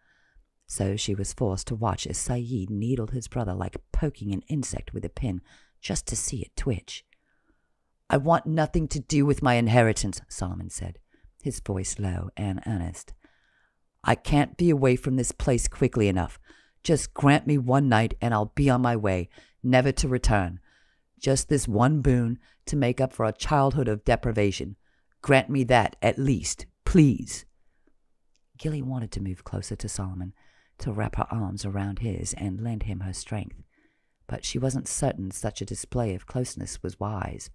So she was forced to watch as Saeed needled his brother like poking an insect with a pin, just to see it twitch. "I want nothing to do with my inheritance," Solomon said, his voice low and earnest. "I can't be away from this place quickly enough. Just grant me one night and I'll be on my way, never to return. Just this one boon to make up for a childhood of deprivation. Grant me that, at least, please." Gilly wanted to move closer to Solomon, to wrap her arms around his and lend him her strength, but she wasn't certain such a display of closeness was wise.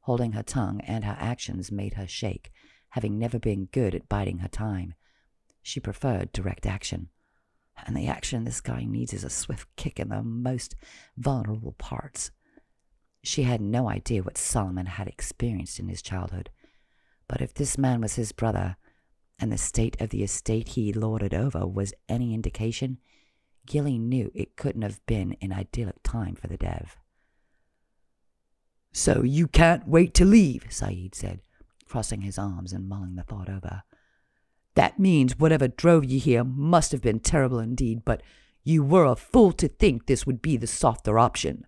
Holding her tongue and her actions made her shake, having never been good at biding her time. She preferred direct action, and the action this guy needs is a swift kick in the most vulnerable parts. She had no idea what Solomon had experienced in his childhood, but if this man was his brother, and the state of the estate he lorded over was any indication, Gilly knew it couldn't have been an idyllic time for the dev. "So you can't wait to leave," Saeed said, crossing his arms and mulling the thought over. "That means whatever drove you here must have been terrible indeed, but you were a fool to think this would be the softer option."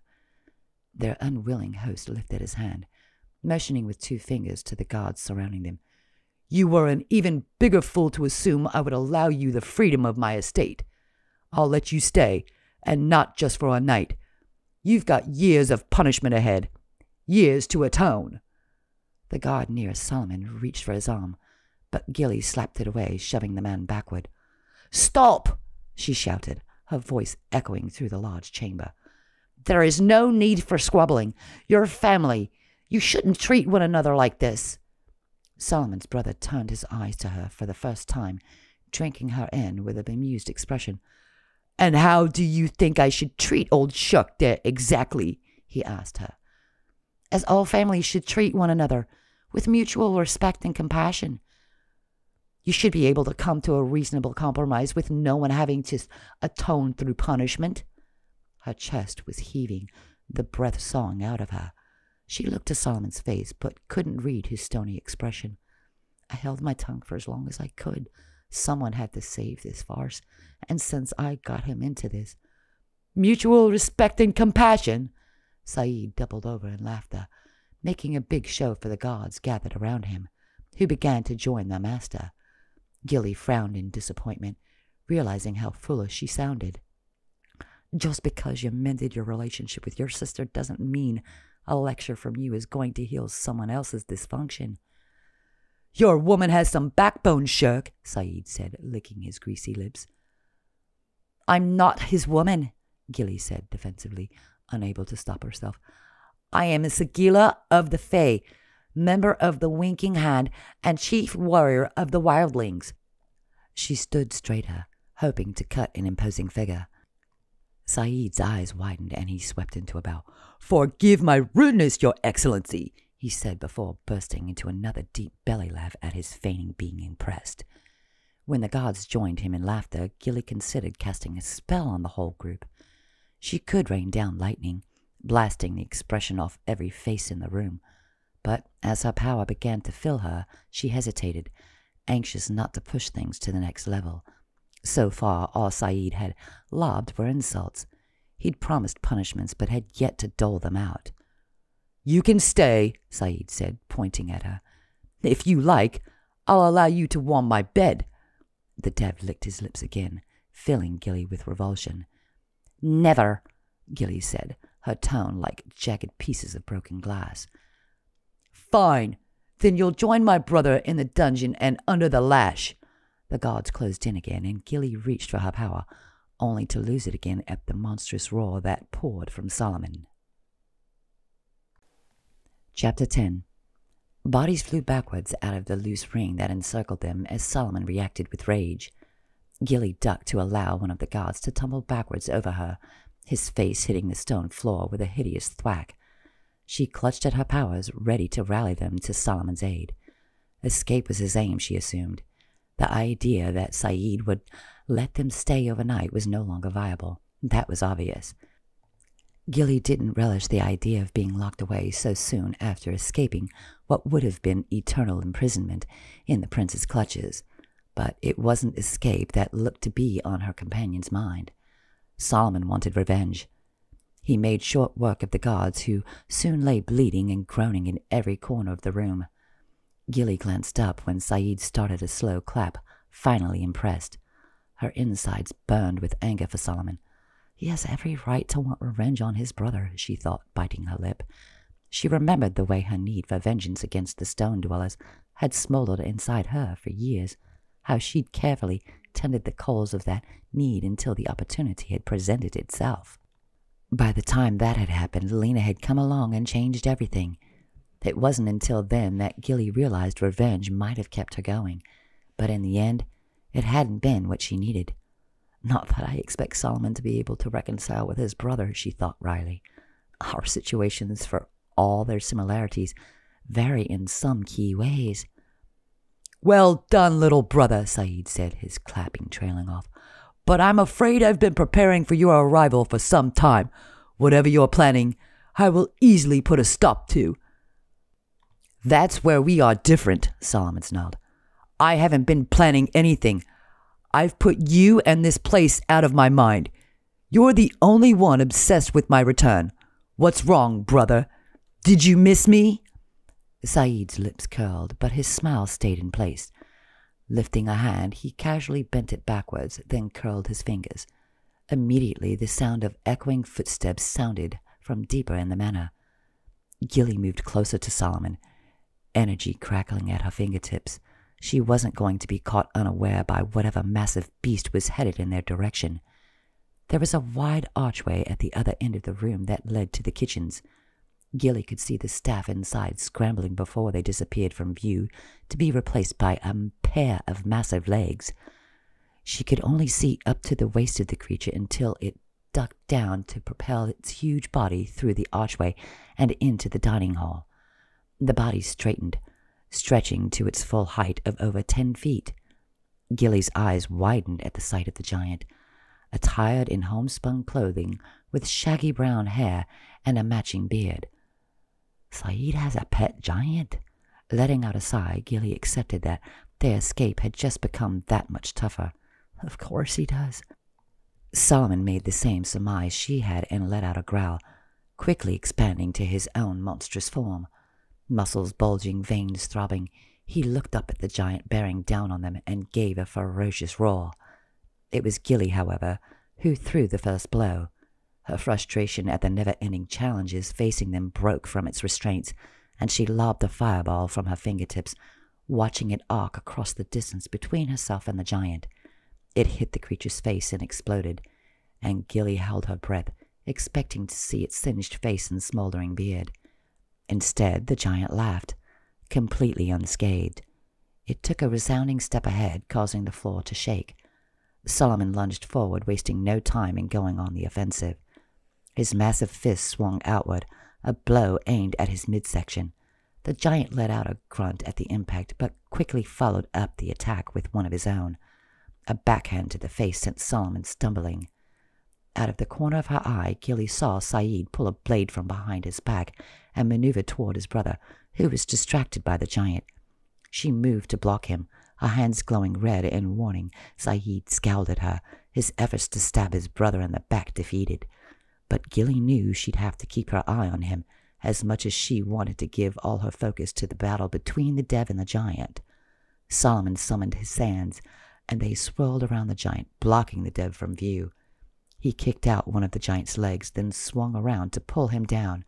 Their unwilling host lifted his hand, motioning with 2 fingers to the guards surrounding them. "You were an even bigger fool to assume I would allow you the freedom of my estate. I'll let you stay, and not just for a night. You've got years of punishment ahead, years to atone." The guard nearest Solomon reached for his arm, but Gilly slapped it away, shoving the man backward. "Stop!" she shouted, her voice echoing through the large chamber. "There is no need for squabbling. You're family. You shouldn't treat one another like this." Solomon's brother turned his eyes to her for the first time, drinking her in with a bemused expression. "And how do you think I should treat old Shuck there exactly?" he asked her. "As all families should treat one another, with mutual respect and compassion. You should be able to come to a reasonable compromise with no one having to atone through punishment." Her chest was heaving, the breath sawing out of her. She looked to Solomon's face, but couldn't read his stony expression. I held my tongue for as long as I could. Someone had to save this farce, and since I got him into this— "Mutual respect and compassion?" Saeed doubled over in laughter, making a big show for the guards gathered around him, who began to join their master. Gilly frowned in disappointment, realizing how foolish she sounded. "Just because you mended your relationship with your sister doesn't mean a lecture from you is going to heal someone else's dysfunction." "Your woman has some backbone, shirk," Saeed said, licking his greasy lips. "I'm not his woman," Gilly said defensively, unable to stop herself. "I am a Sigila of the Fae, member of the Winking Hand, and chief warrior of the Wildlings." She stood straighter, hoping to cut an imposing figure. Saeed's eyes widened, and he swept into a bow. "Forgive my rudeness, Your Excellency," he said before bursting into another deep belly laugh at his feigning being impressed. When the guards joined him in laughter, Gilly considered casting a spell on the whole group. She could rain down lightning, blasting the expression off every face in the room. But as her power began to fill her, she hesitated, anxious not to push things to the next level. So far, all Saeed had lobbed were insults. He'd promised punishments, but had yet to dole them out. "You can stay," Saeed said, pointing at her. "If you like, I'll allow you to warm my bed." The dev licked his lips again, filling Gilly with revulsion. "Never," Gilly said, her tone like jagged pieces of broken glass. "Fine. Then you'll join my brother in the dungeon and under the lash." The guards closed in again, and Gilly reached for her power, only to lose it again at the monstrous roar that poured from Solomon. Chapter 10. Bodies flew backwards out of the loose ring that encircled them as Solomon reacted with rage. Gilly ducked to allow one of the guards to tumble backwards over her, his face hitting the stone floor with a hideous thwack. She clutched at her powers, ready to rally them to Solomon's aid. Escape was his aim, she assumed. The idea that Saeed would let them stay overnight was no longer viable. That was obvious. Gilly didn't relish the idea of being locked away so soon after escaping what would have been eternal imprisonment in the prince's clutches. But it wasn't escape that looked to be on her companion's mind. Solomon wanted revenge. He made short work of the guards, who soon lay bleeding and groaning in every corner of the room. Gilly glanced up when Saeed started a slow clap, finally impressed. Her insides burned with anger for Solomon. He has every right to want revenge on his brother, she thought, biting her lip. She remembered the way her need for vengeance against the stone dwellers had smoldered inside her for years, how she'd carefully tended the coals of that need until the opportunity had presented itself. By the time that had happened, Lena had come along and changed everything. It wasn't until then that Gilly realized revenge might have kept her going, but in the end, it hadn't been what she needed. Not that I expect Solomon to be able to reconcile with his brother, she thought wryly. Our situations, for all their similarities, vary in some key ways. "Well done, little brother," Saeed said, his clapping trailing off. "But I'm afraid I've been preparing for your arrival for some time. Whatever you're planning, I will easily put a stop to." "That's where we are different," Solomon snarled. "I haven't been planning anything. I've put you and this place out of my mind. You're the only one obsessed with my return. What's wrong, brother? Did you miss me?" Saeed's lips curled, but his smile stayed in place. Lifting a hand, he casually bent it backwards, then curled his fingers. Immediately, the sound of echoing footsteps sounded from deeper in the manor. Gilly moved closer to Solomon, energy crackling at her fingertips. She wasn't going to be caught unaware by whatever massive beast was headed in their direction. There was a wide archway at the other end of the room that led to the kitchens. Gilly could see the staff inside scrambling before they disappeared from view, to be replaced by a pair of massive legs. She could only see up to the waist of the creature until it ducked down to propel its huge body through the archway and into the dining hall. The body straightened, stretching to its full height of over 10 feet. Gilly's eyes widened at the sight of the giant, attired in homespun clothing with shaggy brown hair and a matching beard. "Saeed has a pet giant?" Letting out a sigh, Gilly accepted that their escape had just become that much tougher. "Of course he does." Solomon made the same surmise she had and let out a growl, quickly expanding to his own monstrous form. Muscles bulging, veins throbbing, he looked up at the giant bearing down on them and gave a ferocious roar. It was Gilly, however, who threw the first blow. Her frustration at the never-ending challenges facing them broke from its restraints, and she lobbed a fireball from her fingertips, watching it arc across the distance between herself and the giant. It hit the creature's face and exploded, and Gilly held her breath, expecting to see its singed face and smoldering beard. Instead, the giant laughed, completely unscathed. It took a resounding step ahead, causing the floor to shake. Solomon lunged forward, wasting no time in going on the offensive. His massive fist swung outward, a blow aimed at his midsection. The giant let out a grunt at the impact, but quickly followed up the attack with one of his own. A backhand to the face sent Solomon stumbling. Out of the corner of her eye, Gilly saw Saeed pull a blade from behind his back and maneuver toward his brother, who was distracted by the giant. She moved to block him, her hands glowing red in warning. Saeed scowled at her, his efforts to stab his brother in the back defeated. But Gilly knew she'd have to keep her eye on him, as much as she wanted to give all her focus to the battle between the dev and the giant. Solomon summoned his sands, and they swirled around the giant, blocking the dev from view. He kicked out one of the giant's legs, then swung around to pull him down.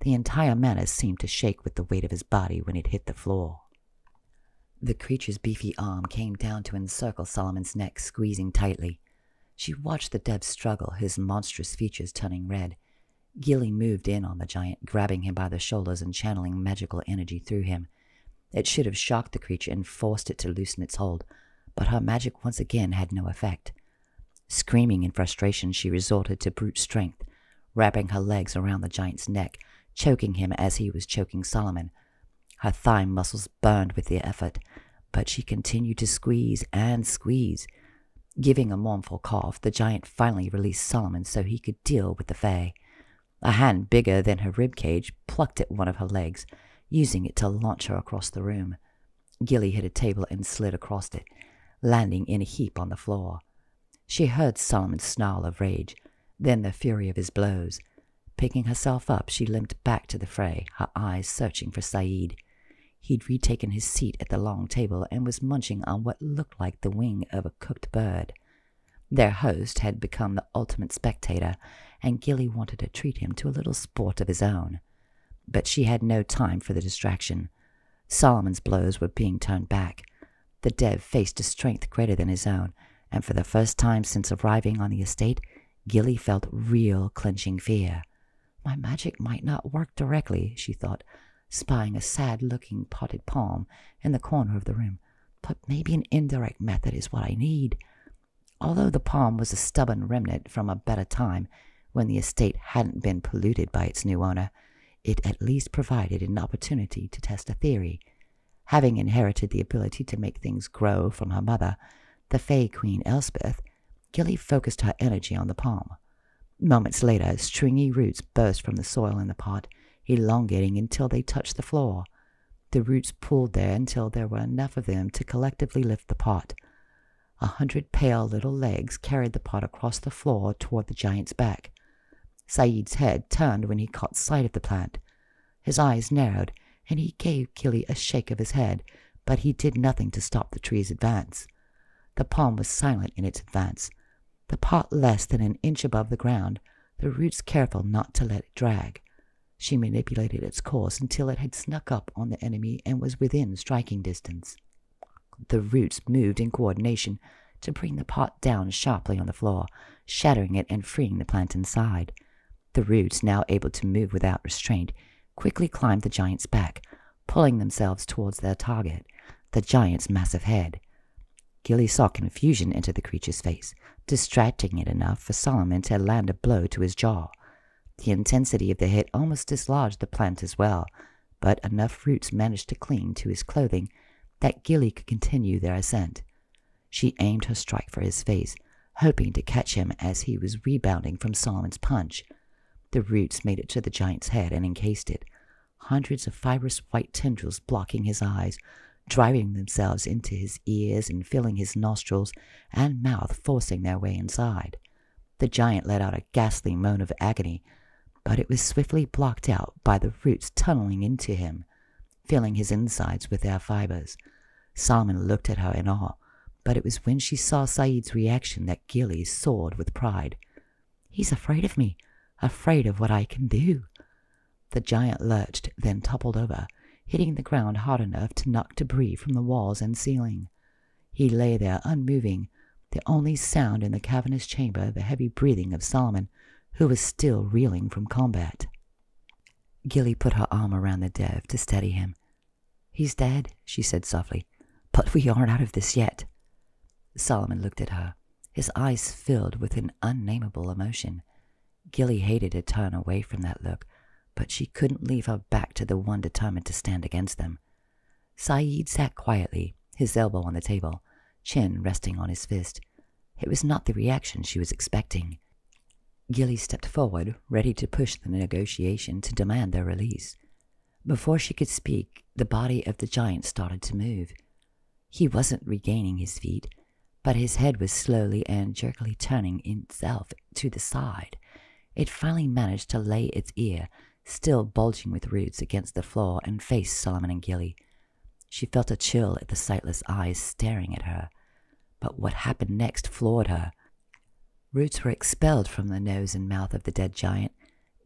The entire manor seemed to shake with the weight of his body when it hit the floor. The creature's beefy arm came down to encircle Solomon's neck, squeezing tightly. She watched the dev struggle, his monstrous features turning red. Gilly moved in on the giant, grabbing him by the shoulders and channeling magical energy through him. It should have shocked the creature and forced it to loosen its hold, but her magic once again had no effect. Screaming in frustration, she resorted to brute strength, wrapping her legs around the giant's neck, choking him as he was choking Solomon. Her thigh muscles burned with the effort, but she continued to squeeze and squeeze. Giving a mournful cough, the giant finally released Solomon so he could deal with the Fae. A hand bigger than her ribcage plucked at one of her legs, using it to launch her across the room. Gilly hit a table and slid across it, landing in a heap on the floor. She heard Solomon's snarl of rage, then the fury of his blows. Picking herself up, she limped back to the fray, her eyes searching for Saeed. He'd retaken his seat at the long table and was munching on what looked like the wing of a cooked bird. Their host had become the ultimate spectator, and Gilly wanted to treat him to a little sport of his own. But she had no time for the distraction. Solomon's blows were being turned back. The dev faced a strength greater than his own, and for the first time since arriving on the estate, Gilly felt real clenching fear. My magic might not work directly, she thought, spying a sad-looking potted palm in the corner of the room, but maybe an indirect method is what I need. Although the palm was a stubborn remnant from a better time, when the estate hadn't been polluted by its new owner, it at least provided an opportunity to test a theory. Having inherited the ability to make things grow from her mother, the Fae Queen Elspeth, Gilly focused her energy on the palm. Moments later, stringy roots burst from the soil in the pot, elongating until they touched the floor. The roots pulled there until there were enough of them to collectively lift the pot. 100 pale little legs carried the pot across the floor toward the giant's back. Saeed's head turned when he caught sight of the plant. His eyes narrowed, and he gave Gilly a shake of his head, but he did nothing to stop the tree's advance. The palm was silent in its advance. The pot less than an inch above the ground, the roots careful not to let it drag. She manipulated its course until it had snuck up on the enemy and was within striking distance. The roots moved in coordination to bring the pot down sharply on the floor, shattering it and freeing the plant inside. The roots, now able to move without restraint, quickly climbed the giant's back, pulling themselves towards their target, the giant's massive head. Gilly saw confusion enter the creature's face, distracting it enough for Solomon to land a blow to his jaw. The intensity of the hit almost dislodged the plant as well, but enough roots managed to cling to his clothing that Gilly could continue their ascent. She aimed her strike for his face, hoping to catch him as he was rebounding from Solomon's punch. The roots made it to the giant's head and encased it, hundreds of fibrous white tendrils blocking his eyes, driving themselves into his ears and filling his nostrils and mouth, forcing their way inside. The giant let out a ghastly moan of agony, but it was swiftly blocked out by the roots tunneling into him, filling his insides with their fibers. Solomon looked at her in awe, but it was when she saw Saeed's reaction that Gilly soared with pride. "He's afraid of me, afraid of what I can do." The giant lurched, then toppled over, hitting the ground hard enough to knock debris from the walls and ceiling. He lay there unmoving, the only sound in the cavernous chamber the heavy breathing of Solomon, who was still reeling from combat. Gilly put her arm around the dev to steady him. "He's dead," she said softly, "but we aren't out of this yet." Solomon looked at her, his eyes filled with an unnameable emotion. Gilly hated to turn away from that look, but she couldn't leave her back to the one determined to stand against them. Saeed sat quietly, his elbow on the table, chin resting on his fist. It was not the reaction she was expecting. Gilly stepped forward, ready to push the negotiation to demand their release. Before she could speak, the body of the giant started to move. He wasn't regaining his feet, but his head was slowly and jerkily turning itself to the side. It finally managed to lay its ear, still bulging with roots, against the floor and face Solomon and Gilly. She felt a chill at the sightless eyes staring at her, but what happened next floored her. Roots were expelled from the nose and mouth of the dead giant,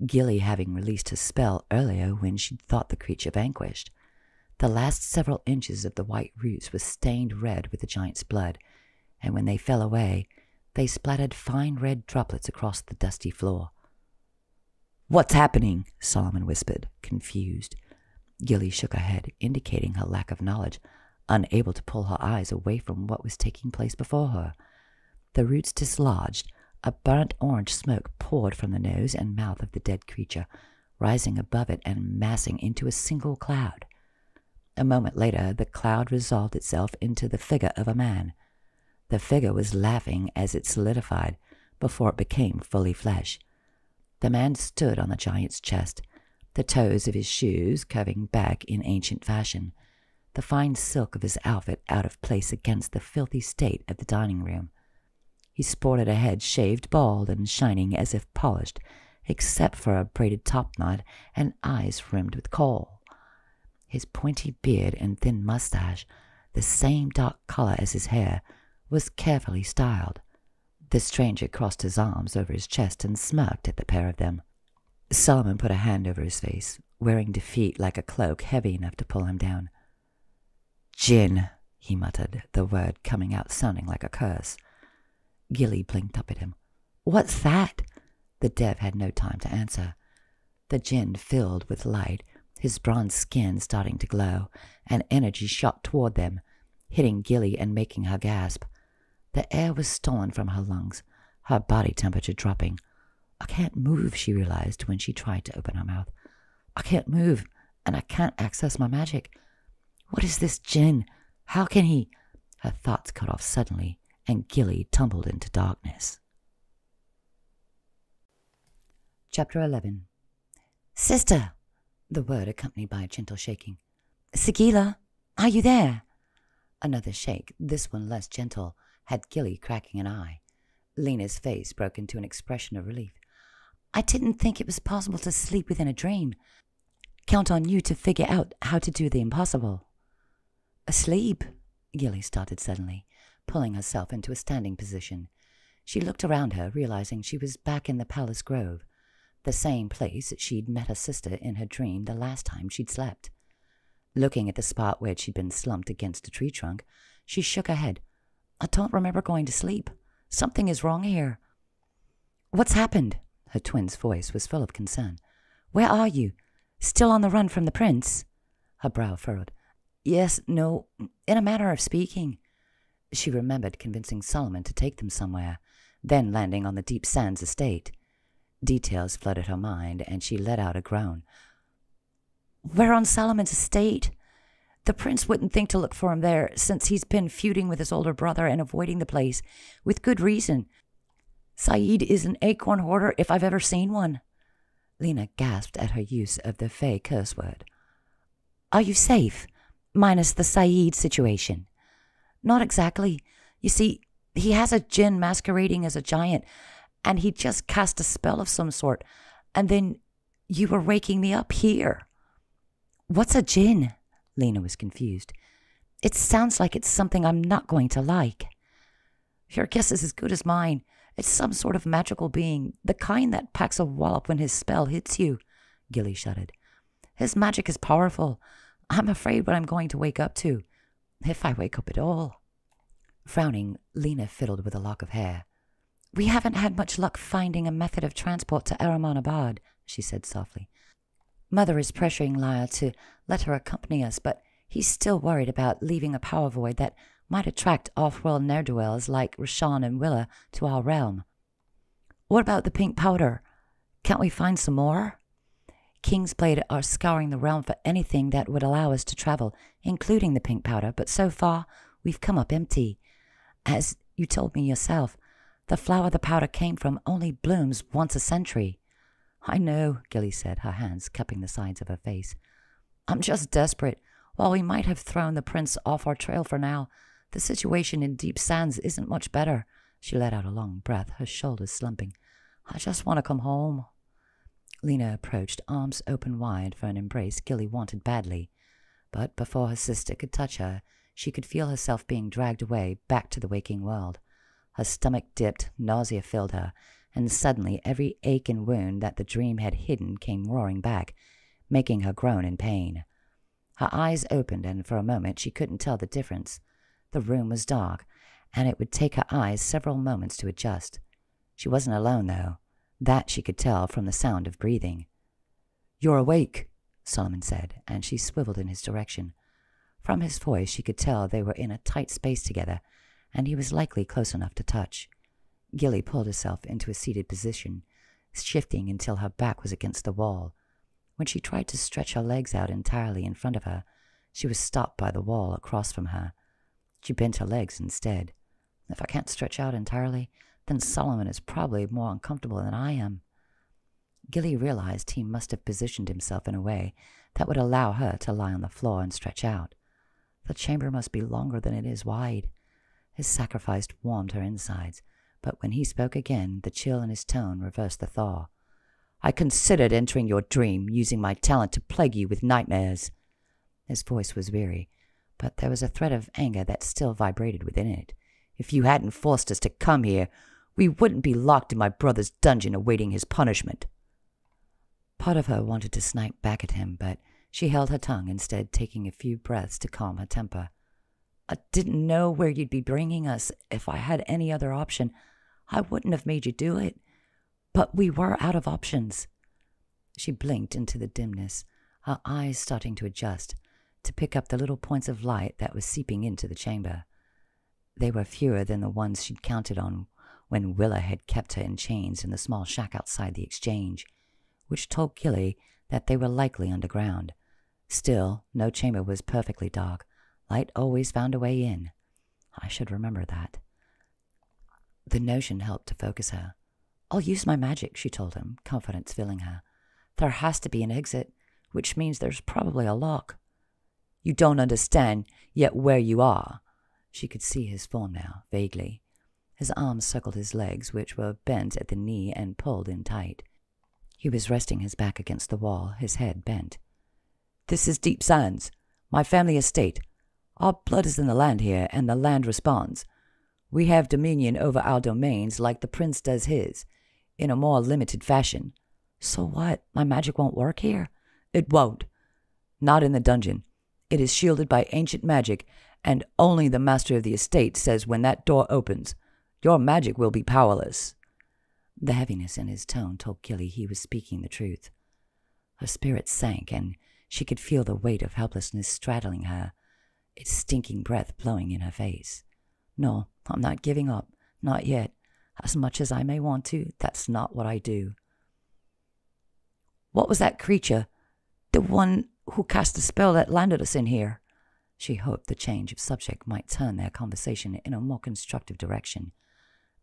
Gilly having released her spell earlier when she'd thought the creature vanquished. The last several inches of the white roots were stained red with the giant's blood, and when they fell away, they splattered fine red droplets across the dusty floor. "What's happening?" Solomon whispered, confused. Gilly shook her head, indicating her lack of knowledge, unable to pull her eyes away from what was taking place before her. The roots dislodged, a burnt orange smoke poured from the nose and mouth of the dead creature, rising above it and massing into a single cloud. A moment later, the cloud resolved itself into the figure of a man. The figure was laughing as it solidified before it became fully flesh. The man stood on the giant's chest, the toes of his shoes curving back in ancient fashion, the fine silk of his outfit out of place against the filthy state of the dining room. He sported a head shaved bald and shining as if polished, except for a braided topknot and eyes rimmed with kohl. His pointy beard and thin mustache, the same dark color as his hair, was carefully styled. The stranger crossed his arms over his chest and smirked at the pair of them. Solomon put a hand over his face, wearing defeat like a cloak heavy enough to pull him down. "Jinn," he muttered, the word coming out sounding like a curse. Gilly blinked up at him. "What's that?" The dev had no time to answer. The jinn filled with light, his bronze skin starting to glow, and energy shot toward them, hitting Gilly and making her gasp. The air was stolen from her lungs, her body temperature dropping. "I can't move," she realized when she tried to open her mouth. "I can't move, and I can't access my magic. What is this jinn? How can he—" Her thoughts cut off suddenly, and Gilly tumbled into darkness. Chapter 11. "Sister!" The word accompanied by a gentle shaking. "Sagila, are you there?" Another shake, this one less gentle, had Gilly cracking an eye. Lena's face broke into an expression of relief. "I didn't think it was possible to sleep within a dream. Count on you to figure out how to do the impossible." "Asleep?" Gilly started suddenly, pulling herself into a standing position. She looked around her, realizing she was back in the palace grove, the same place she'd met her sister in her dream the last time she'd slept. Looking at the spot where she'd been slumped against a tree trunk, she shook her head. "I don't remember going to sleep. Something is wrong here." "What's happened?" Her twin's voice was full of concern. "Where are you? Still on the run from the prince?" Her brow furrowed. "Yes, no, in a manner of speaking." She remembered convincing Solomon to take them somewhere, then landing on the Deep Sands estate. Details flooded her mind, and she let out a groan. We're on Solomon's estate. The prince wouldn't think to look for him there, since he's been feuding with his older brother and avoiding the place, with good reason. Saeed is an acorn hoarder if I've ever seen one. Lena gasped at her use of the Fae curse word. Are you safe, minus the Saeed situation? Not exactly. You see, he has a djinn masquerading as a giant, and he just cast a spell of some sort, and then you were waking me up here. What's a djinn? Lena was confused. It sounds like it's something I'm not going to like. Your guess is as good as mine. It's some sort of magical being, the kind that packs a wallop when his spell hits you. Gilly shuddered. His magic is powerful. I'm afraid what I'm going to wake up to, if I wake up at all. Frowning, Lena fiddled with a lock of hair. We haven't had much luck finding a method of transport to Paranormalbooks, she said softly. Mother is pressuring Lyra to let her accompany us, but he's still worried about leaving a power void that might attract off-world ne'er-do-wells like Rashawn and Willa to our realm. What about the pink powder? Can't we find some more? Kingsblade are scouring the realm for anything that would allow us to travel, including the pink powder, but so far we've come up empty. As you told me yourself, the flower the powder came from only blooms once a century. I know, Gilly said, her hands cupping the sides of her face. I'm just desperate. While we might have thrown the prince off our trail for now, the situation in Deep Sands isn't much better. She let out a long breath, her shoulders slumping. I just want to come home. Lena approached, arms open wide for an embrace Gilly wanted badly. But before her sister could touch her, she could feel herself being dragged away, back to the waking world. Her stomach dipped, nausea filled her, and suddenly every ache and wound that the dream had hidden came roaring back, making her groan in pain. Her eyes opened, and for a moment she couldn't tell the difference. The room was dark, and it would take her eyes several moments to adjust. She wasn't alone, though. That she could tell from the sound of breathing. "You're awake," Solomon said, and she swiveled in his direction. From his voice she could tell they were in a tight space together, and he was likely close enough to touch. Gilly pulled herself into a seated position, shifting until her back was against the wall. When she tried to stretch her legs out entirely in front of her, she was stopped by the wall across from her. She bent her legs instead. If I can't stretch out entirely, then Solomon is probably more uncomfortable than I am. Gilly realized he must have positioned himself in a way that would allow her to lie on the floor and stretch out. The chamber must be longer than it is wide. His sacrifice warmed her insides, but when he spoke again, the chill in his tone reversed the thaw. "I considered entering your dream, using my talent to plague you with nightmares." His voice was weary, but there was a thread of anger that still vibrated within it. "If you hadn't forced us to come here, we wouldn't be locked in my brother's dungeon awaiting his punishment." Part of her wanted to snipe back at him, but she held her tongue, instead taking a few breaths to calm her temper. "I didn't know where you'd be bringing us. If I had any other option, I wouldn't have made you do it. But we were out of options." She blinked into the dimness, her eyes starting to adjust, to pick up the little points of light that was seeping into the chamber. They were fewer than the ones she'd counted on when Willa had kept her in chains in the small shack outside the exchange, which told Gilly that they were likely underground. Still, no chamber was perfectly dark. Light always found a way in. I should remember that. The notion helped to focus her. "I'll use my magic," she told him, confidence filling her. "There has to be an exit, which means there's probably a lock." "You don't understand yet where you are." She could see his form now, vaguely. His arms circled his legs, which were bent at the knee and pulled in tight. He was resting his back against the wall, his head bent. "This is Deep Sands, my family estate. Our blood is in the land here, and the land responds. We have dominion over our domains like the prince does his, in a more limited fashion." "So what? My magic won't work here?" "It won't. Not in the dungeon. It is shielded by ancient magic, and only the master of the estate says when that door opens, your magic will be powerless." The heaviness in his tone told Gilly he was speaking the truth. Her spirit sank, and she could feel the weight of helplessness straddling her, its stinking breath blowing in her face. "No, I'm not giving up. Not yet. As much as I may want to, that's not what I do." "What was that creature? The one who cast the spell that landed us in here. She hoped the change of subject might turn their conversation in a more constructive direction,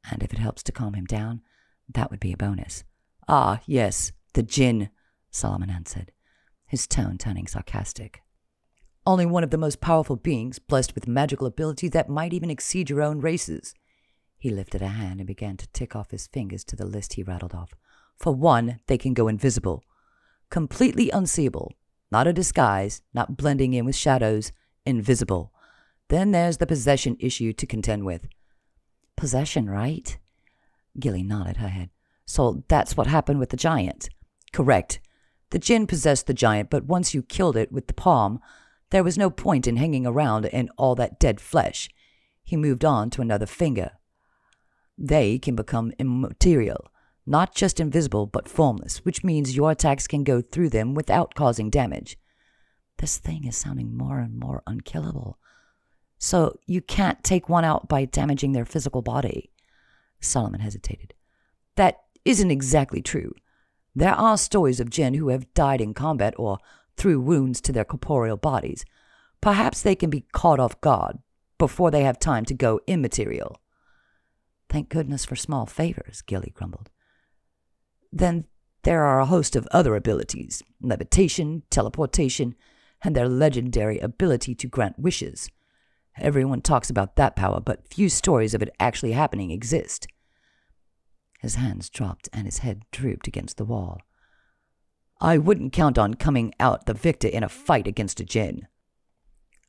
and if it helps to calm him down, that would be a bonus. Ah, yes, the djinn, Solomon answered, his tone turning sarcastic. Only one of the most powerful beings, blessed with magical ability that might even exceed your own races. He lifted a hand and began to tick off his fingers to the list he rattled off. For one, they can go invisible. Completely unseeable. Not a disguise, not blending in with shadows. Invisible. Then there's the possession issue to contend with. Possession, right? Gilly nodded her head. So that's what happened with the giant. Correct. The djinn possessed the giant, but once you killed it with the palm, there was no point in hanging around in all that dead flesh. He moved on to another finger. They can become immaterial, not just invisible, but formless, which means your attacks can go through them without causing damage. This thing is sounding more and more unkillable. So you can't take one out by damaging their physical body. Solomon hesitated. That isn't exactly true. There are stories of jinn who have died in combat or through wounds to their corporeal bodies. Perhaps they can be caught off guard before they have time to go immaterial. Thank goodness for small favors, Gilly grumbled. Then there are a host of other abilities, levitation, teleportation, and their legendary ability to grant wishes. Everyone talks about that power, but few stories of it actually happening exist. His hands dropped and his head drooped against the wall. I wouldn't count on coming out the victor in a fight against a djinn.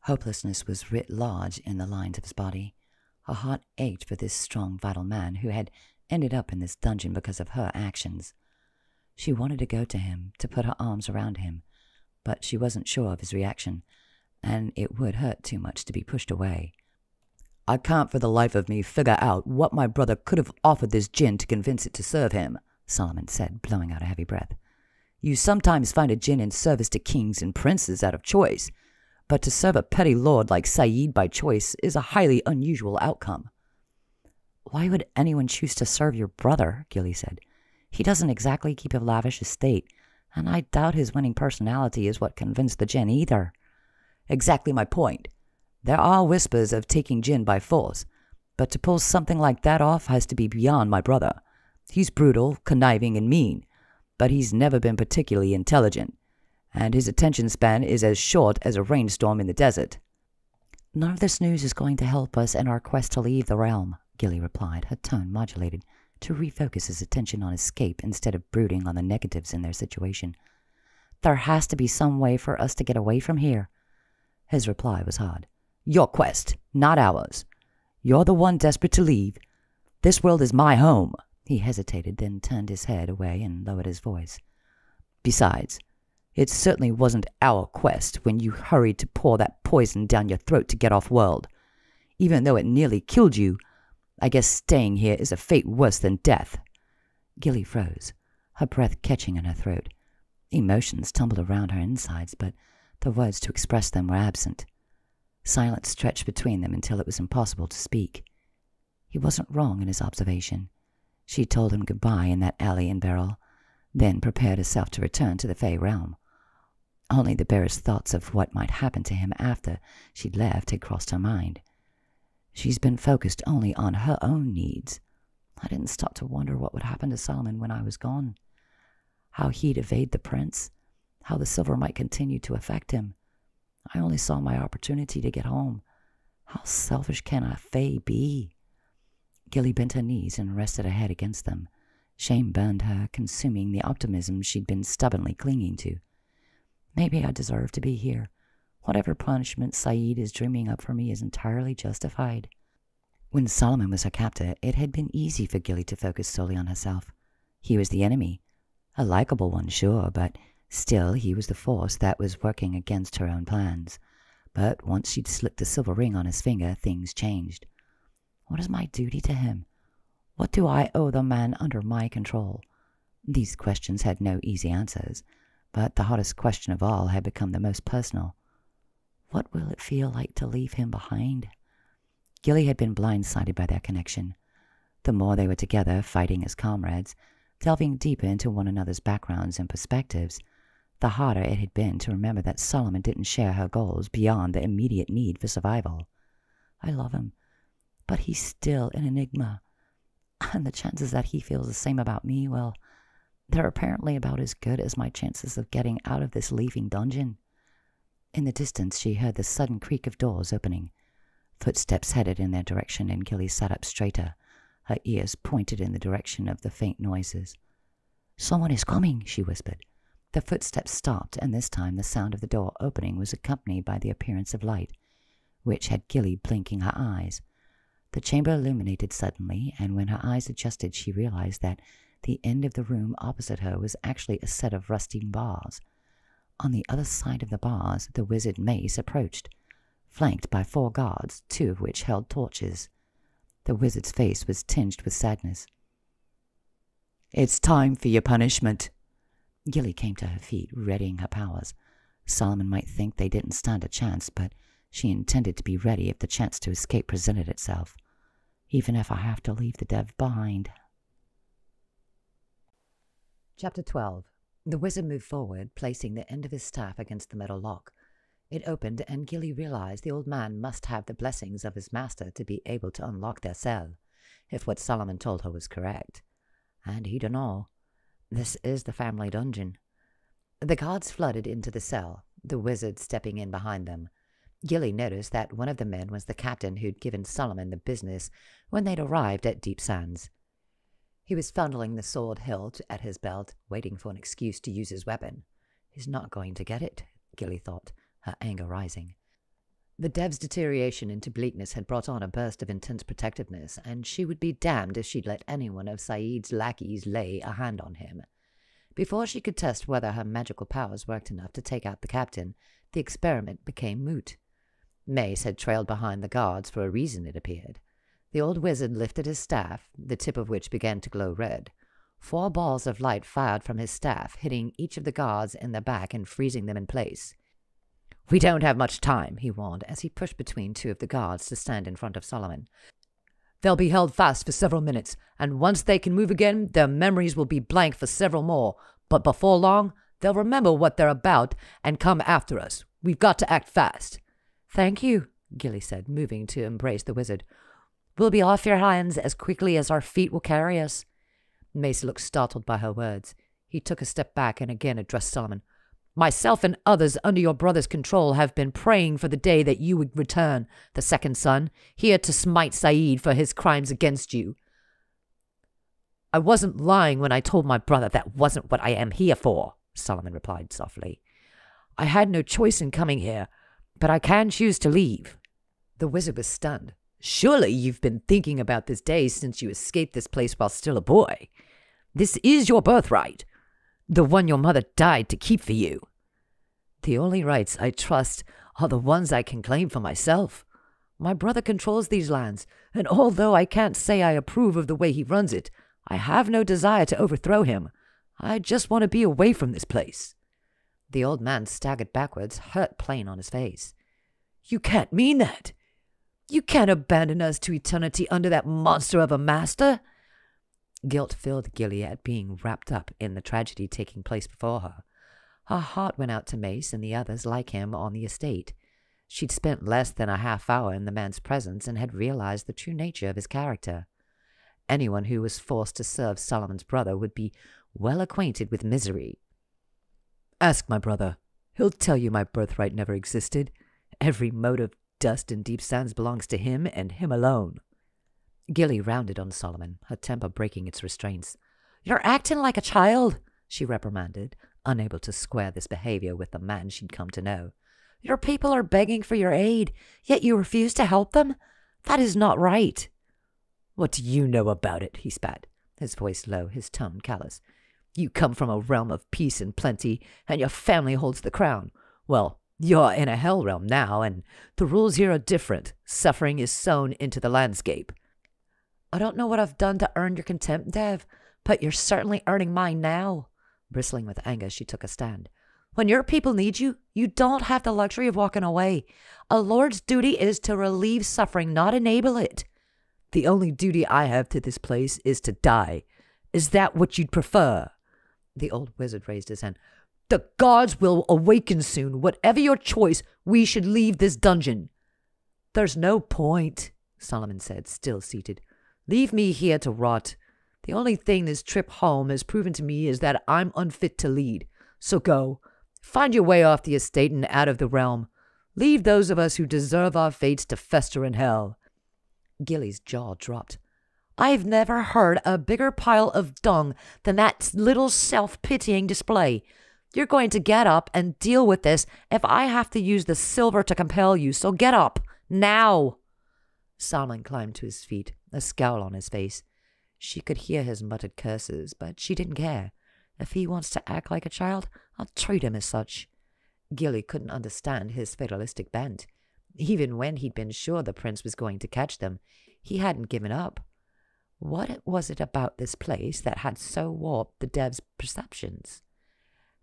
Hopelessness was writ large in the lines of his body. Her heart ached for this strong, vital man who had ended up in this dungeon because of her actions. She wanted to go to him, to put her arms around him, but she wasn't sure of his reaction, and it would hurt too much to be pushed away. I can't for the life of me figure out what my brother could have offered this djinn to convince it to serve him, Solomon said, blowing out a heavy breath. You sometimes find a djinn in service to kings and princes out of choice, but to serve a petty lord like Saeed by choice is a highly unusual outcome. Why would anyone choose to serve your brother? Gilly said. He doesn't exactly keep a lavish estate, and I doubt his winning personality is what convinced the djinn either. Exactly my point. There are whispers of taking djinn by force, but to pull something like that off has to be beyond my brother. He's brutal, conniving, and mean, but he's never been particularly intelligent, and his attention span is as short as a rainstorm in the desert. None of this news is going to help us in our quest to leave the realm, Gilly replied, her tone modulated to refocus his attention on escape instead of brooding on the negatives in their situation. There has to be some way for us to get away from here. His reply was hard. Your quest, not ours. You're the one desperate to leave. This world is my home. He hesitated, then turned his head away and lowered his voice. Besides, it certainly wasn't our quest when you hurried to pour that poison down your throat to get off-world. Even though it nearly killed you, I guess staying here is a fate worse than death. Gilly froze, her breath catching in her throat. Emotions tumbled around her insides, but the words to express them were absent. Silence stretched between them until it was impossible to speak. He wasn't wrong in his observation. She told him goodbye in that alley in Beryl, then prepared herself to return to the Fae Realm. Only the barest thoughts of what might happen to him after she'd left had crossed her mind. She's been focused only on her own needs. I didn't stop to wonder what would happen to Solomon when I was gone. How he'd evade the prince, how the silver might continue to affect him. I only saw my opportunity to get home. How selfish can a Fae be? Gilly bent her knees and rested her head against them. Shame burned her, consuming the optimism she'd been stubbornly clinging to. Maybe I deserve to be here. Whatever punishment Saeed is dreaming up for me is entirely justified. When Solomon was her captor, it had been easy for Gilly to focus solely on herself. He was the enemy. A likable one, sure, but still he was the force that was working against her own plans. But once she'd slipped the silver ring on his finger, things changed. What is my duty to him? What do I owe the man under my control? These questions had no easy answers, but the hottest question of all had become the most personal. What will it feel like to leave him behind? Gilly had been blindsided by their connection. The more they were together, fighting as comrades, delving deeper into one another's backgrounds and perspectives, the harder it had been to remember that Solomon didn't share her goals beyond the immediate need for survival. I love him, but he's still an enigma. And the chances that he feels the same about me, well, they're apparently about as good as my chances of getting out of this leafing dungeon. In the distance, she heard the sudden creak of doors opening. Footsteps headed in their direction, and Gilly sat up straighter, her ears pointed in the direction of the faint noises. "Someone is coming," she whispered. The footsteps stopped, and this time the sound of the door opening was accompanied by the appearance of light, which had Gilly blinking her eyes. The chamber illuminated suddenly, and when her eyes adjusted, she realized that the end of the room opposite her was actually a set of rusting bars. On the other side of the bars, the wizard Mace approached, flanked by 4 guards, 2 of which held torches. The wizard's face was tinged with sadness. "It's time for your punishment." Gilly came to her feet, readying her powers. Solomon might think they didn't stand a chance, but she intended to be ready if the chance to escape presented itself, even if I have to leave the dev behind. Chapter 12. The wizard moved forward, placing the end of his staff against the metal lock. It opened, and Gilly realized the old man must have the blessings of his master to be able to unlock their cell, if what Solomon told her was correct. And he don't know. This is the family dungeon. The guards flooded into the cell, the wizard stepping in behind them. Gilly noticed that one of the men was the captain who'd given Solomon the business when they'd arrived at Deep Sands. He was fondling the sword hilt at his belt, waiting for an excuse to use his weapon. He's not going to get it, Gilly thought, her anger rising. The dev's deterioration into bleakness had brought on a burst of intense protectiveness, and she would be damned if she'd let any one of Saeed's lackeys lay a hand on him. Before she could test whether her magical powers worked enough to take out the captain, the experiment became moot. Mace had trailed behind the guards for a reason, it appeared. The old wizard lifted his staff, the tip of which began to glow red. 4 balls of light fired from his staff, hitting each of the guards in the back and freezing them in place. "We don't have much time," he warned, as he pushed between 2 of the guards to stand in front of Solomon. "They'll be held fast for several minutes, and once they can move again, their memories will be blank for several more. But before long, they'll remember what they're about and come after us. We've got to act fast." "Thank you," Gilly said, moving to embrace the wizard. "We'll be off your hands as quickly as our feet will carry us." Mace looked startled by her words. He took a step back and again addressed Solomon. "Myself and others under your brother's control have been praying for the day that you would return, the second son, here to smite Saeed for his crimes against you. I wasn't lying when I told my brother that wasn't what I am here for," Solomon replied softly. "I had no choice in coming here, but I can choose to leave." The wizard was stunned. "Surely you've been thinking about this day since you escaped this place while still a boy. This is your birthright, the one your mother died to keep for you." "The only rights I trust are the ones I can claim for myself. My brother controls these lands, and although I can't say I approve of the way he runs it, I have no desire to overthrow him. I just want to be away from this place." The old man staggered backwards, hurt plain on his face. "You can't mean that. You can't abandon us to eternity under that monster of a master." Guilt filled Gilly at being wrapped up in the tragedy taking place before her. Her heart went out to Mace and the others like him on the estate. She'd spent less than a half hour in the man's presence and had realized the true nature of his character. Anyone who was forced to serve Solomon's brother would be well acquainted with misery. "Ask my brother. He'll tell you my birthright never existed. Every mote of dust in Deep Sands belongs to him and him alone." Gilly rounded on Solomon, her temper breaking its restraints. "You're acting like a child," she reprimanded, unable to square this behavior with the man she'd come to know. "Your people are begging for your aid, yet you refuse to help them? That is not right." "What do you know about it?" he spat, his voice low, his tone callous. "You come from a realm of peace and plenty, and your family holds the crown. Well, you're in a hell realm now, and the rules here are different. Suffering is sown into the landscape." "I don't know what I've done to earn your contempt, Dev, but you're certainly earning mine now." Bristling with anger, she took a stand. "When your people need you, you don't have the luxury of walking away. A lord's duty is to relieve suffering, not enable it." "The only duty I have to this place is to die. Is that what you'd prefer?" The old wizard raised his hand. The gods will awaken soon. Whatever your choice, we should leave this dungeon. There's no point, Solomon said, still seated. Leave me here to rot. The only thing this trip home has proven to me is that I'm unfit to lead. So go. Find your way off the estate and out of the realm. Leave those of us who deserve our fates to fester in hell. Gilly's jaw dropped. I've never heard a bigger pile of dung than that little self-pitying display. You're going to get up and deal with this if I have to use the silver to compel you, so get up, now. Solomon climbed to his feet, a scowl on his face. She could hear his muttered curses, but she didn't care. If he wants to act like a child, I'll treat him as such. Gilly couldn't understand his fatalistic bent. Even when he'd been sure the prince was going to catch them, he hadn't given up. What was it about this place that had so warped the dev's perceptions?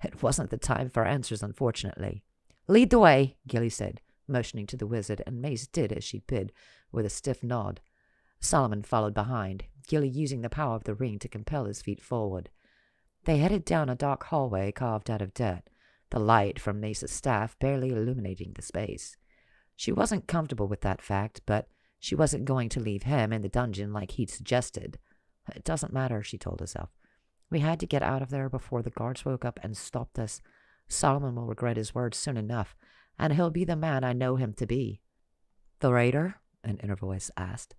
It wasn't the time for answers, unfortunately. Lead the way, Gilly said, motioning to the wizard, and Mace did as she bid, with a stiff nod. Solomon followed behind, Gilly using the power of the ring to compel his feet forward. They headed down a dark hallway carved out of dirt, the light from Mace's staff barely illuminating the space. She wasn't comfortable with that fact, but she wasn't going to leave him in the dungeon like he'd suggested. It doesn't matter, she told herself. We had to get out of there before the guards woke up and stopped us. Solomon will regret his words soon enough, and he'll be the man I know him to be. The raider? An inner voice asked.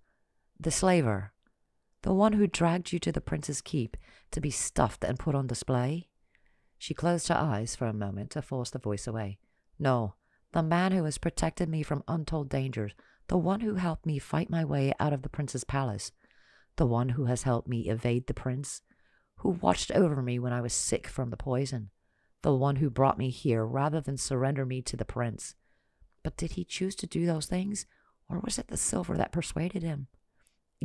The slaver. The one who dragged you to the prince's keep to be stuffed and put on display? She closed her eyes for a moment to force the voice away. No, the man who has protected me from untold dangers, the one who helped me fight my way out of the prince's palace, the one who has helped me evade the prince, who watched over me when I was sick from the poison, the one who brought me here rather than surrender me to the prince. But did he choose to do those things, or was it the silver that persuaded him?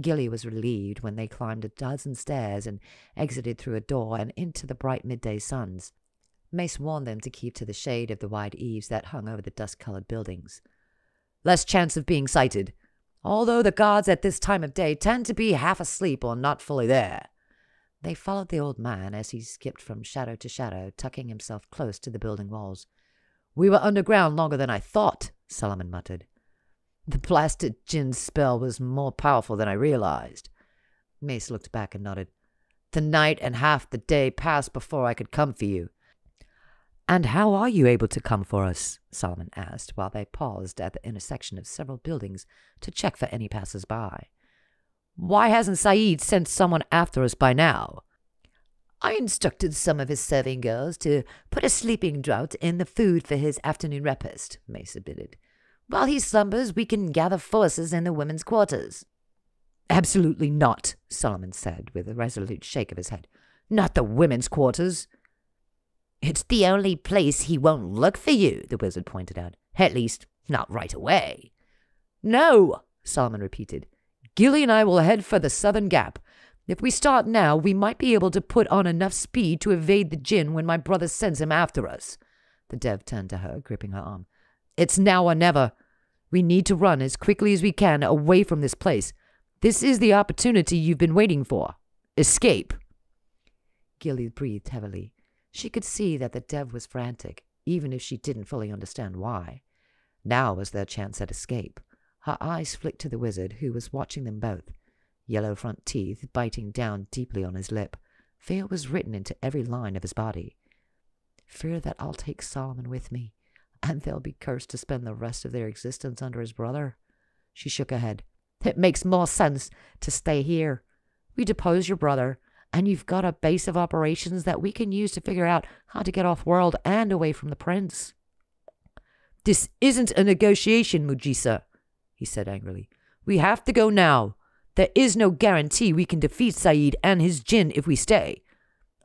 Gilly was relieved when they climbed a dozen stairs and exited through a door and into the bright midday suns. Mace warned them to keep to the shade of the wide eaves that hung over the dust-colored buildings. Less chance of being sighted, although the guards at this time of day tend to be half asleep or not fully there. They followed the old man as he skipped from shadow to shadow, tucking himself close to the building walls. We were underground longer than I thought, Solomon muttered. The blasted djinn spell was more powerful than I realized. Mace looked back and nodded. The night and half the day passed before I could come for you. And how are you able to come for us? Solomon asked, while they paused at the intersection of several buildings to check for any passers-by. Why hasn't Saeed sent someone after us by now? I instructed some of his serving girls to put a sleeping draught in the food for his afternoon repast, Mace admitted. While he slumbers, we can gather forces in the women's quarters. Absolutely not, Solomon said, with a resolute shake of his head. Not the women's quarters. It's the only place he won't look for you, the wizard pointed out. At least, not right away. No, Solomon repeated. Gilly and I will head for the southern gap. If we start now, we might be able to put on enough speed to evade the djinn when my brother sends him after us. The dev turned to her, gripping her arm. It's now or never. We need to run as quickly as we can away from this place. This is the opportunity you've been waiting for. Escape. Gilly breathed heavily. She could see that the dev was frantic, even if she didn't fully understand why. Now was their chance at escape. Her eyes flicked to the wizard, who was watching them both, yellow front teeth biting down deeply on his lip. Fear was written into every line of his body. Fear that I'll take Solomon with me, and they'll be cursed to spend the rest of their existence under his brother. She shook her head. It makes more sense to stay here. We depose your brother, and you've got a base of operations that we can use to figure out how to get off-world and away from the prince. This isn't a negotiation, Mujisa, he said angrily. We have to go now. There is no guarantee we can defeat Saeed and his djinn if we stay.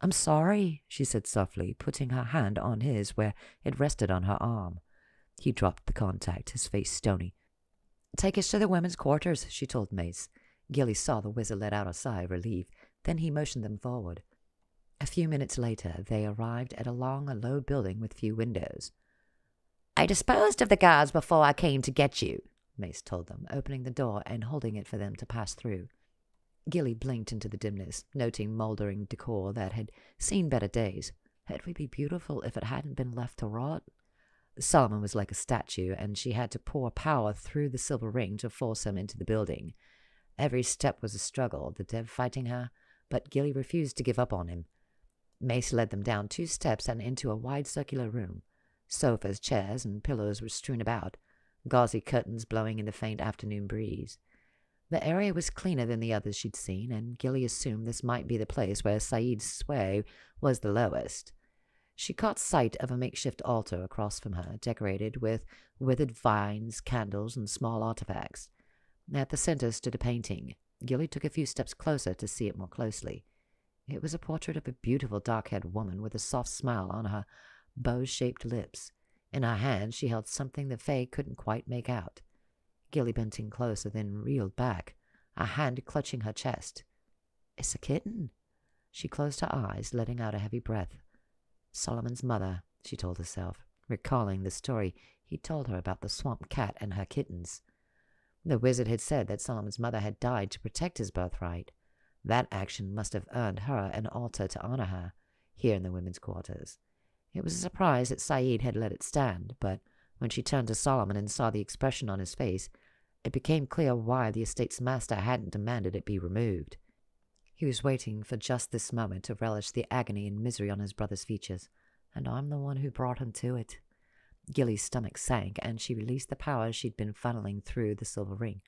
I'm sorry, she said softly, putting her hand on his where it rested on her arm. He dropped the contact, his face stony. Take us to the women's quarters, she told Mace. Gilly saw the wizard let out a sigh of relief. Then he motioned them forward. A few minutes later, they arrived at a long and low building with few windows. I disposed of the guards before I came to get you, Mace told them, opening the door and holding it for them to pass through. Gilly blinked into the dimness, noting mouldering decor that had seen better days. It would be beautiful if it hadn't been left to rot. Solomon was like a statue, and she had to pour power through the silver ring to force him into the building. Every step was a struggle, the dev fighting her, but Gilly refused to give up on him. Mace led them down 2 steps and into a wide circular room. Sofas, chairs, and pillows were strewn about, gauzy curtains blowing in the faint afternoon breeze. The area was cleaner than the others she'd seen, and Gilly assumed this might be the place where Saeed's sway was the lowest. She caught sight of a makeshift altar across from her, decorated with withered vines, candles, and small artifacts. At the center stood a painting. Gilly took a few steps closer to see it more closely. It was a portrait of a beautiful dark-haired woman with a soft smile on her bow-shaped lips. In her hand she held something the Fae couldn't quite make out. Gilly bent in closer, then reeled back, a hand clutching her chest. "It's a kitten." She closed her eyes, letting out a heavy breath. Solomon's mother, she told herself, recalling the story he told her about the swamp cat and her kittens. The wizard had said that Solomon's mother had died to protect his birthright. That action must have earned her an altar to honor her, here in the women's quarters. It was a surprise that Saeed had let it stand, but when she turned to Solomon and saw the expression on his face, it became clear why the estate's master hadn't demanded it be removed. He was waiting for just this moment to relish the agony and misery on his brother's features, and I'm the one who brought him to it. Gilly's stomach sank, and she released the power she'd been funneling through the silver ring.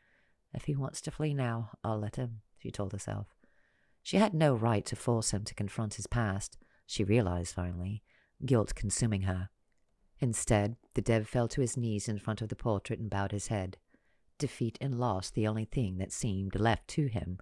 If he wants to flee now, I'll let him, she told herself. She had no right to force him to confront his past, she realized finally, guilt consuming her. Instead, the dev fell to his knees in front of the portrait and bowed his head. Defeat and loss the only thing that seemed left to him.